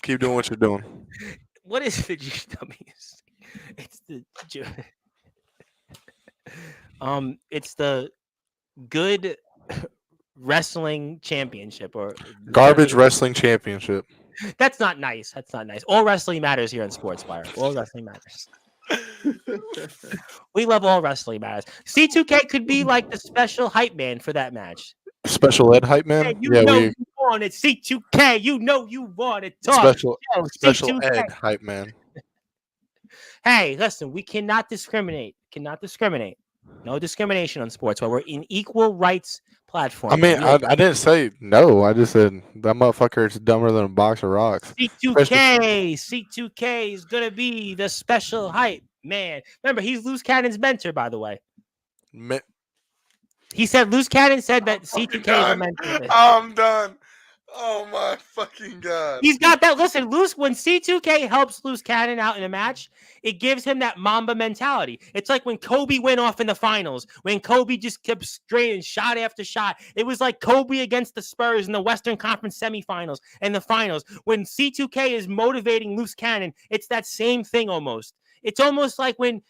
C: Keep doing what you're doing.
A: What is the GWC? It's the Good Wrestling Championship or
C: Garbage Wrestling Championship.
A: That's not nice. That's not nice. All wrestling matters here on Sportswire. All wrestling matters. We love all wrestling matters. C2K could be like the special hype man for that match.
C: Special ed hype man.
A: Hey, you want it. C2K. You know you want it. Talk.
C: Special ed hype man.
A: Hey, listen. We cannot discriminate. No discrimination on sports. While we're in equal rights platform.
C: I mean, I didn't say no. I just said that motherfucker is dumber than a box of rocks.
A: C2K is gonna be the special hype man. Remember, he's Loose Cannon's mentor, by the way. He said Loose Cannon said that C2K is a mentor.
C: I'm done. Oh my fucking god.
A: He's got that. Listen, when C2K helps Loose Cannon out in a match, it gives him that Mamba mentality. It's like when Kobe went off in the finals, when Kobe just kept straining shot after shot. It was like Kobe against the Spurs in the Western Conference semifinals and the finals. When C2K is motivating Loose Cannon, it's that same thing almost. It's almost like when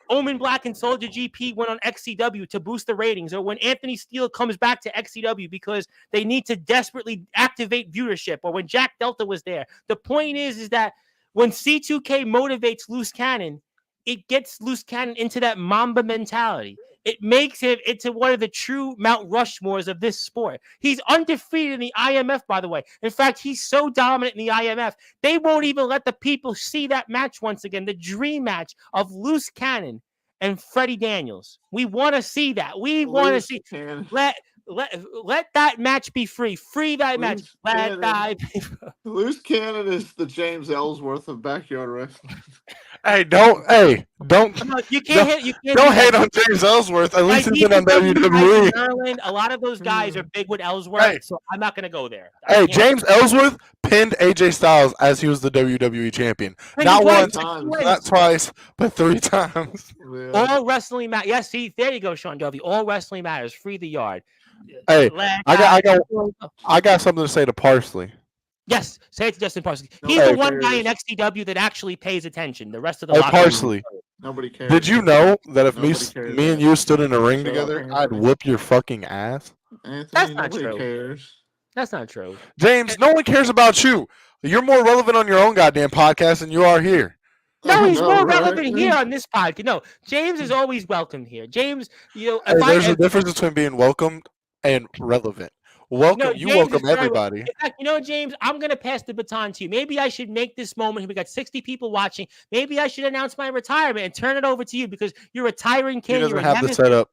A: Omen Black and Soldier GP went on XCW to boost the ratings, or when Anthony Steele comes back to XCW because they need to desperately activate viewership, or when Jack Delta was there. The point is that when C2K motivates Loose Cannon, it gets Loose Cannon into that Mamba mentality. It makes him into one of the true Mount Rushmores of this sport. He's undefeated in the IMF, by the way. In fact, he's so dominant in the IMF, they won't even let the people see that match once again, the dream match of Loose Cannon and Freddie Daniels. We want to see that. We want to see. Let that match be free. Free that match. Let that be free.
G: Loose Cannon is the James Ellsworth of backyard wrestling.
C: Don't
A: you can't
C: hate on James Ellsworth. At least he's been on WWE.
A: Maryland, a lot of those guys are big with Ellsworth, so I'm not going to go there.
C: James Ellsworth pinned AJ Styles as he was the WWE champion. Not once, not twice, but 3 times.
A: Yeah. All wrestling matters. Yes, see, there you go, Sean Dovey. All wrestling matters. Free the yard.
C: Hey, I got something to say to Parsley.
A: Yes, say it to Justin Parsley. He's the one guy in XCW that actually pays attention. The rest of the
C: Parsley.
G: Nobody cares.
C: Did you know that if me and you stood in a ring together, I'd whoop your fucking ass?
G: Anthony,
A: that's not true.
G: Cares.
A: That's not true.
C: James, no one cares about you. You're more relevant on your own goddamn podcast than you are here.
A: No, he's more relevant here on this podcast. No, James is always welcome here. James,
C: there's a difference between being welcomed and relevant. Welcome everybody.
A: In fact, James, I'm going to pass the baton to you. Maybe I should make this moment. We got 60 people watching. Maybe I should announce my retirement and turn it over to you because you're a retiring king.
C: He doesn't have the setup.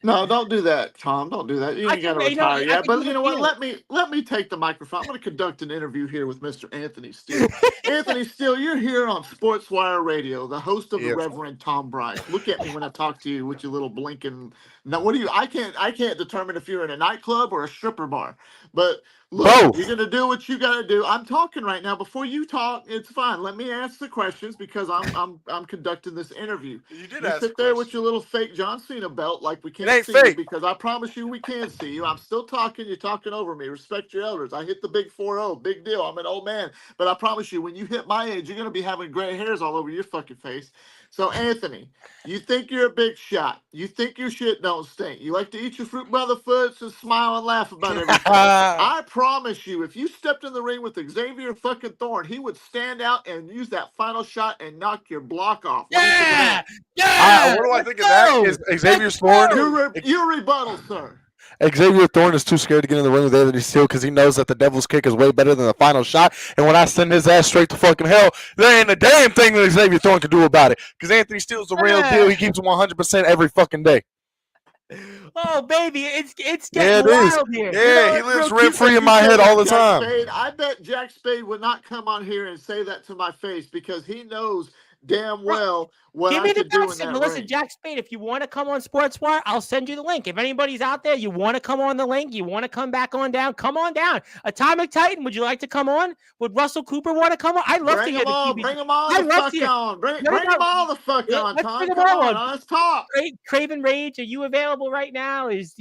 G: No, don't do that, Tom. Don't do that. You ain't got to retire yet. But you know what? Let me take the microphone. I'm going to conduct an interview here with Mr. Anthony Steele. Anthony Steele, you're here on Sportswire Radio, the host of the Reverend Tom Bryce. Look at me when I talk to you with your little blinking. Now, what do you? I can't determine if you're in a nightclub or a stripper bar. But look, you're gonna do what you gotta do. I'm talking right now. Before you talk, it's fine. Let me ask the questions because I'm conducting this interview.
C: You
G: sit there with your little fake John Cena belt like we can't see you because I promise you we can see you. I'm still talking. You're talking over me. Respect your elders. I hit the big 4-0. Big deal. I'm an old man. But I promise you, when you hit my age, you're gonna be having gray hairs all over your fucking face. So, Anthony, you think you're a big shot. You think your shit don't stink. You like to eat your fruit by the foots and smile and laugh about everything. I promise you, if you stepped in the ring with Xavier fucking Thorn, he would stand out and use that final shot and knock your block off.
C: What do I think of that? Is Xavier Thorn?
G: Your rebuttal, sir.
C: Xavier Thorn is too scared to get in the ring with Anthony Steele because he knows that the devil's kick is way better than the final shot. And when I send his ass straight to fucking hell, there ain't a damn thing that Xavier Thorn can do about it. Because Anthony Steele's the real deal. He keeps him 100% every fucking day.
A: Oh baby, it's
C: Yeah,
A: getting
C: it is.
A: wild here.
C: Yeah, he
G: it's
C: lives
G: real
C: rent
G: cute
C: free
G: that
C: in
G: you
C: my
G: say
C: head
G: that,
C: all the
G: Jack
C: time.
G: Spade. I bet Jack Spade would not come on here and say that to my face because he knows damn
A: Bro,
G: well what
A: give
G: I
A: me the
G: could do
A: back
G: in
A: signal.
G: that
A: Listen,
G: ring.
A: Jack Spade, if you want to come on Sportswire, I'll send you the link. If anybody's out there, you want to come on the link, you want to come back on down, come on down. Atomic Titan, would you like to come on? Would Russell Cooper want to come on? I'd love to
G: Bring
A: hear
G: them
A: the
G: all.
A: QB.
G: Bring them all
A: I'd
G: the
A: love to
G: fuck
A: hear.
G: on. Bring
A: What
G: them
A: about,
G: all the fuck on,
A: let's bring
G: Tom.
A: them
G: Come
A: all
G: on.
A: on.
G: Let's talk.
A: Craven Rage, are you available right now? Is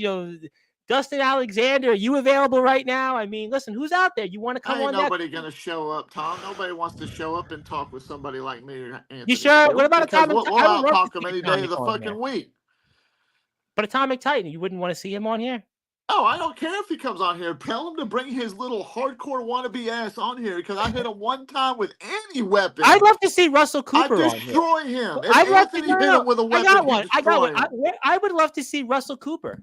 A: Dustin Alexander, are you available right now? I mean, listen, who's out there? You want to come
G: Ain't
A: on that?
G: nobody gonna show up, Tom. Nobody wants to show up and talk with somebody like me or
A: You
G: Anthony
A: sure? What
G: Steele
A: about
G: because
A: Atomic
G: we'll,
A: Titan?
G: we'll
A: I would
G: out
A: love to
G: talk them
A: see
G: any day of
A: Atomic
G: the
A: on
G: fucking
A: here.
G: week.
A: But Atomic Titan, you wouldn't want to see him on here?
G: Oh, I don't care if he comes on here. Tell him to bring his little hardcore wannabe ass on here because I hit him one time with any weapon.
A: I'd love to see Russell
G: I
A: Cooper on here.
G: destroy him. If
A: I'd love to.
G: Anthony hit him with a
A: I
G: weapon,
A: got
G: he'd
A: one. I got
G: destroy
A: one.
G: him.
A: I would love to see Russell Cooper.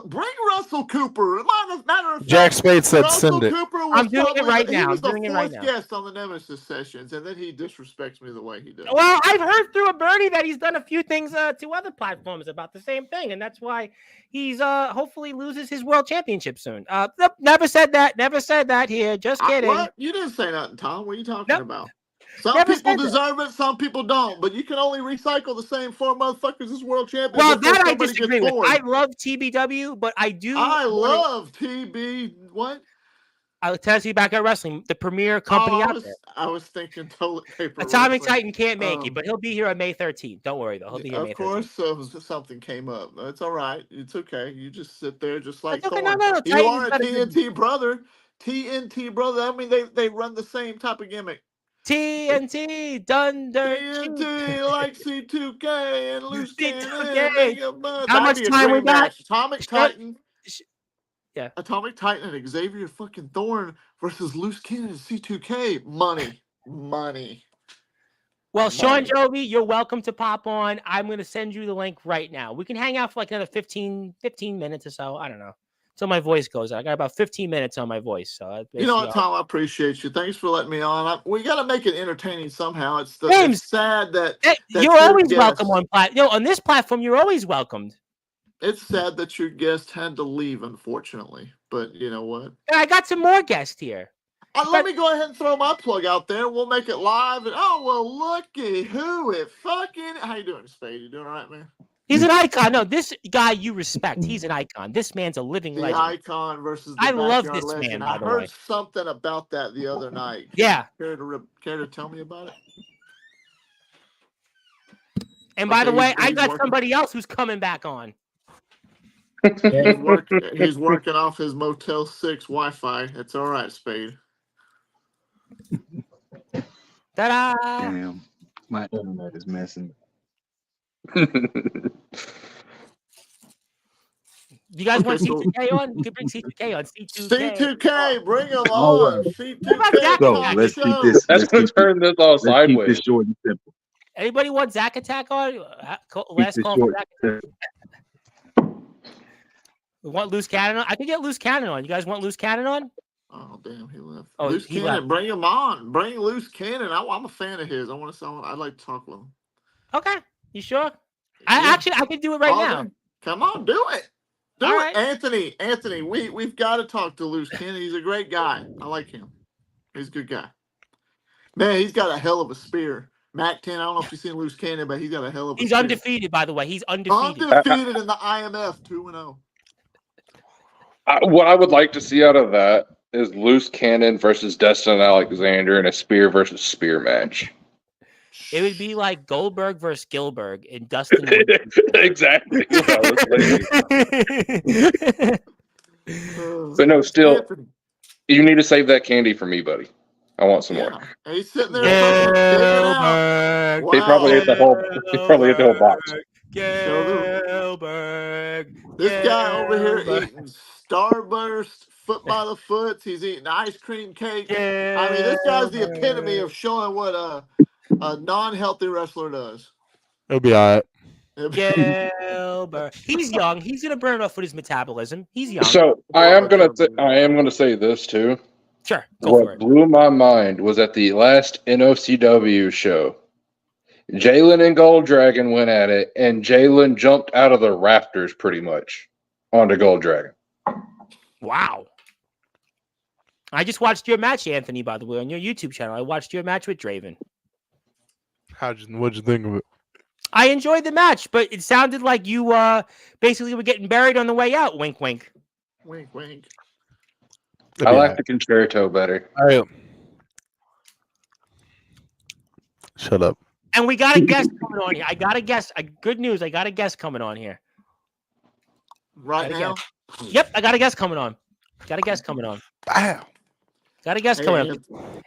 G: Bring Russell Cooper. Matter of fact,
C: Jack Spade said
G: Russell
C: send it.
G: Cooper was
A: I'm doing it
G: probably
A: right
G: he
A: now.
G: was
A: I'm
G: the
A: doing it right
G: fourth
A: now.
G: guest on the Nemesis sessions, and then he disrespects me the way he does.
A: Well, I've heard through a birdie that he's done a few things to other platforms about the same thing, and that's why he's hopefully loses his world championship soon. Nope, never said that. Never said that here. Just kidding.
G: What? You didn't say nothing, Tom. What are you talking
A: Nope.
G: about? Some
A: Never
G: people
A: said that.
G: deserve it, some people don't. But you can only recycle the same four motherfuckers as world champion.
A: Well,
G: before
A: that I
G: somebody
A: disagree
G: gets
A: with.
G: bored.
A: I love TBW, but I do.
G: I love TB. What?
A: Tennessee Backyard Wrestling, the premier company out there.
G: I was thinking toilet paper.
A: Atomic
G: wrestling.
A: Titan can't make it, but he'll be here on May 13th. Don't worry, though. He'll be here May 13th.
G: Of course, something came up. It's all right. It's okay. You just sit there just like
A: okay.
G: Thorn.
A: No,
G: you are a TNT brother. TNT brother. I mean, they run the same type of gimmick.
A: TNT, Dunder.
G: TNT like C2K and Loose
A: C2K. How much time we got?
G: Atomic Titan.
A: Yeah.
G: Atomic Titan and Xavier fucking Thorn versus Loose Cannon and C2K. Money.
A: Well, Sean Jovi, you're welcome to pop on. I'm going to send you the link right now. We can hang out for like another 15 minutes or so. I don't know. Till my voice goes out. I got about 15 minutes on my voice. So
G: you know what, Tom? I appreciate you. Thanks for letting me on. We got to make it entertaining somehow. It's sad that
A: you're always welcome on on this platform. You're always welcomed.
G: It's sad that your guest had to leave, unfortunately. But you know what?
A: I got some more guests here.
G: Let me go ahead and throw my plug out there. We'll make it live. And looky who it fucking. How you doing, Spade? You doing all right, man?
A: He's an icon. No, this guy you respect. He's an icon. This man's a living legend.
G: The icon versus the
A: I love
G: backyard
A: this
G: legend.
A: man, by the
G: I heard
A: way.
G: something about that the other night.
A: Yeah.
G: Care to tell me about it?
A: And by the way, I got somebody else who's coming back on.
G: He's working off his Motel 6 Wi-Fi. It's all right, Spade.
A: Ta-da!
I: Damn, my internet is messing.
A: You guys want C2K on? We can bring C2K on.
G: C2K, bring him on. C2K.
I: So let's keep this.
E: Let's turn this all sideways.
I: Keep this short and simple.
A: Anybody want Zack Attack on? Last call for Zack Attack. We want Loose Cannon on? I can get Loose Cannon on. You guys want Loose Cannon on?
G: Oh, damn, he left.
A: Oh,
G: Loose
A: he
G: Cannon,
A: left.
G: bring him on. Bring Loose Cannon. I'm a fan of his. I'd like to talk with him.
A: Okay. You sure? I can do it right now.
G: Come on, do it. Do
A: All
G: it.
A: right.
G: Anthony, we've got to talk to Loose Cannon. He's a great guy. I like him. He's a good guy. Man, he's got a hell of a spear. Mac 10, I don't know if you've seen Loose Cannon, but he's got a hell of a
A: He's
G: spear.
A: undefeated, by the way. He's undefeated.
G: Undefeated in the IMF 2-0.
E: What I would like to see out of that is Loose Cannon versus Dustin Alexander in a spear versus spear match.
A: It would be like Goldberg versus Gilbert and Dustin.
E: Exactly. But no, still,
G: Anthony.
E: you need to save that candy for me, buddy. I want some more.
G: And he's sitting there.
A: Gilbert.
E: He probably ate the whole. He probably ate the whole box.
A: Gilbert.
G: This guy over here eating Starburst, foot by the foot. He's eating ice cream cake. I mean, this guy's the epitome of showing what a non-healthy wrestler does.
C: It'll be all right.
A: Gilbert. He's young. He's gonna burn off with his metabolism. He's young.
E: So I am gonna say this too.
A: Sure, go for
E: What
A: it.
E: blew my mind was at the last NOCW show. Jalen and Gold Dragon went at it, and Jalen jumped out of the rafters pretty much onto Gold Dragon.
A: Wow. I just watched your match, Anthony, by the way, on your YouTube channel. I watched your match with Draven.
C: What'd you think of it?
A: I enjoyed the match, but it sounded like you basically were getting buried on the way out. Wink, wink.
G: Wink, wink.
E: I like the concerto better.
C: Shut up.
A: And we got a guest coming on here. I got a guest. Good news. I got a guest coming on here.
G: Right now?
A: Yep, I got a guest coming on. Got a guest coming on.
C: Wow.
A: Got a guest coming on.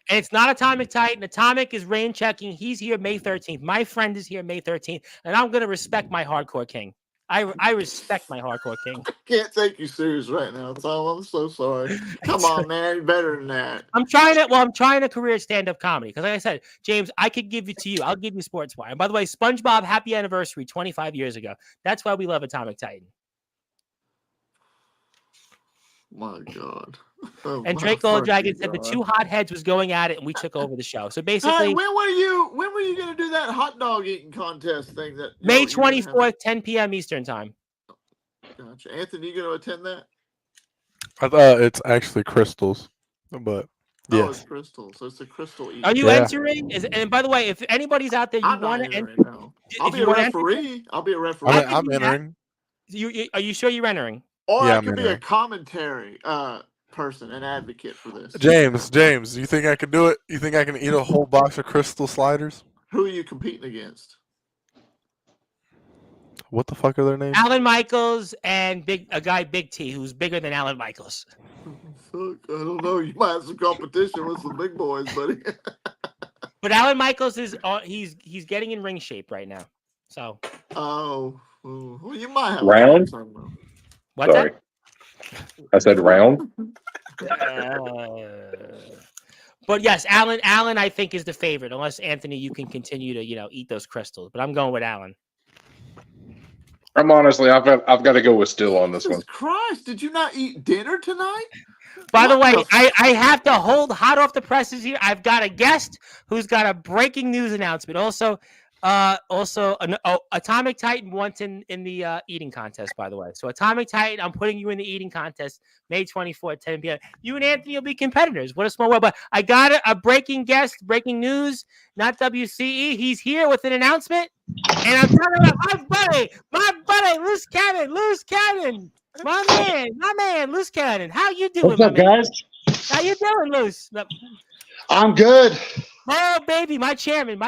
A: And it's not Atomic Titan. Atomic is rain checking. He's here May 13th. My friend is here May 13th. And I'm going to respect my hardcore king. I respect my hardcore king.
G: I can't take you serious right now, Tom. I'm so sorry. Come on, man. You're better than that.
A: I'm trying a career stand-up comedy. Because like I said, James, I could give it to you. I'll give you Sportswire. And by the way, SpongeBob, happy anniversary 25 years ago. That's why we love Atomic Titan.
G: My God. Oh,
A: and Drake Golddragon said the two hotheads was going at it, and we took over the show. So basically,
G: hey, when were you going to do that hot dog eating contest thing? That
A: May 24th, 10 p.m. Eastern time.
G: Gotcha. Anthony, you going to attend that?
C: I thought it's actually crystals, but yes.
G: Oh, it's crystal. So it's a crystal eating.
A: Are you entering? And by the way, if anybody's out there, you want to enter,
G: I'll be a referee. I'll be a referee.
C: I'm entering.
A: Are you sure you're entering?
G: Or I could be a commentary person, an advocate for this.
C: James, you think I can do it? You think I can eat a whole box of crystal sliders?
G: Who are you competing against?
C: What the fuck are their names?
A: Alan Michaels and a guy Big T, who's bigger than Alan Michaels.
G: Fuck, I don't know. You might have some competition with some big boys, buddy.
A: But Alan Michaels is he's getting in ring shape right now. So.
G: Oh, well, you might have
E: round.
A: What's
E: Sorry. I said round.
A: But yes, Alan, I think is the favorite. Unless Anthony, you can continue to eat those crystals. But I'm going with Alan.
E: I'm honestly, I've got to go with Still on this one.
G: Jesus Christ! Did you not eat dinner tonight?
A: By the way, I have to hold hot off the presses here. I've got a guest who's got a breaking news announcement. Also, Atomic Titan wants in the eating contest, by the way. So Atomic Titan, I'm putting you in the eating contest May 24th, 10 p.m. You and Anthony will be competitors. What a small world. But I got a breaking breaking news, not WCE. He's here with an announcement. And I'm talking about my buddy, Loose Cannon. My man, Loose Cannon. How you doing,
J: What's up, guys?
A: How you doing, Loose?
J: I'm good.
A: Oh, baby, my chairman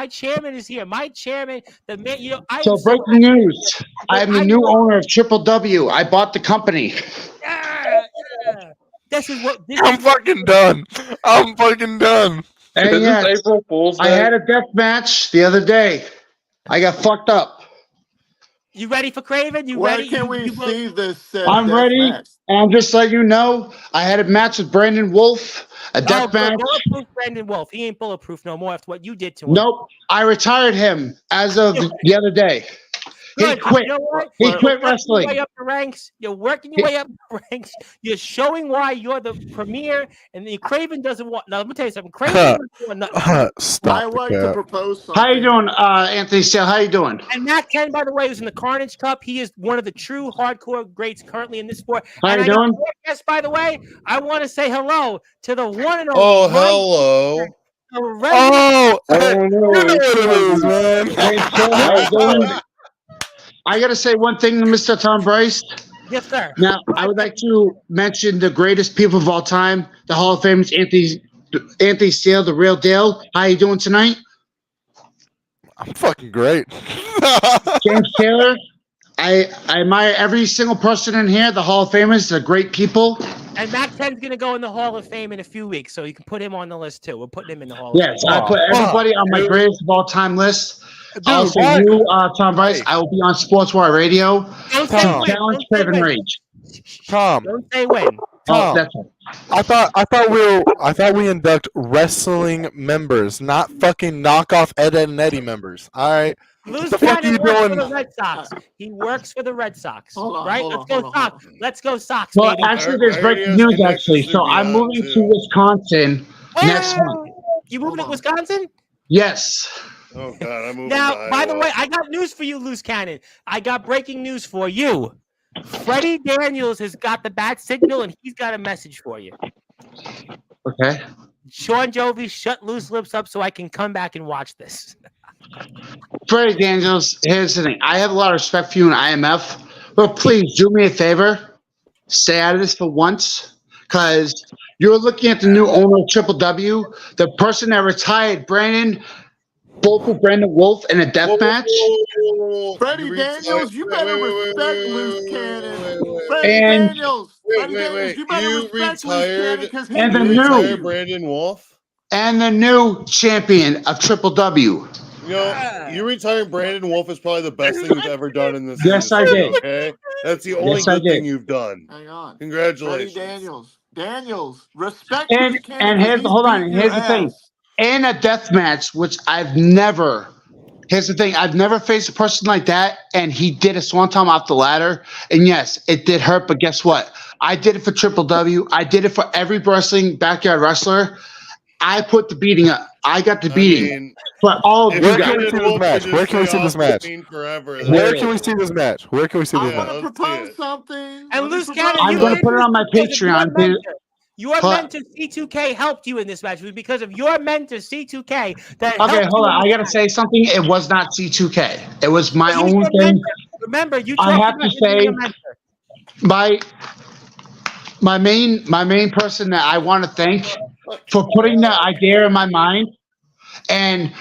A: is here. My chairman, the man,
J: So breaking news. I'm the new owner of Triple W. I bought the company.
C: I'm fucking done.
J: And yes,
E: April Fool's Day.
J: I had a death match the other day. I got fucked up.
A: You ready for Craven?
G: Where can we see this?
J: I'm ready.
G: Match?
J: And I'm just letting you know, I had a match with Brandon Wolf, a death match.
A: Bulletproof Brandon Wolf. He ain't bulletproof no more after what you did to him.
J: Nope. I retired him as of the other day. He quit.
A: You know what?
J: He quit wrestling.
A: You're working your way up the ranks. You're showing why you're the premier, and the Craven doesn't want. Now let me tell you something. Craven doesn't want nothing.
C: Stop.
G: I like to propose something.
J: How you doing, Anthony Steele? How you doing?
A: And Matt Ken, by the way, was in the Carnage Cup. He is one of the true hardcore greats currently in this sport.
J: How you doing?
A: Yes, by the way, I want to say hello to the one and only.
C: Oh, hello.
J: Oh, you know what it is, man. Hey, so how you doing? I got to say one thing to Mr. Tom Bryce.
A: Yes, sir.
J: Now, I would like to mention the greatest people of all time, the Hall of Fame, Anthony Steele, the real deal. How you doing tonight?
C: I'm fucking great.
J: James Taylor. I admire every single person in here. The Hall of Famers, they're great people.
A: And Matt Ken's going to go in the Hall of Fame in a few weeks, so you can put him on the list, too. We're putting him in the Hall of Fame.
J: Yes, I put everybody on my greatest of all time list.
C: Dude,
J: also, you, Tom Bryce, I will be on Sportswire Radio.
A: Don't say when.
J: Challenge Craven Rage.
C: Tom.
A: Don't say when.
J: Oh, that's it.
C: I thought we induct wrestling members, not fucking knockoff Ed and Eddie members. All right.
A: Loose
C: the fuck are you
A: works
C: doing?
A: for the Red Sox. He works for the Red Sox. Right?
G: Hold
A: Let's
G: on,
A: go
G: hold
A: Sox. Let's go Sox,
J: Well,
A: baby.
J: actually, there's breaking news, actually. So I'm moving to Wisconsin next month.
A: You moving to Wisconsin?
J: Yes.
K: Oh God, I'm moving.
A: Now, by the way, I got news for you, Loose Cannon. I got breaking news for you. Freddie Daniels has got the bat signal, and he's got a message for you.
J: Okay.
A: Sean Jovi, shut Loose Lips up so I can come back and watch this.
J: Freddie Daniels, here's the thing. I have a lot of respect for you in IMF, but please do me a favor. Stay out of this for once, because you're looking at the new owner of Triple W, the person that retired Brandon Wolf in a death match.
G: Freddie Daniels, you better respect Loose Cannon. Freddie
J: And-
G: Daniels. Freddie Daniels, you better respect Loose Cannon because he
J: And the
G: retired
J: new
K: Brandon Wolf.
J: and the new champion of Triple W.
K: You know, you retiring Brandon Wolf is probably the best thing you've ever done in this
J: Yes, I
K: industry,
J: did.
K: Okay, that's the only
J: Yes, I
K: good
J: did.
K: thing you've done.
G: Hang on.
K: Congratulations.
G: Freddie Daniels, respect
J: And
G: Loose Cannon.
J: here's
G: because
J: hold
G: he's
J: on.
G: beating
J: Here's
G: your
J: the thing.
G: ass.
J: In a death match, which I've never. Here's the thing. I've never faced a person like that, and he did a swanton off the ladder. And yes, it did hurt, but guess what? I did it for Triple W. I did it for every wrestling backyard wrestler. I put the beating up. I got the beating. For all of you
C: Where
J: guys.
C: can we see this match? Where can we see this match? Where can we see this match? Where can we see this
G: I
C: match?
G: want to propose something.
A: And Loose Cannon,
J: I'm
A: you
J: going to
A: did
J: put it on my
A: this because of
J: Patreon.
A: Your mentor. Your
J: But-
A: mentor C2K helped you in this match. It was because of your mentor C2K that
J: Okay,
A: helped
J: hold
A: you
J: on.
A: in
J: I
A: this
J: got to
A: match.
J: say something. It was not C2K. It was my
A: He was
J: own
A: your
J: thing.
A: mentor. Remember, you
J: I
A: talked
J: have
A: about
J: to
A: him being
J: say-
A: your mentor.
J: My main person that I want to thank for putting that idea in my mind and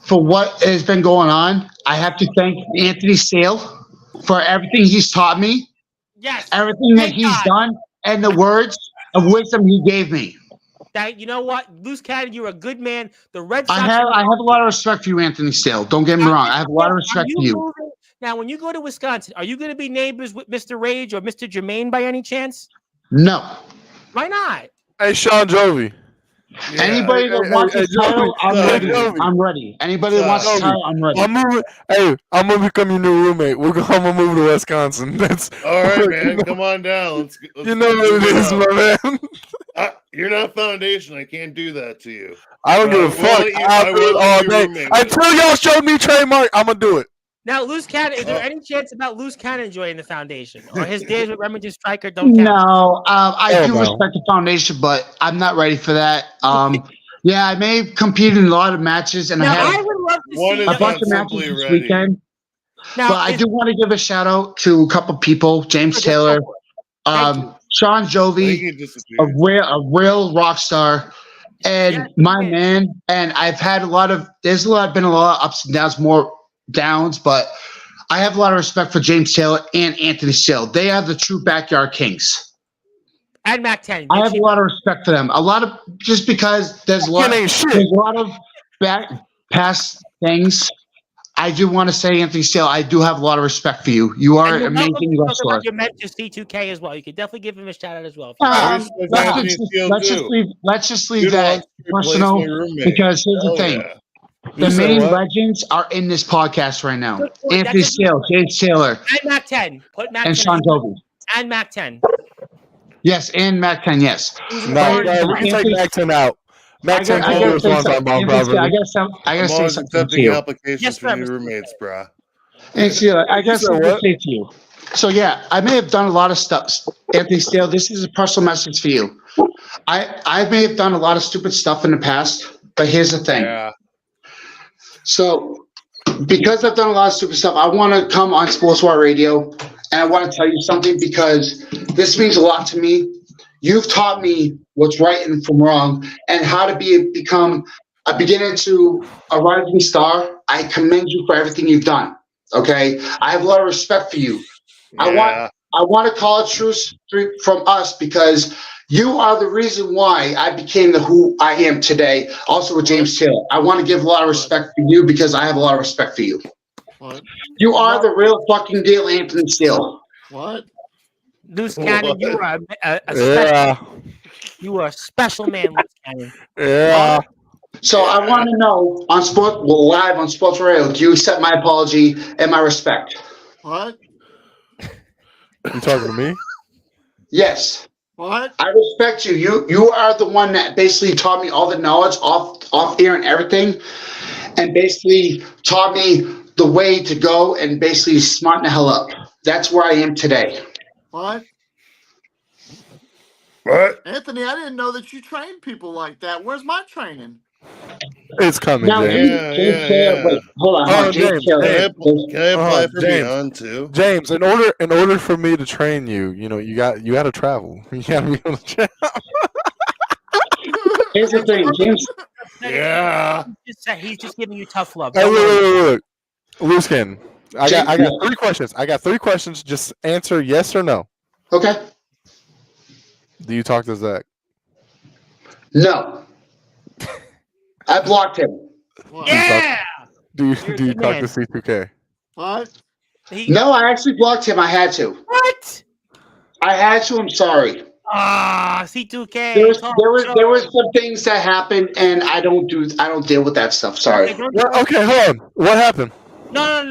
J: for what has been going on. I have to thank Anthony Sale for everything he's taught me,
A: Yes.
J: everything that
A: Thank
J: he's
A: God.
J: done, and the words of wisdom he gave me.
A: That you know what, Loose Cannon, you're a good man. The Red Sox.
J: I have a lot of respect for you, Anthony Sale. Don't get me wrong. I have a lot of respect for you.
A: Now, when you go to Wisconsin, are you going to be neighbors with Mr. Rage or Mr. Jermaine by any chance?
J: No.
A: Why not?
C: Hey, Sean Jovi.
J: Anybody that wants a title, I'm ready. I'm ready. Anybody that wants a title, I'm ready.
C: I'm gonna become your new roommate. I'm gonna move to Wisconsin. That's
K: All right, man. Come on down. Let's
C: you know what it is, my man.
K: You're not foundation. I can't do that to you.
C: I don't give a fuck. I'll do it all day. Until y'all show me trademark, I'm gonna do it.
A: Now, Loose Cannon, is there any chance about Loose Cannon joining the foundation? Or his days with Remington Stryker don't count?
J: No, I do respect the foundation, but I'm not ready for that. Yeah, I may have competed in a lot of matches, and
A: Now,
J: I
A: I
J: have
A: would love to
K: One
A: see
K: is
J: a bunch of
K: not
J: matches
K: simply
J: this
K: ready.
J: weekend.
A: Now,
J: But I do want to give a shout out to a couple people: James Taylor, Sean Jovi, a real rock star, and my man. And I've had a lot of been a lot of ups and downs, more downs, but I have a lot of respect for James Taylor and Anthony Sale. They are the true backyard kings.
A: And Mac 10.
J: I have a lot of respect for them. A lot of just because there's a lot of past things. I do want to say, Anthony Sale, I do have a lot of respect for you. You are an amazing wrestler.
A: Your mentor C2K as well. You could definitely give him a shout out as well.
J: Let's just leave that personal because here's the thing. The main legends are in this podcast right now. Anthony Sale, James Taylor,
A: and Mac 10. Put Mac
J: and
A: 10
J: Sean Jovi.
A: And Mac 10.
J: Yes, and Mac 10, yes.
C: No, we can take Mac 10 out. Mac 10
J: I gotta say something to you.
K: Applications for new roommates, bro.
J: I guess something to say to you. So yeah, I may have done a lot of stuff. Anthony Steele, this is a personal message for you. I may have done a lot of stupid stuff in the past, but here's the thing.
K: Yeah.
J: So because I've done a lot of stupid stuff, I want to come on Sportzwire Radio and I want to tell you something because this means a lot to me. You've taught me what's right and from wrong and how to become a beginner to a rising star. I commend you for everything you've done. Okay, I have a lot of respect for you.
K: Yeah.
J: I want to call a truce from us because you are the reason why I became who I am today. Also with James Taylor, I want to give a lot of respect for you because I have a lot of respect for you.
G: What?
J: You are the real fucking deal, Anthony Steele.
G: What?
A: Loose Cannon, you are you are a special man, Loose Cannon.
C: Yeah.
J: So I want to know live on Sports Radio. Do you accept my apology and my respect?
G: What?
C: You talking to me?
J: Yes.
G: What?
J: I respect you. You are the one that basically taught me all the knowledge off air and everything, and basically taught me the way to go and basically smarten the hell up. That's where I am today.
G: What?
K: What?
G: Anthony, I didn't know that you trained people like that. Where's my training?
C: It's coming,
J: Now,
C: James.
K: Yeah, yeah.
J: Wait, hold on.
C: Oh,
J: James
C: James,
J: Taylor.
K: Can I apply for
C: James.
K: Beyond too?
C: James, in order for me to train you, you got to travel. You got to be on the travel.
J: Here's the thing, James.
K: Yeah.
A: He's just giving you tough love.
C: Hey,
A: Don't worry.
C: look. Loose cannon. I got 3 questions. I got 3 questions. Just answer yes or no.
J: Okay.
C: Do you talk to Zach?
J: No. I blocked him.
G: What?
A: Yeah.
C: Do you
A: You're a
C: talk
A: good man.
C: to C2K?
G: What?
J: No, I actually blocked him. I had to.
A: What?
J: I had to. I'm sorry.
A: C2K.
J: There was some things that happened, and I don't deal with that stuff. Sorry.
C: Okay, hold on. What happened?
A: No.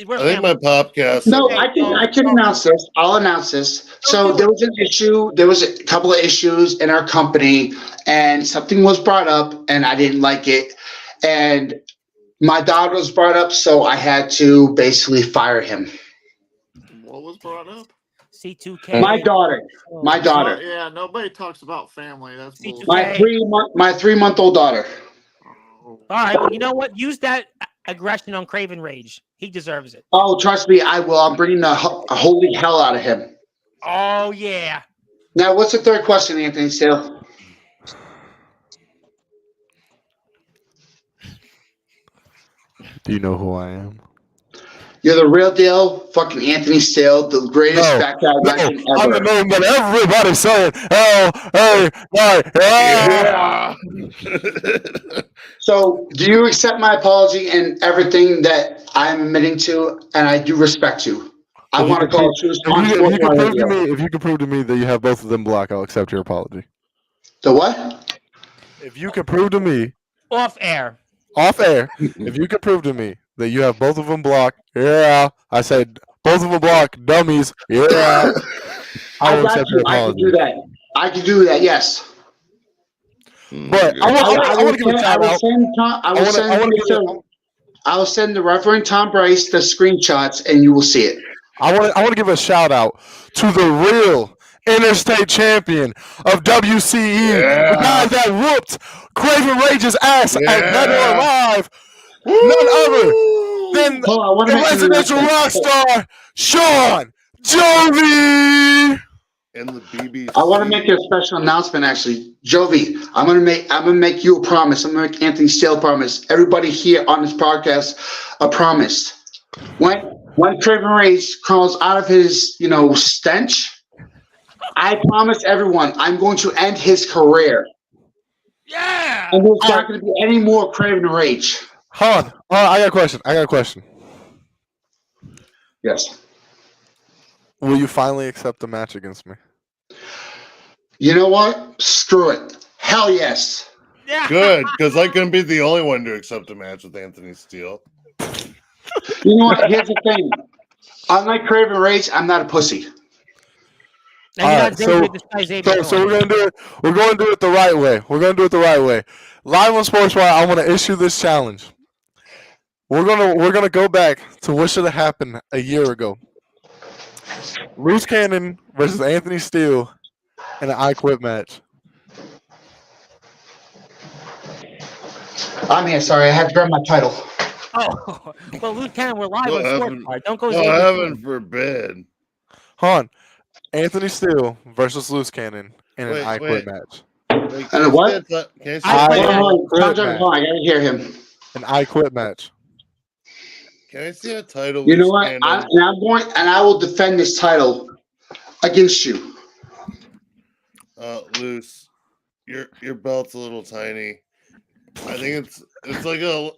A: We're
K: I think
A: family.
K: my popcast.
J: No, I can announce this. I'll announce this. So there was an issue. There was a couple of issues in our company, and something was brought up, and I didn't like it. And my daughter was brought up, so I had to basically fire him.
G: What was brought up?
A: C2K.
J: My daughter. My daughter.
G: Yeah, nobody talks about family. That's bullshit.
J: My 3-month-old daughter.
G: Oh.
A: All right. Well, you know what? Use that aggression on Craven Rage. He deserves it.
J: Oh, trust me, I will. I'm bringing the holy hell out of him.
A: Oh yeah.
J: Now, what's the third question, Anthony Steele?
C: Do you know who I am?
J: You're the real deal, fucking Anthony Steele, the greatest fat guy legend ever.
C: I'm the name that everybody's saying. Oh, hey,
K: Yeah.
J: So, do you accept my apology and everything that I'm admitting to? And I do respect you. I want to call you on
C: If you can prove to me that you have both of them blocked, I'll accept your apology.
J: The what?
C: If you can prove to me
A: Off air.
C: if you can prove to me that you have both of them blocked, yeah, I said both of them blocked, dummies, yeah, I will accept your apology.
J: I can do that. Yes.
C: But I want to give a shout out.
J: I will send the Reverend Tom Bryce the screenshots, and you will see it.
C: I want to give a shout out to the real interstate champion of WCE, the guy that whooped Craven Rage's ass at Dead or Alive, none other than the residential rock star Sean Jovi.
K: And the BBC.
J: I want to make a special announcement. Actually, Jovi, I'm gonna make you a promise. I'm gonna make Anthony Steele a promise. Everybody here on this podcast a promise. When Craven Rage crawls out of his, stench, I promise everyone I'm going to end his career.
A: Yeah.
J: And there's not going to be any more Craven Rage.
C: Hold on. I got a question.
J: Yes.
C: Will you finally accept the match against me?
J: You know what? Screw it. Hell yes.
A: Yeah.
K: Good, because I couldn't be the only one to accept a match with Anthony Steele.
J: You know what? Here's the thing. Unlike Craven Rage, I'm not a pussy.
C: So we're gonna do it. We're going to do it the right way. Live on Sportzwire, I want to issue this challenge. We're gonna go back to what should have happened a year ago. Loose Cannon versus Anthony Steele in an I Quit match.
J: I'm here. Sorry, I had to grab my title.
A: Oh, well, Loose Cannon, we're live on Sportzwire. Don't go.
K: Heaven forbid.
C: Hold on. Anthony Steele versus Loose Cannon in an I Quit match.
J: And what? I gotta hear him.
C: An I Quit match.
K: Can I see a title?
J: You know what? I will defend this title against you.
K: Loose. Your belt's a little tiny. I think it's like a.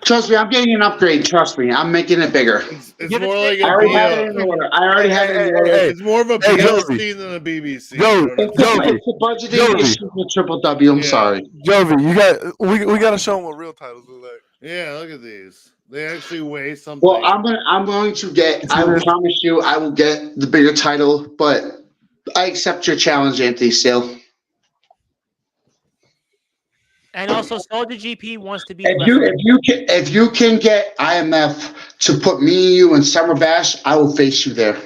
J: Trust me, I'm getting an upgrade. Trust me, I'm making it bigger.
K: It's more like
J: I already have it in order.
K: It's more of a PLC than a BBC.
J: It's a budgeting issue with Triple W. I'm sorry,
C: Jovi. We got to show them what real titles look like.
K: Yeah, look at these. They actually weigh something.
J: Well, I'm going to get. I will promise you, I will get the bigger title. But I accept your challenge, Anthony Steele.
A: And also, Soldier GP wants to be.
J: If you can get IMF to put me and you in Summer Bash, I will face you there.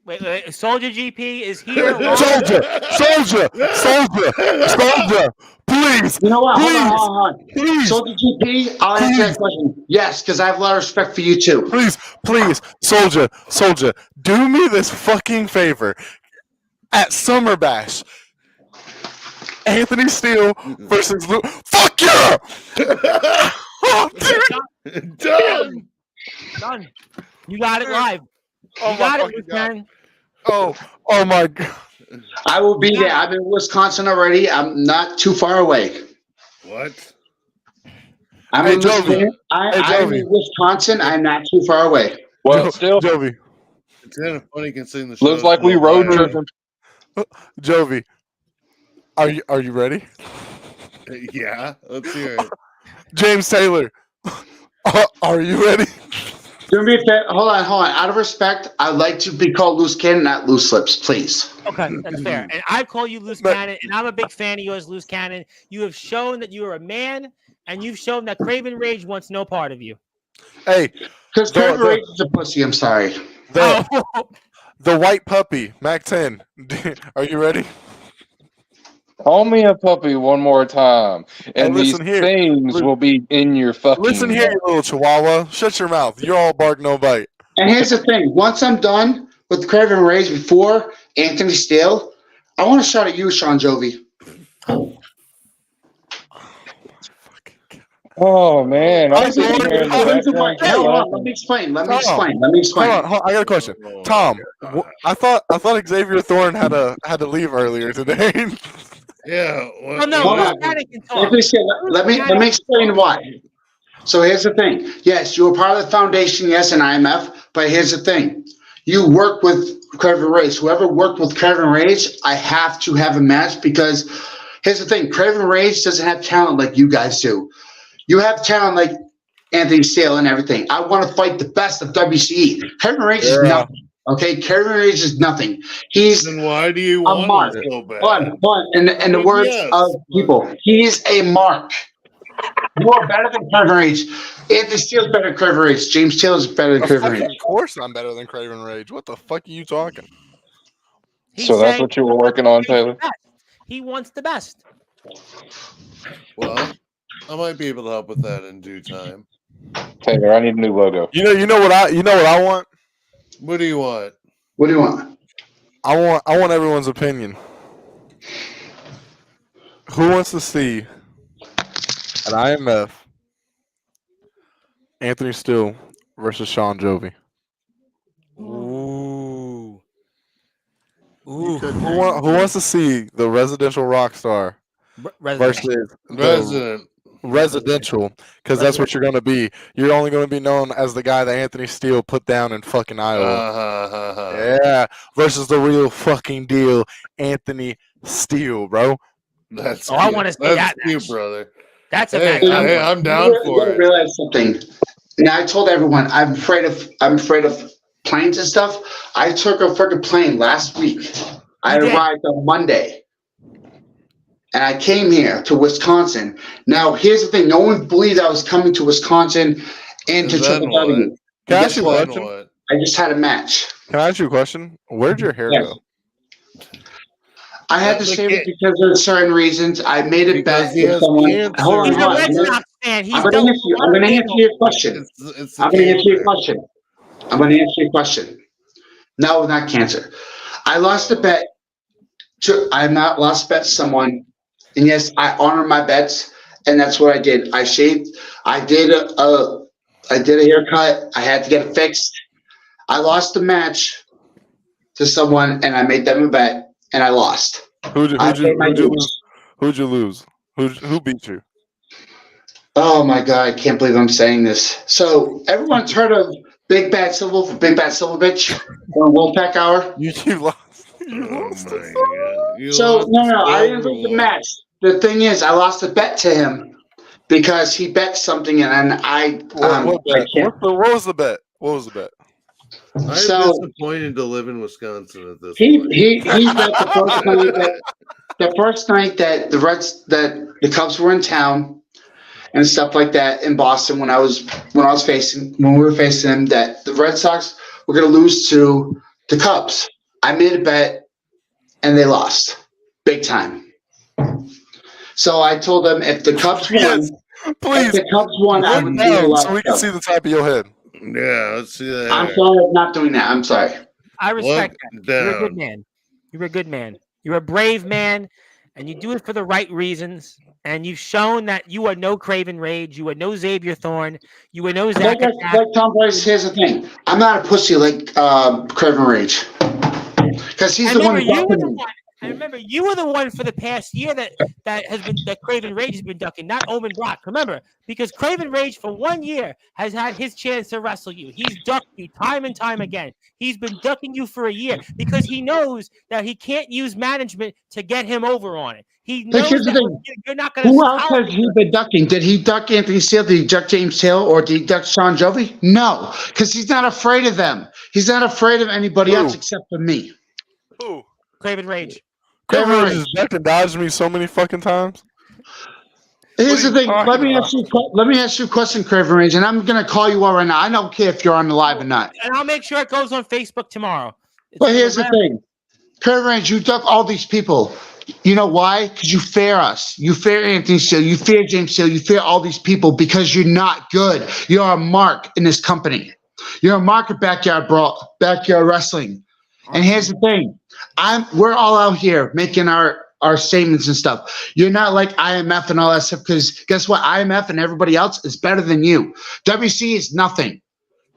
A: Wait. Soldier GP is here.
C: Soldier, please.
J: You know what?
C: Please,
J: Hold on.
C: please.
J: Soldier GP, I'll answer that question. Yes, because I have a lot of respect for you too.
C: Please, Soldier, do me this fucking favor. At Summer Bash, Anthony Steele versus Luke. Fuck yeah!
K: Done.
A: Done. You got it live.
C: Oh
A: You got
C: my
A: it,
C: fucking God.
A: man.
C: Oh my God.
J: I will be there. I'm in Wisconsin already. I'm not too far away.
K: What?
J: I'm in Wisconsin. I'm not too far away.
E: Well, still,
C: Jovi.
K: It's kind of funny considering the show.
E: looks like we road tripping.
C: Jovi, are you ready?
K: Yeah, let's hear it.
C: James Taylor, are you ready?
J: Do me a favor. Hold on. Out of respect, I'd like to be called loose cannon, not loose lips, please.
A: Okay, that's fair. And I call you Loose Cannon, and I'm a big fan of yours, Loose Cannon. You have shown that you are a man, and you've shown that Craven Rage wants no part of you.
C: Hey,
J: because Craven Rage is a pussy. I'm sorry.
C: The white puppy, Mac 10. Are you ready?
E: Call me a puppy one more time, and these
C: here.
E: things will be in your fucking.
C: Listen here, you little chihuahua. Shut your mouth. You're all bark, no bite.
J: And here's the thing. Once I'm done with Craven Rage before Anthony Steele, I want to shout at you, Sean Jovi.
E: Oh man! I'm sitting here in the background.
J: Let me explain. Hold on.
C: I got a question. Tom, I thought Xavier Thorn had to leave earlier today.
K: Yeah.
J: Let me explain why. So here's the thing. Yes, you were part of the foundation, yes, and IMF, but here's the thing. You work with Craven Rage. Whoever worked with Craven Rage, I have to have a match because here's the thing. Craven Rage doesn't have talent like you guys do. You have talent like Anthony Steele and everything. I want to fight the best of WCE. Craven Rage is nothing. Okay, Craven Rage is nothing. He's
K: then why do you want
J: mark.
K: him so bad?
J: In the words of people, he's a mark. You are better than Craven Rage. Anthony Steele's better than Craven Rage. James Taylor's better than Craven Rage.
C: Of course I'm better than Craven Rage. What the fuck are you talking?
E: So that's what you were working on, Taylor?
A: He wants the best.
K: Well, I might be able to help with that in due time.
E: Taylor, I need a new logo.
C: You know what I want?
K: What do you want?
J: What do you want?
C: I want everyone's opinion. Who wants to see an IMF Anthony Steele versus Sean Jovi?
A: Ooh.
C: Who wants to see the residential rock star versus residential? Because that's what you're going to be. You're only going to be known as the guy that Anthony Steele put down in fucking Iowa. Yeah, versus the real fucking deal, Anthony Steele, bro.
K: That's
A: I want to see that,
K: cute, brother.
A: That's a
K: hey, I'm down for it.
J: Realize something. Now I told everyone I'm afraid of planes and stuff. I took a freaking plane last week. I arrived on Monday. And I came here to Wisconsin. Now, here's the thing. No one believed I was coming to Wisconsin and to Triple W.
C: Can I ask you a question?
J: I just had a match.
C: Can I ask you a question? Where'd your hair go?
J: I had to shave it because of certain reasons. I made it back with someone. Hold on. I'm going to answer your question. I'm going to answer your question. No, not cancer. I lost a bet. I not lost a bet to someone. And yes, I honor my bets, and that's what I did. I shaved. I did a haircut. I had to get it fixed. I lost the match to someone, and I made them a bet, and I lost.
C: Who'd you lose? Who beat you?
J: Oh my God! I can't believe I'm saying this. So everyone's heard of Big Bad Silverbitch or Wolfpack Hour?
C: You lost.
J: I didn't lose the match. The thing is, I lost a bet to him because he bet something, and then I.
C: What was the bet?
K: I'm
J: So
K: disappointed to live in Wisconsin at this
J: he
K: point.
J: he's at the first night that the Cubs were in town and stuff like that in Boston when we were facing them that the Red Sox were going to lose to the Cubs. I made a bet and they lost big time. So I told them if the Cubs won,
C: Yes, please.
J: if the Cubs won, I
C: Look
J: would do a
C: down
J: lot
C: so we
J: of
C: can
J: stuff.
C: see the top of your head.
K: Yeah, let's see that.
J: I'm sorry, I'm not doing that. I'm sorry.
A: I respect
K: Look
A: that. You're a good
K: down.
A: man. You're a good man. You're a brave man, and you do it for the right reasons. And you've shown that you are no Craven Rage. You are no Xavier Thorn. You are no Zach
J: Like
A: Attack.
J: Tom Price, here's the thing. I'm not a pussy like Craven Rage. Because he's the one who ducked me.
A: I remember you were the one for the past year that Craven Rage has been ducking, not Omen Brock. Remember, because Craven Rage for 1 year has had his chance to wrestle you. He's ducked you time and time again. He's been ducking you for a year because he knows that he can't use management to get him over on it. He knows that you're not going to.
J: Who else has he been ducking? Did he duck Anthony Steele? Did he duck James Taylor? Or did he duck Sean Jovi? No, because he's not afraid of them. He's not afraid of anybody else except for me.
C: Who?
A: Craven Rage.
C: Craven Rage has ducked and dodged me so many fucking times.
J: Here's the thing. Let me ask you a question, Craven Rage, and I'm going to call you out right now. I don't care if you're on the live or not.
A: And I'll make sure it goes on Facebook tomorrow.
J: But here's the thing. Craven Rage, you duck all these people. You know why? Because you fear us. You fear Anthony Steele. You fear James Steele. You fear all these people because you're not good. You're a mark in this company. You're a mark of backyard wrestling. And here's the thing. We're all out here making our statements and stuff. You're not like IMF and all that stuff because guess what? IMF and everybody else is better than you. WC is nothing.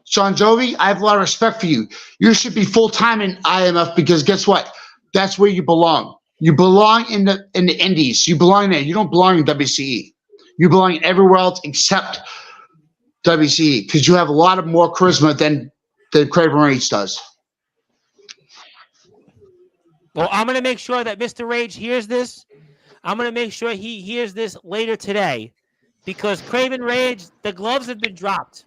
J: Sean Jovi, I have a lot of respect for you. You should be full-time in IMF because guess what? That's where you belong. You belong in the indies. You belong there. You don't belong in WCE. You belong everywhere else except WCE because you have a lot of more charisma than Craven Rage does.
A: Well, I'm going to make sure that Mr. Rage hears this. I'm going to make sure he hears this later today because Craven Rage, the gloves have been dropped.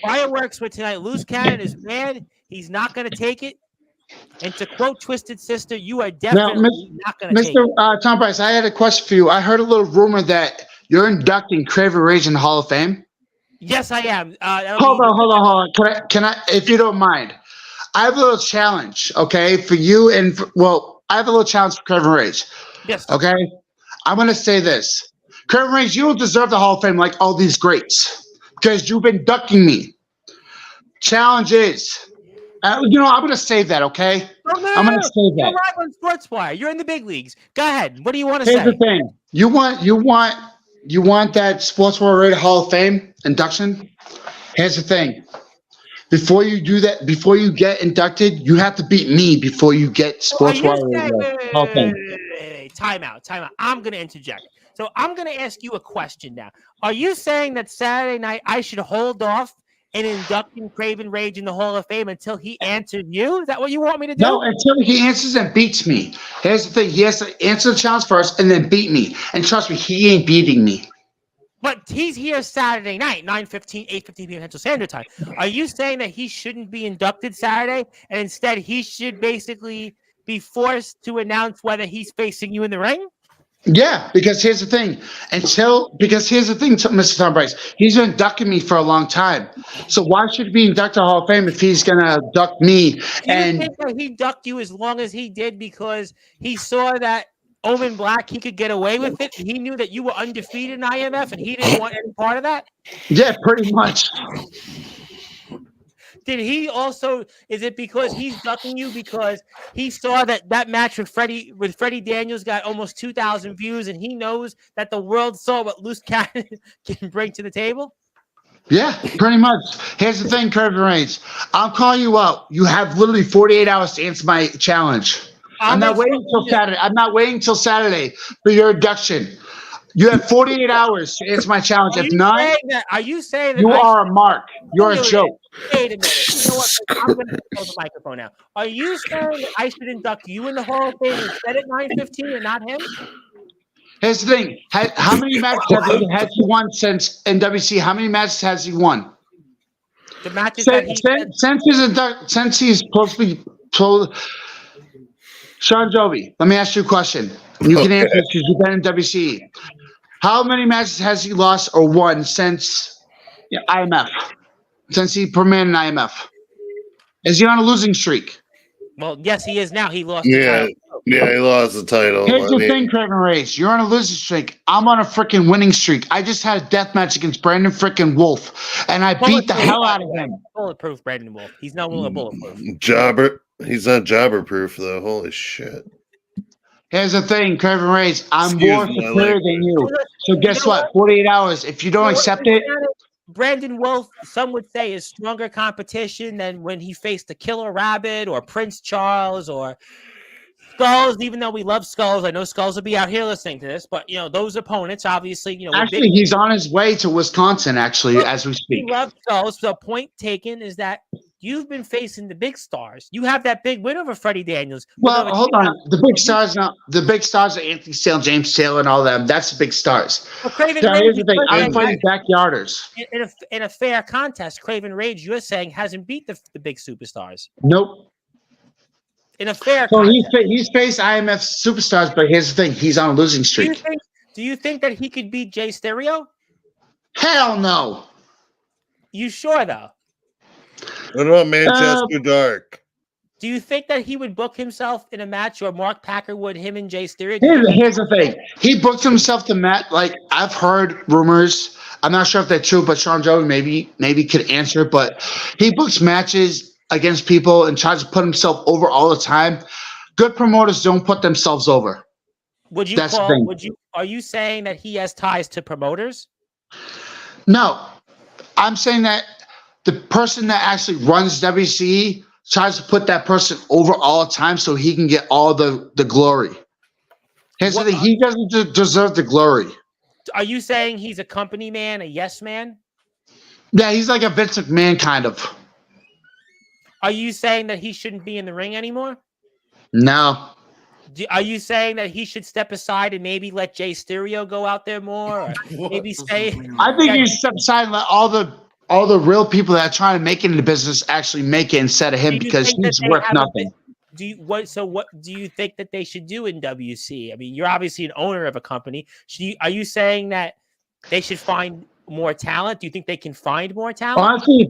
A: Fireworks for tonight. Loose Cannon is mad. He's not going to take it. And to quote Twisted Sister, you are definitely not going to take it.
J: Mr. Tom Price, I had a question for you. I heard a little rumor that you're inducting Craven Rage in the Hall of Fame.
A: Yes, I am.
J: Hold on. Can I, if you don't mind? I have a little challenge, okay, for you I have a little challenge for Craven Rage.
A: Yes.
J: Okay? I'm going to say this. Craven Rage, you don't deserve the Hall of Fame like all these greats because you've been ducking me. Challenge is, I'm going to save that, okay? I'm going to save that.
A: You're live on Sportswire. You're in the big leagues. Go ahead. What do you want to say?
J: Here's the thing. You want that Sportswire Radio Hall of Fame induction? Here's the thing. Before you do that, before you get inducted, you have to beat me before you get Sportswire Radio Hall of Fame.
A: Time out. I'm going to interject. So I'm going to ask you a question now. Are you saying that Saturday night I should hold off and inducting Craven Rage in the Hall of Fame until he answered you? Is that what you want me to do?
J: No, until he answers and beats me. Here's the thing. He has to answer the challenge first and then beat me. And trust me, he ain't beating me.
A: But he's here Saturday night, 9:15, 8:15 p.m. Central Standard Time. Are you saying that he shouldn't be inducted Saturday and instead he should basically be forced to announce whether he's facing you in the ring?
J: Yeah, because here's the thing. Mr. Tom Price, he's been ducking me for a long time. So why should he be inducted to the Hall of Fame if he's gonna duck me?
A: Do you think that he ducked you as long as he did because he saw that Omen Black, he could get away with it? He knew that you were undefeated in IMF and he didn't want any part of that?
J: Yeah, pretty much.
A: Did he also, is it because he's ducking you because he saw that match with Freddie Daniels got almost 2,000 views and he knows that the world saw what Loose Cannon can bring to the table?
J: Yeah, pretty much. Here's the thing, Craven Rage. I'll call you out. You have literally 48 hours to answer my challenge. I'm not waiting until Saturday for your induction. You have 48 hours to answer my challenge. If not,
A: are you saying that
J: you are a mark? You're a joke.
A: Wait a minute. You know what? I'm going to close the microphone now. Are you saying that I should induct you in the Hall of Fame instead at 9:15 and not him?
J: Here's the thing. How many matches has he won since in WC? How many matches has he won?
A: The matches that he
J: Since he's supposed to be told, Sean Jovi, let me ask you a question. You can answer it because you've been in WCE. How many matches has he lost or won since IMF? Since he premiered in IMF? Is he on a losing streak?
A: Well, yes, he is now. He lost the title.
K: Yeah, he lost the title.
J: Here's the thing, Craven Rage. You're on a losing streak. I'm on a freaking winning streak. I just had a death match against Brandon freaking Wolf, and I beat the hell out of him.
A: Bulletproof, Brandon Wolf. He's no longer bulletproof.
K: Jobber. He's not jobber proof though. Holy shit.
J: Here's the thing, Craven Rage. I'm more superior than you. So guess what? 48 hours. If you don't accept it,
A: Brandon Wolf, some would say, is stronger competition than when he faced the Killer Rabbit or Prince Charles or Skulls. Even though we love Skulls, I know Skulls will be out here listening to this, but those opponents, obviously,
J: actually, he's on his way to Wisconsin. Actually, as we speak,
A: we love Skulls. The point taken is that you've been facing the big stars. You have that big win over Freddie Daniels.
J: Well, hold on. The big stars now. The big stars are Anthony Steele, James Taylor, and all them. That's the big stars.
A: Well, Craven
J: now,
A: Rage,
J: here's the thing. I'm fighting backyarders.
A: In a fair contest, Craven Rage, you're saying, hasn't beat the big superstars.
J: Nope.
A: In a fair
J: contest. He's faced IMF superstars, but here's the thing. He's on a losing streak.
A: Do you think that he could beat Jay Stereo?
J: Hell no.
A: You sure, though?
K: What about Manchester Dark?
A: Do you think that he would book himself in a match, or Mark Packer would, him and Jay Stereo?
J: Here's the thing. He booked himself to match. Like, I've heard rumors. I'm not sure if they're true, but Sean Joey maybe could answer. But he books matches against people and tries to put himself over all the time. Good promoters don't put themselves over.
A: Are you saying that he has ties to promoters?
J: No. I'm saying that the person that actually runs WCE tries to put that person over all the time so he can get all the glory. Here's the thing. He doesn't deserve the glory.
A: Are you saying he's a company man, a yes man?
J: Yeah, he's like a Vince McMahon kind of.
A: Are you saying that he shouldn't be in the ring anymore?
J: No.
A: Are you saying that he should step aside and maybe let Jay Stereo go out there more? Or maybe say...
J: I think you step aside and let all the real people that are trying to make it in the business actually make it instead of him, because he's worth nothing.
A: What do you think that they should do in WC? I mean, you're obviously an owner of a company. Are you saying that they should find more talent? Do you think they can find more talent?
J: Honestly,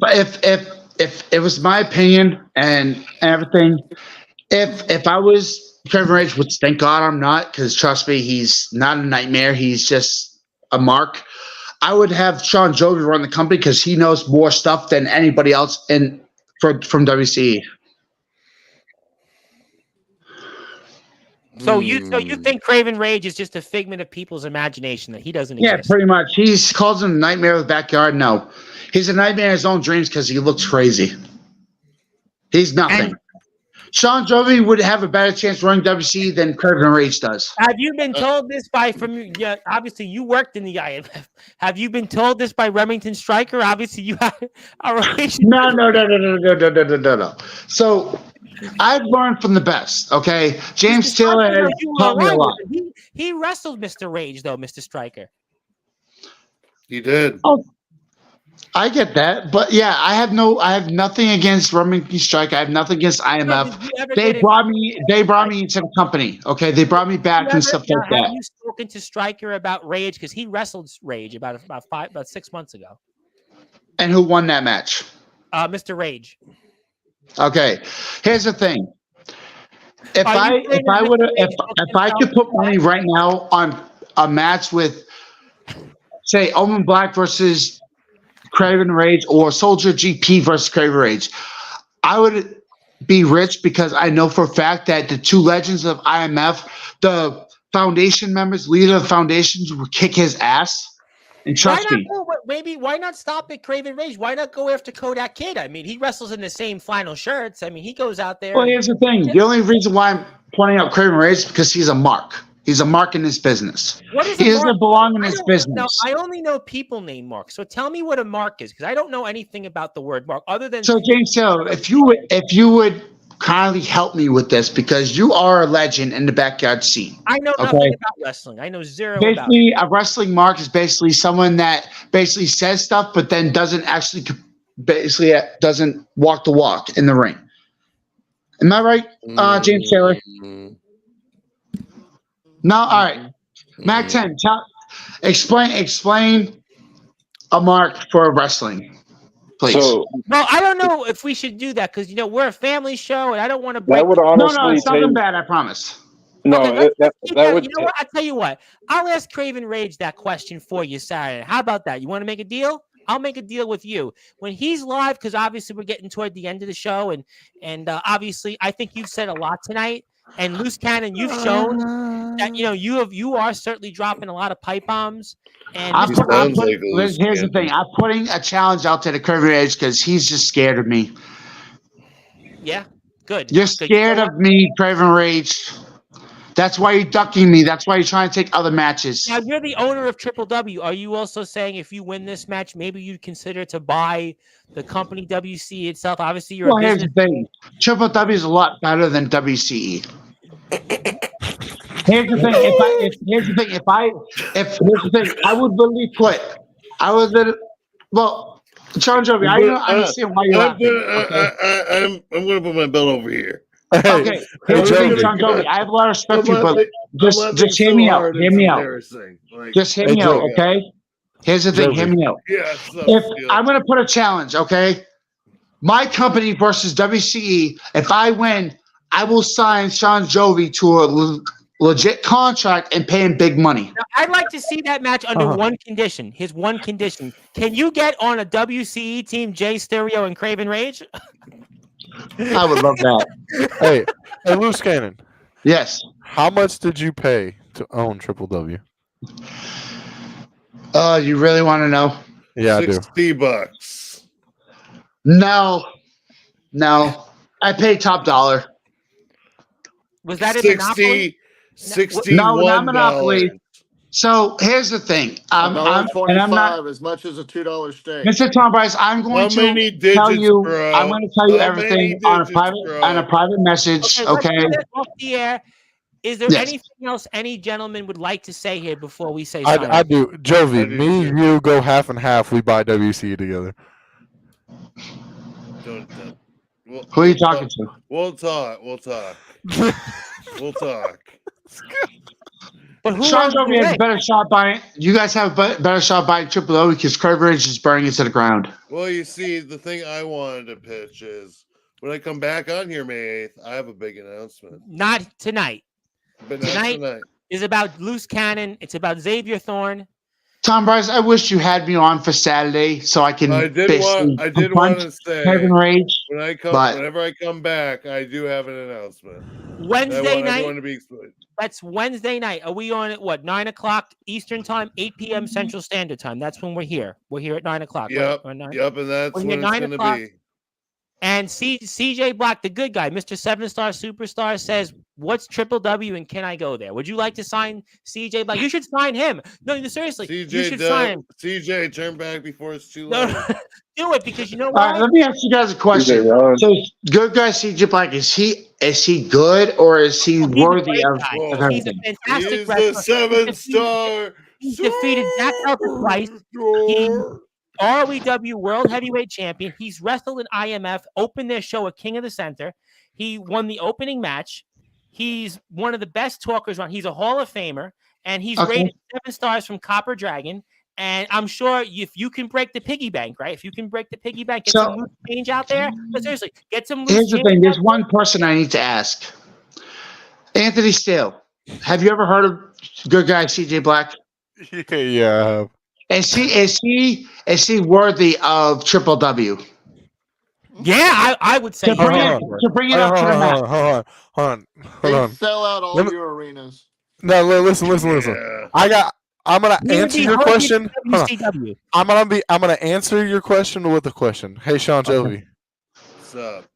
J: if it was my opinion and everything, if I was Trevor Rage, which thank God I'm not, because trust me, he's not a nightmare. He's just a mark. I would have Sean Jovi run the company because he knows more stuff than anybody else from WCE.
A: So you think Craven Rage is just a figment of people's imagination, that he doesn't exist?
J: Yeah, pretty much. He calls him a nightmare of the backyard. No, he's a nightmare in his own dreams because he looks crazy. He's nothing. Sean Jovi would have a better chance running WCE than Craven Rage does.
A: Have you been told this obviously you worked in the IMF. Have you been told this by Remington Stryker? Obviously you had a relationship.
J: No. So I've learned from the best, okay? James Taylor has taught me a lot.
A: He wrestled Mr. Rage, though, Mr. Stryker.
K: He did.
J: Oh, I get that, but yeah, I have nothing against Remington Strike. I have nothing against IMF. They brought me into the company. Okay, they brought me back and stuff like that.
A: Have you spoken to Stryker about Rage, because he wrestled Rage about 6 months ago?
J: And who won that match?
A: Mr. Rage.
J: Okay, here's the thing. If I could put money right now on a match with, say, Omen Black versus Craven Rage, or Soldier GP versus Craven Rage, I would be rich, because I know for a fact that the two legends of IMF, the foundation members, leader of the foundations, would kick his ass. And trust me.
A: Why not stop at Craven Rage? Why not go after Kodak Kid? I mean, he wrestles in the same flannel shirts. I mean, he goes out there.
J: Well, here's the thing. The only reason why I'm pointing out Craven Rage is because he's a mark. He's a mark in this business. He doesn't belong in this business.
A: I only know people named Mark. So tell me what a mark is, because I don't know anything about the word mark other than.
J: So James Taylor, if you would kindly help me with this, because you are a legend in the backyard scene.
A: I know nothing about wrestling. I know zero.
J: Basically, a wrestling mark is basically someone that basically says stuff but then doesn't actually basically doesn't walk the walk in the ring. Am I right, James Taylor? No, all right. Mac 10, explain a mark for wrestling, please.
L: So
A: Well, I don't know if we should do that because we're a family show, and I don't want to break.
L: that would
J: no,
L: honestly
J: it's nothing bad. I promise.
L: No,
A: Okay, let's keep
L: that
A: that.
L: would.
A: You know what? I'll tell you what. I'll ask Craven Rage that question for you Saturday. How about that? You want to make a deal? I'll make a deal with you when he's live because obviously we're getting toward the end of the show, and obviously I think you've said a lot tonight. And Loose Cannon, you've shown that you are certainly dropping a lot of pipe bombs. And
J: here's the thing. I'm putting a challenge out to the Curvy Edge because he's just scared of me.
A: Yeah, good.
J: You're scared of me, Craven Rage. That's why you're ducking me. That's why you're trying to take other matches.
A: Now, you're the owner of Triple W. Are you also saying if you win this match, maybe you'd consider to buy the company WC itself? Obviously, you're a business.
J: Here's the thing. Triple W is a lot better than WCE. Here's the thing. I would literally put. Well, Sean Jovi, I don't understand why you're laughing.
K: I'm going to put my belt over here.
J: Okay, here's the thing, Sean Jovi. I have a lot of respect for you, but just hear me out. Hear me out. Just hear me out, okay? Here's the thing. Hear me out. If I'm going to put a challenge, okay? My company versus WCE. If I win, I will sign Sean Jovi to a legit contract and pay him big money.
A: Now, I'd like to see that match under one condition. His one condition. Can you get on a WCE team, Jay Stereo and Craven Rage?
J: I would love that.
C: Hey, Loose Cannon.
J: Yes.
C: How much did you pay to own Triple W?
J: You really want to know?
C: Yeah, I do.
K: $60.
J: No. I paid top dollar.
A: Was that in Monopoly?
K: $61.
J: No, not Monopoly. So here's the thing. I'm not
G: as much as a $2 steak.
J: Mr. Tom Bryce, I'm going to tell you.
K: Bro?
J: I'm going to tell you everything on a private message. Okay.
A: Let's do off the air. Is there anything else any gentleman would like to say here before we say something?
C: I do. Jovi, me and you go half and half. We buy WC together.
J: Who are you talking to?
K: We'll talk. We'll talk.
A: But who
J: Sean Jovi has a better shot buying. You guys have a better shot buying Triple O because Curveridge is burning it to the ground.
K: Well, you see, the thing I wanted to pitch is when I come back on here May 8th, I have a big announcement.
A: Not tonight.
K: But tonight
A: is about Loose Cannon. It's about Xavier Thorn.
J: Tom Bryce, I wish you had me on for Saturday so I can.
K: I did want to say
J: Kevin Rage.
K: Whenever I come back, I do have an announcement.
A: Wednesday night.
K: To be explained.
A: That's Wednesday night. Are we on at 9:00 Eastern time, 8 p.m. Central Standard Time? That's when we're here. We're here at 9:00.
K: Yep. And that's when it's going to be.
A: And CJ Black, the good guy, Mr. 7-Star Superstar, says, "What's Triple W and can I go there? Would you like to sign CJ Black? You should sign him. No, seriously, you should sign him.
K: CJ, turn back before it's too late.
A: No, do it because you know what?
J: All right, let me ask you guys a question. So, good guy CJ Black, is he good or is he worthy of everything?
A: He's a fantastic
K: He's
A: wrestler.
K: a 7-star.
A: He defeated Zach Elton twice. ROEW World Heavyweight Champion. He's wrestled in IMF, opened their show at King of the Center. He won the opening match. He's one of the best talkers on. He's a Hall of Famer, and he's rated 7 stars from Copper Dragon. And I'm sure if you can break the piggy bank, right? If you can break the piggy bank, get some loose change out there. But seriously, get some loose
J: Here's the
A: change
J: thing. There's
A: out
J: one person I need to ask. Anthony Steele. Have you ever heard of good guy CJ Black?
C: Yeah.
J: Is he worthy of Triple W?
A: Yeah, I would say
J: to bring it up to the match.
C: Hold on.
G: Sell out all your arenas.
C: No, listen.
K: Yeah.
C: I'm gonna answer your question. I'm gonna answer your question with a question. Hey, Sean Jovi.
K: What's up?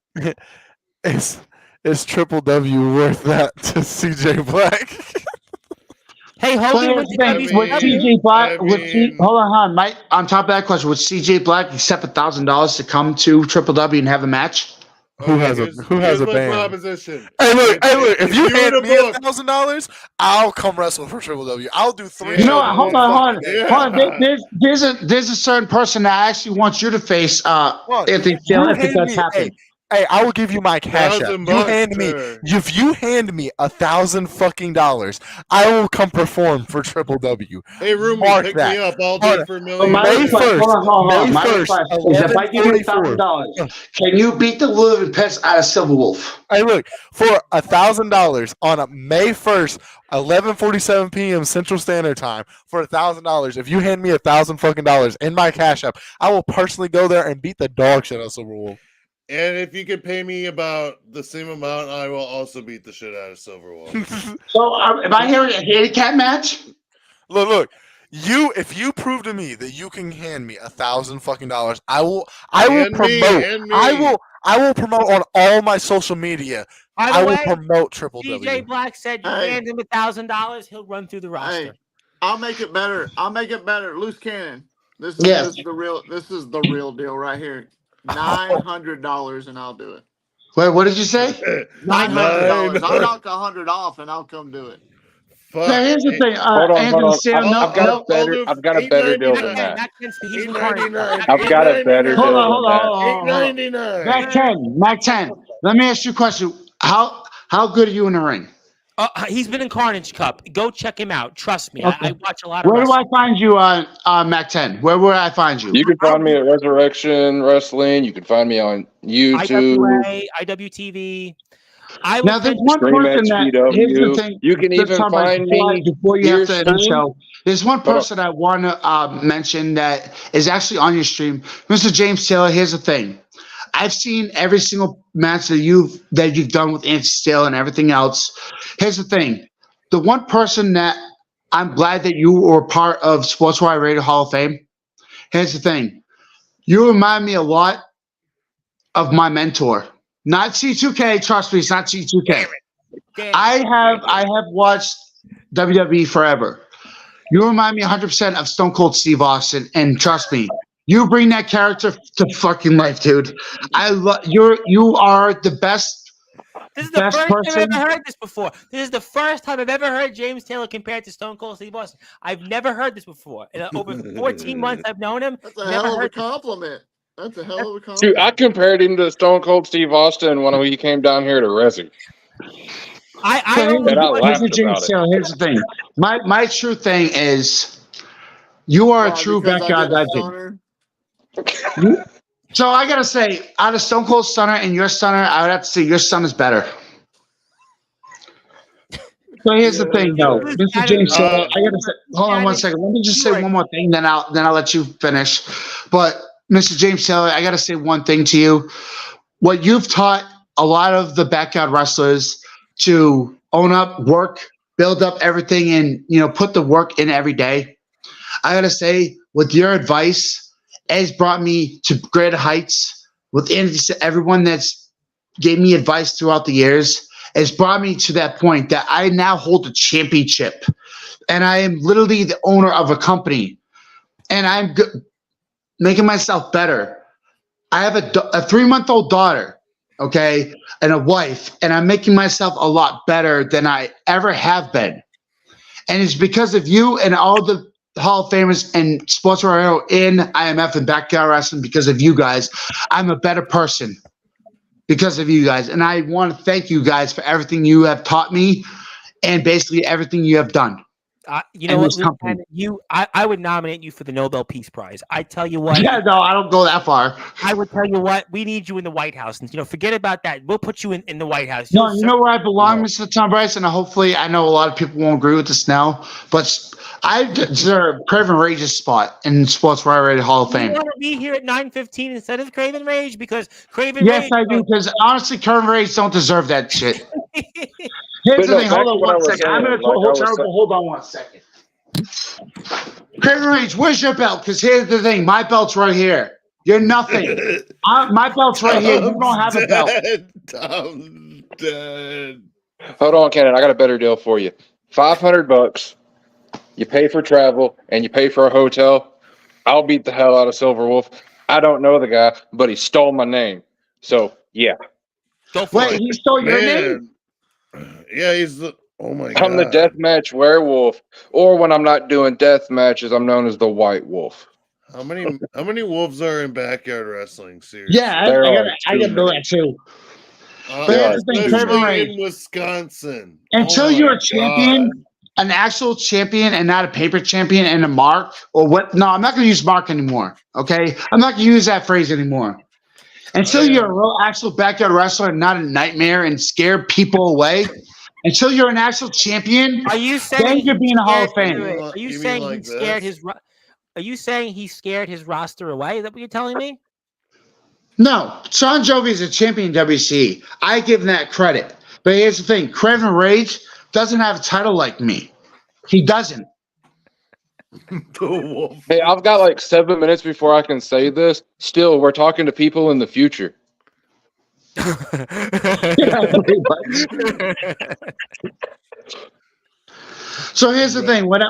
C: Is Triple W worth that to CJ Black?
A: Hey, Hogan
J: with CJ Black. Hold on, Mike. On top of that question, would CJ Black accept $1,000 to come to Triple W and have a match?
C: Who has a
K: here's my
C: band?
K: proposition.
C: Hey, look! If you
K: you
C: hand
K: were to
C: me
K: book-
C: $1,000, I'll come wrestle for Triple W. I'll do 3
K: You
J: You know
C: shows
J: what?
C: in
J: Hold
C: one
J: on,
C: fucking
J: hold on.
C: day.
K: Yeah.
J: Hold on. There's a certain person that actually wants you to face
C: Look,
J: Anthony
C: you
J: Taylor if it
C: hand
J: does
C: me,
J: happen.
C: hey, I will give you my cash app.
K: $1,000,
C: If you hand me $1,000 fucking dollars, I will come perform for Triple W.
K: Hey, Roomie,
C: Mark
K: pick
C: that.
K: me up. I'll do
C: Hold
K: it for a
J: But
K: million.
J: my
C: May
J: request,
C: 1st,
J: hold on.
C: May
J: My
C: 1st,
J: request is if I give you $1,000, can you beat the living piss out of Silver Wolf?
C: Hey, look, for $1,000 on a May 1st, 11:47 p.m. Central Standard Time, for $1,000, if you hand me $1,000 fucking dollars in my cash app, I will personally go there and beat the dog shit out of Silver Wolf.
K: And if you could pay me about the same amount, I will also beat the shit out of Silver Wolf.
J: So am I hearing a handicap match?
C: Look. If you prove to me that you can hand me $1,000 fucking dollars, I will promote. I will promote on all my social media.
A: By the
C: I will
A: way,
C: promote Triple
A: DJ
C: W.
A: Black said you hand him $1,000, he'll run through the roster.
G: Hey, I'll make it better. Loose cannon. This
J: Yes.
G: is the real deal right here. $900 and I'll do it.
J: Wait, what did you say?
G: $900. I'll knock 100 off and I'll come do it.
K: Fuck.
J: Now, here's the thing.
E: Hold on.
J: Anthony Sam,
K: I've
E: got a better deal than that. I've got a better deal
J: Hold
E: than that.
J: on.
K: $8.99.
J: Mac 10. Let me ask you a question. How good are you in the ring?
A: He's been in Carnage Cup. Go check him out. Trust me. I watch a lot of
J: Where do
A: wrestling.
J: I find you on Mac 10? Where would I find you?
E: You can find me at Resurrection Wrestling. You can find me on YouTube.
A: IWA, IWTV.
J: Now, there's one person that, here's the thing.
E: You can even find me
J: before you have to end the
E: stream.
J: show. There's one person I want to mention that is actually on your stream. Mr. James Taylor, here's the thing. I've seen every single match that you've done with Anthony Taylor and everything else. Here's the thing. The one person that I'm glad that you were part of Sportswire Radio Hall of Fame. Here's the thing. You remind me a lot of my mentor. Not C2K, trust me, it's not C2K. I have watched WWE forever. You remind me 100% of Stone Cold Steve Austin, and trust me, you bring that character to fucking life, dude. You are the best.
A: This is the first time I've ever heard this before. This is the first time I've ever heard James Taylor compared to Stone Cold Steve Austin. I've never heard this before. In over 14 months I've known him.
G: That's a hell of a compliment. That's a hell of a compliment.
E: Dude, I compared him to Stone Cold Steve Austin when he came down here to Resi.
J: Here's the thing. My true thing is you are a true backyard legend. So I gotta say, out of Stone Cold Stunner and your Stunner, I would have to say your Stunner's better. So here's the thing, though, Mr. James Taylor. I gotta say, hold on one second. Let me just say one more thing, then I'll let you finish. But Mr. James Taylor, I gotta say one thing to you. What you've taught a lot of the backyard wrestlers to own up, work, build up everything, and put the work in every day. I gotta say, with your advice, has brought me to greater heights. With everyone that's gave me advice throughout the years, has brought me to that point that I now hold a championship, and I am literally the owner of a company, and I'm making myself better. I have a 3-month-old daughter, okay, and a wife, and I'm making myself a lot better than I ever have been. And it's because of you and all the Hall of Famers and Sportswire in IMF and Backyard Wrestling. Because of you guys, I'm a better person because of you guys. And I want to thank you guys for everything you have taught me and basically everything you have done.
A: You know what, Luke, I would nominate you for the Nobel Peace Prize. I tell you what.
J: Yeah, no, I don't go that far.
A: I would tell you what, we need you in the White House. And, forget about that. We'll put you in the White House.
J: No, you know where I belong, Mr. Tom Bryce, and hopefully I know a lot of people won't agree with this now, but I deserve Craven Rage's spot in Sportswire Radio Hall of Fame.
A: You want to be here at 9:15 instead of Craven Rage? Because Craven
J: Rage...
A: Yes,
J: I do, because honestly, Craven Rage don't deserve that shit. Here's the thing. Hold on one second. I'm going to hold on one second. Craven Rage, where's your belt? Because here's the thing. My belt's right here. You're nothing. My belt's right here. You don't have a belt.
K: I'm dead.
E: Hold on, Cannon. I got a better deal for you. $500. You pay for travel and you pay for a hotel. I'll beat the hell out of Silver Wolf. I don't know the guy, but he stole my name. So, yeah.
A: Go for it.
J: He stole your name?
K: Yeah, he's the. Oh my god.
E: I'm the deathmatch werewolf, or when I'm not doing death matches, I'm known as the White Wolf.
K: How many wolves are in backyard wrestling? Seriously.
J: Yeah, I gotta know that too. But here's the thing, Kevin Ray.
K: In Wisconsin.
J: Until you're a champion, an actual champion, and not a paper champion and a mark or what? No, I'm not going to use mark anymore. Okay, I'm not going to use that phrase anymore. Until you're a real actual backyard wrestler and not a nightmare and scare people away. Until you're an actual champion,
A: are you saying
J: then you're being a Hall of Fame.
A: Are you saying he scared his? Are you saying he scared his roster away? Is that what you're telling me?
J: No, Sean Jovi is a champion in WC. I give him that credit. But here's the thing: Kevin Rage doesn't have a title like me. He doesn't.
E: Hey, I've got like 7 minutes before I can say this. Still, we're talking to people in the future.
J: So here's the thing: when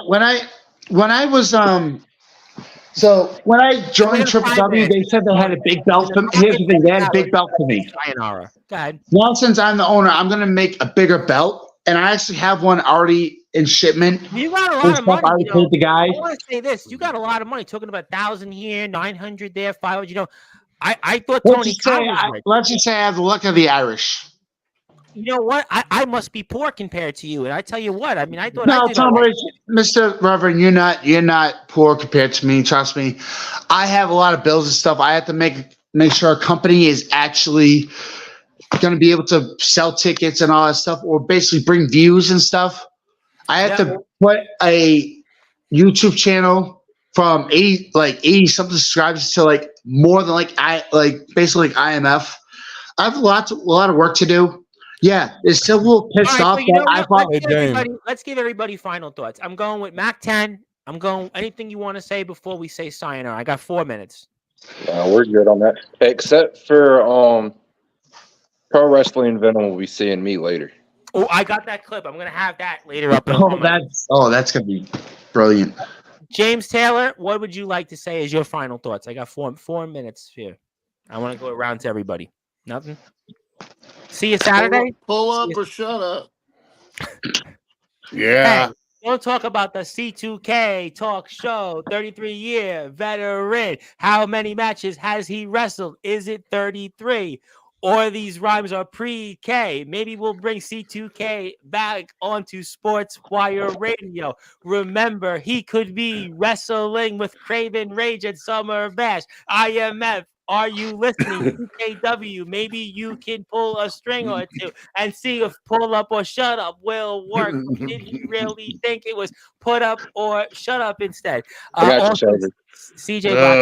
J: I joined Triple W, they said they had a big belt. Here's the thing: they had a big belt for me.
A: Sayonara. Go ahead.
J: Now, since I'm the owner, I'm going to make a bigger belt, and I actually have one already in shipment.
A: You got a lot of money.
J: I paid the guy.
A: I want to say this: you got a lot of money. Talking about 1,000 here, 900 there, 500. You know, I thought Tony Khan was rich.
J: Let's just say I have the luck of the Irish.
A: You know what? I must be poor compared to you, and I tell you what. I mean, I thought.
J: No, Tom Brady, Mr. Reverend, you're not poor compared to me. Trust me, I have a lot of bills and stuff. I have to make sure a company is actually going to be able to sell tickets and all that stuff, or basically bring views and stuff. I have to put a YouTube channel from 80 something subscribers to like more than basically IMF. I have a lot of work to do. Yeah, it's still a little pissed off.
A: Let's give everybody final thoughts. I'm going with Mac 10. I'm going. Anything you want to say before we say sayonara? I got 4 minutes.
E: We're good on that, except for Pro Wrestling Venom will be seeing me later.
A: Oh, I got that clip. I'm gonna have that later up.
J: That's gonna be brilliant.
A: James Taylor, what would you like to say as your final thoughts? I got 4 minutes here. I want to go around to everybody. Nothing. See you Saturday.
G: Pull up or shut up.
K: Yeah.
A: Hey, don't talk about the C2K talk show. 33-year veteran. How many matches has he wrestled? Is it 33? Or these rhymes are pre-K. Maybe we'll bring C2K back onto Sportswire Radio. Remember, he could be wrestling with Craven Rage at Summer Bash. IMF, are you listening? CKW, maybe you can pull a string or two and see if pull up or shut up will work. Did he really think it was put up or shut up instead? CJ Black.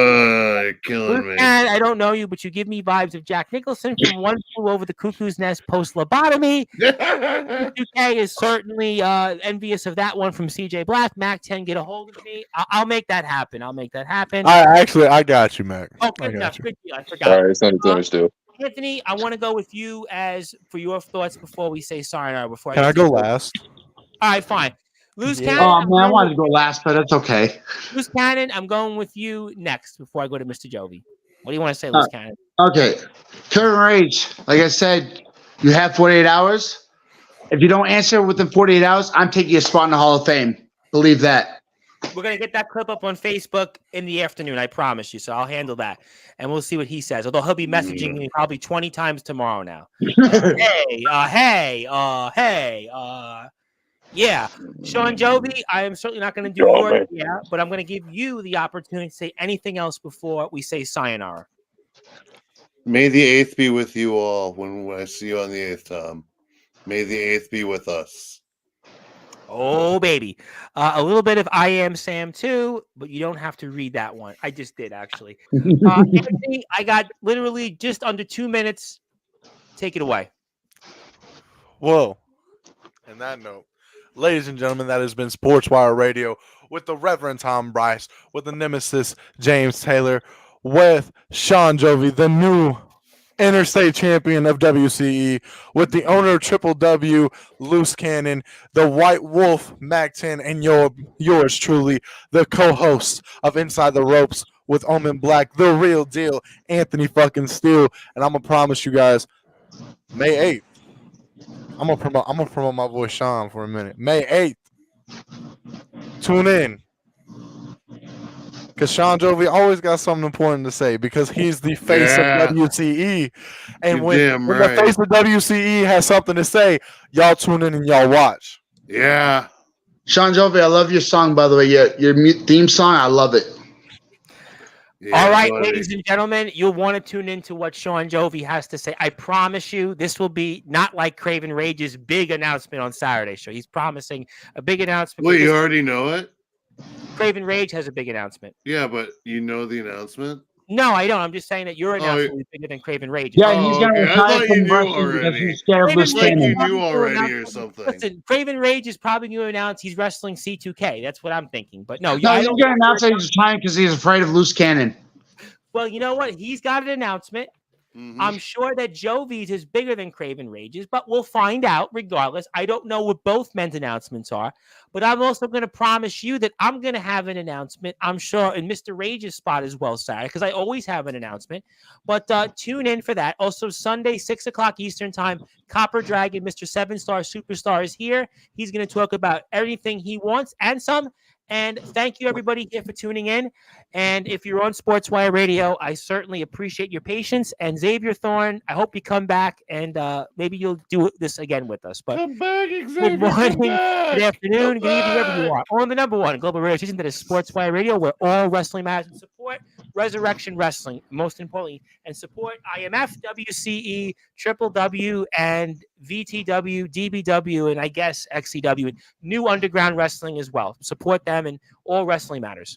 K: You're killing me.
A: And I don't know you, but you give me vibes of Jack Nicholson from One Flew Over the Cuckoo's Nest post lobotomy. 2K is certainly envious of that one from CJ Black. Mac 10, get a hold of me. I'll make that happen.
C: I got you, Mac.
A: Oh, good enough. Good deal. I forgot.
E: All right, it's understood.
A: Anthony, I want to go with you for your thoughts before we say sayonara.
C: Can I go last?
A: All right, fine. Loose Cannon.
J: Oh man, I wanted to go last, but that's okay.
A: Loose Cannon, I'm going with you next before I go to Mr. Jovi. What do you want to say, Loose Cannon?
J: Okay. Kevin Rage, like I said, you have 48 hours. If you don't answer within 48 hours, I'm taking your spot in the Hall of Fame. Believe that.
A: We're going to get that clip up on Facebook in the afternoon, I promise you. So I'll handle that. And we'll see what he says. Although he'll be messaging me probably 20 times tomorrow now. Yeah, Sean Jovi, I am certainly not going to do yours, but I'm going to give you the opportunity to say anything else before we say sayonara.
K: May the 8th be with you all when I see you on the 8th, Tom. May the 8th be with us.
A: Oh, baby. A little bit of I Am Sam too, but you don't have to read that one. I just did, actually. Anthony, I got literally just under 2 minutes. Take it away.
C: Whoa. On that note, ladies and gentlemen, that has been Sportswire Radio with the Reverend Tom Bryce, with the nemesis James Taylor, with Sean Jovi, the new interstate champion of WCE, with the owner of Triple W, Loose Cannon, the White Wolf, Mac 10, and yours truly, the co-host of Inside the Ropes with Omen Black, the real deal, Anthony fucking Steele. And I'm going to promise you guys, May 8th. I'm gonna promote my boy Sean for a minute. May 8th. Tune in. Because Sean Jovi always got something important to say because he's the face of WCE. And
K: You're
C: when
K: damn
C: the
K: right.
C: face of WCE has something to say, y'all tune in and y'all watch.
K: Yeah.
J: Sean Jovi, I love your song, by the way. Your theme song, I love it.
A: All right, ladies and gentlemen, you'll want to tune into what Sean Jovi has to say. I promise you, this will be not like Craven Rage's big announcement on Saturday show. He's promising a big announcement.
K: Wait, you already know it?
A: Craven Rage has a big announcement.
K: Yeah, but you know the announcement?
A: No, I don't. I'm just saying that your announcement is bigger than Craven Rage.
J: Yeah, he's going to retire from wrestling because he's scared of loose cannon.
K: You knew already or something.
A: Listen, Craven Rage is probably going to announce he's wrestling C2K. That's what I'm thinking. But no,
J: He's going to announce that he's retiring because he's afraid of loose cannon.
A: Well, you know what? He's got an announcement. I'm sure that Jovi's is bigger than Craven Rage's, but we'll find out regardless. I don't know what both men's announcements are, but I'm also going to promise you that I'm going to have an announcement, I'm sure, in Mr. Rage's spot as well, Sarah, because I always have an announcement. But tune in for that. Also, Sunday, 6 o'clock Eastern time, Copper Dragon, Mr. 7-Star Superstar is here. He's going to talk about everything he wants and some. And thank you, everybody, here for tuning in. And if you're on Sportswire Radio, I certainly appreciate your patience. And Xavier Thorn, I hope you come back and maybe you'll do this again with us. But
K: come back, Xavier,
A: good morning,
K: good
A: afternoon, good evening, wherever you are. On the number one global radio station that is Sportswire Radio, where all wrestling matters, and support Resurrection Wrestling, most importantly, and support IMF, WCE, Triple W, and VTW, DBW, and I guess XCW, and New Underground Wrestling as well. Support them and all wrestling matters.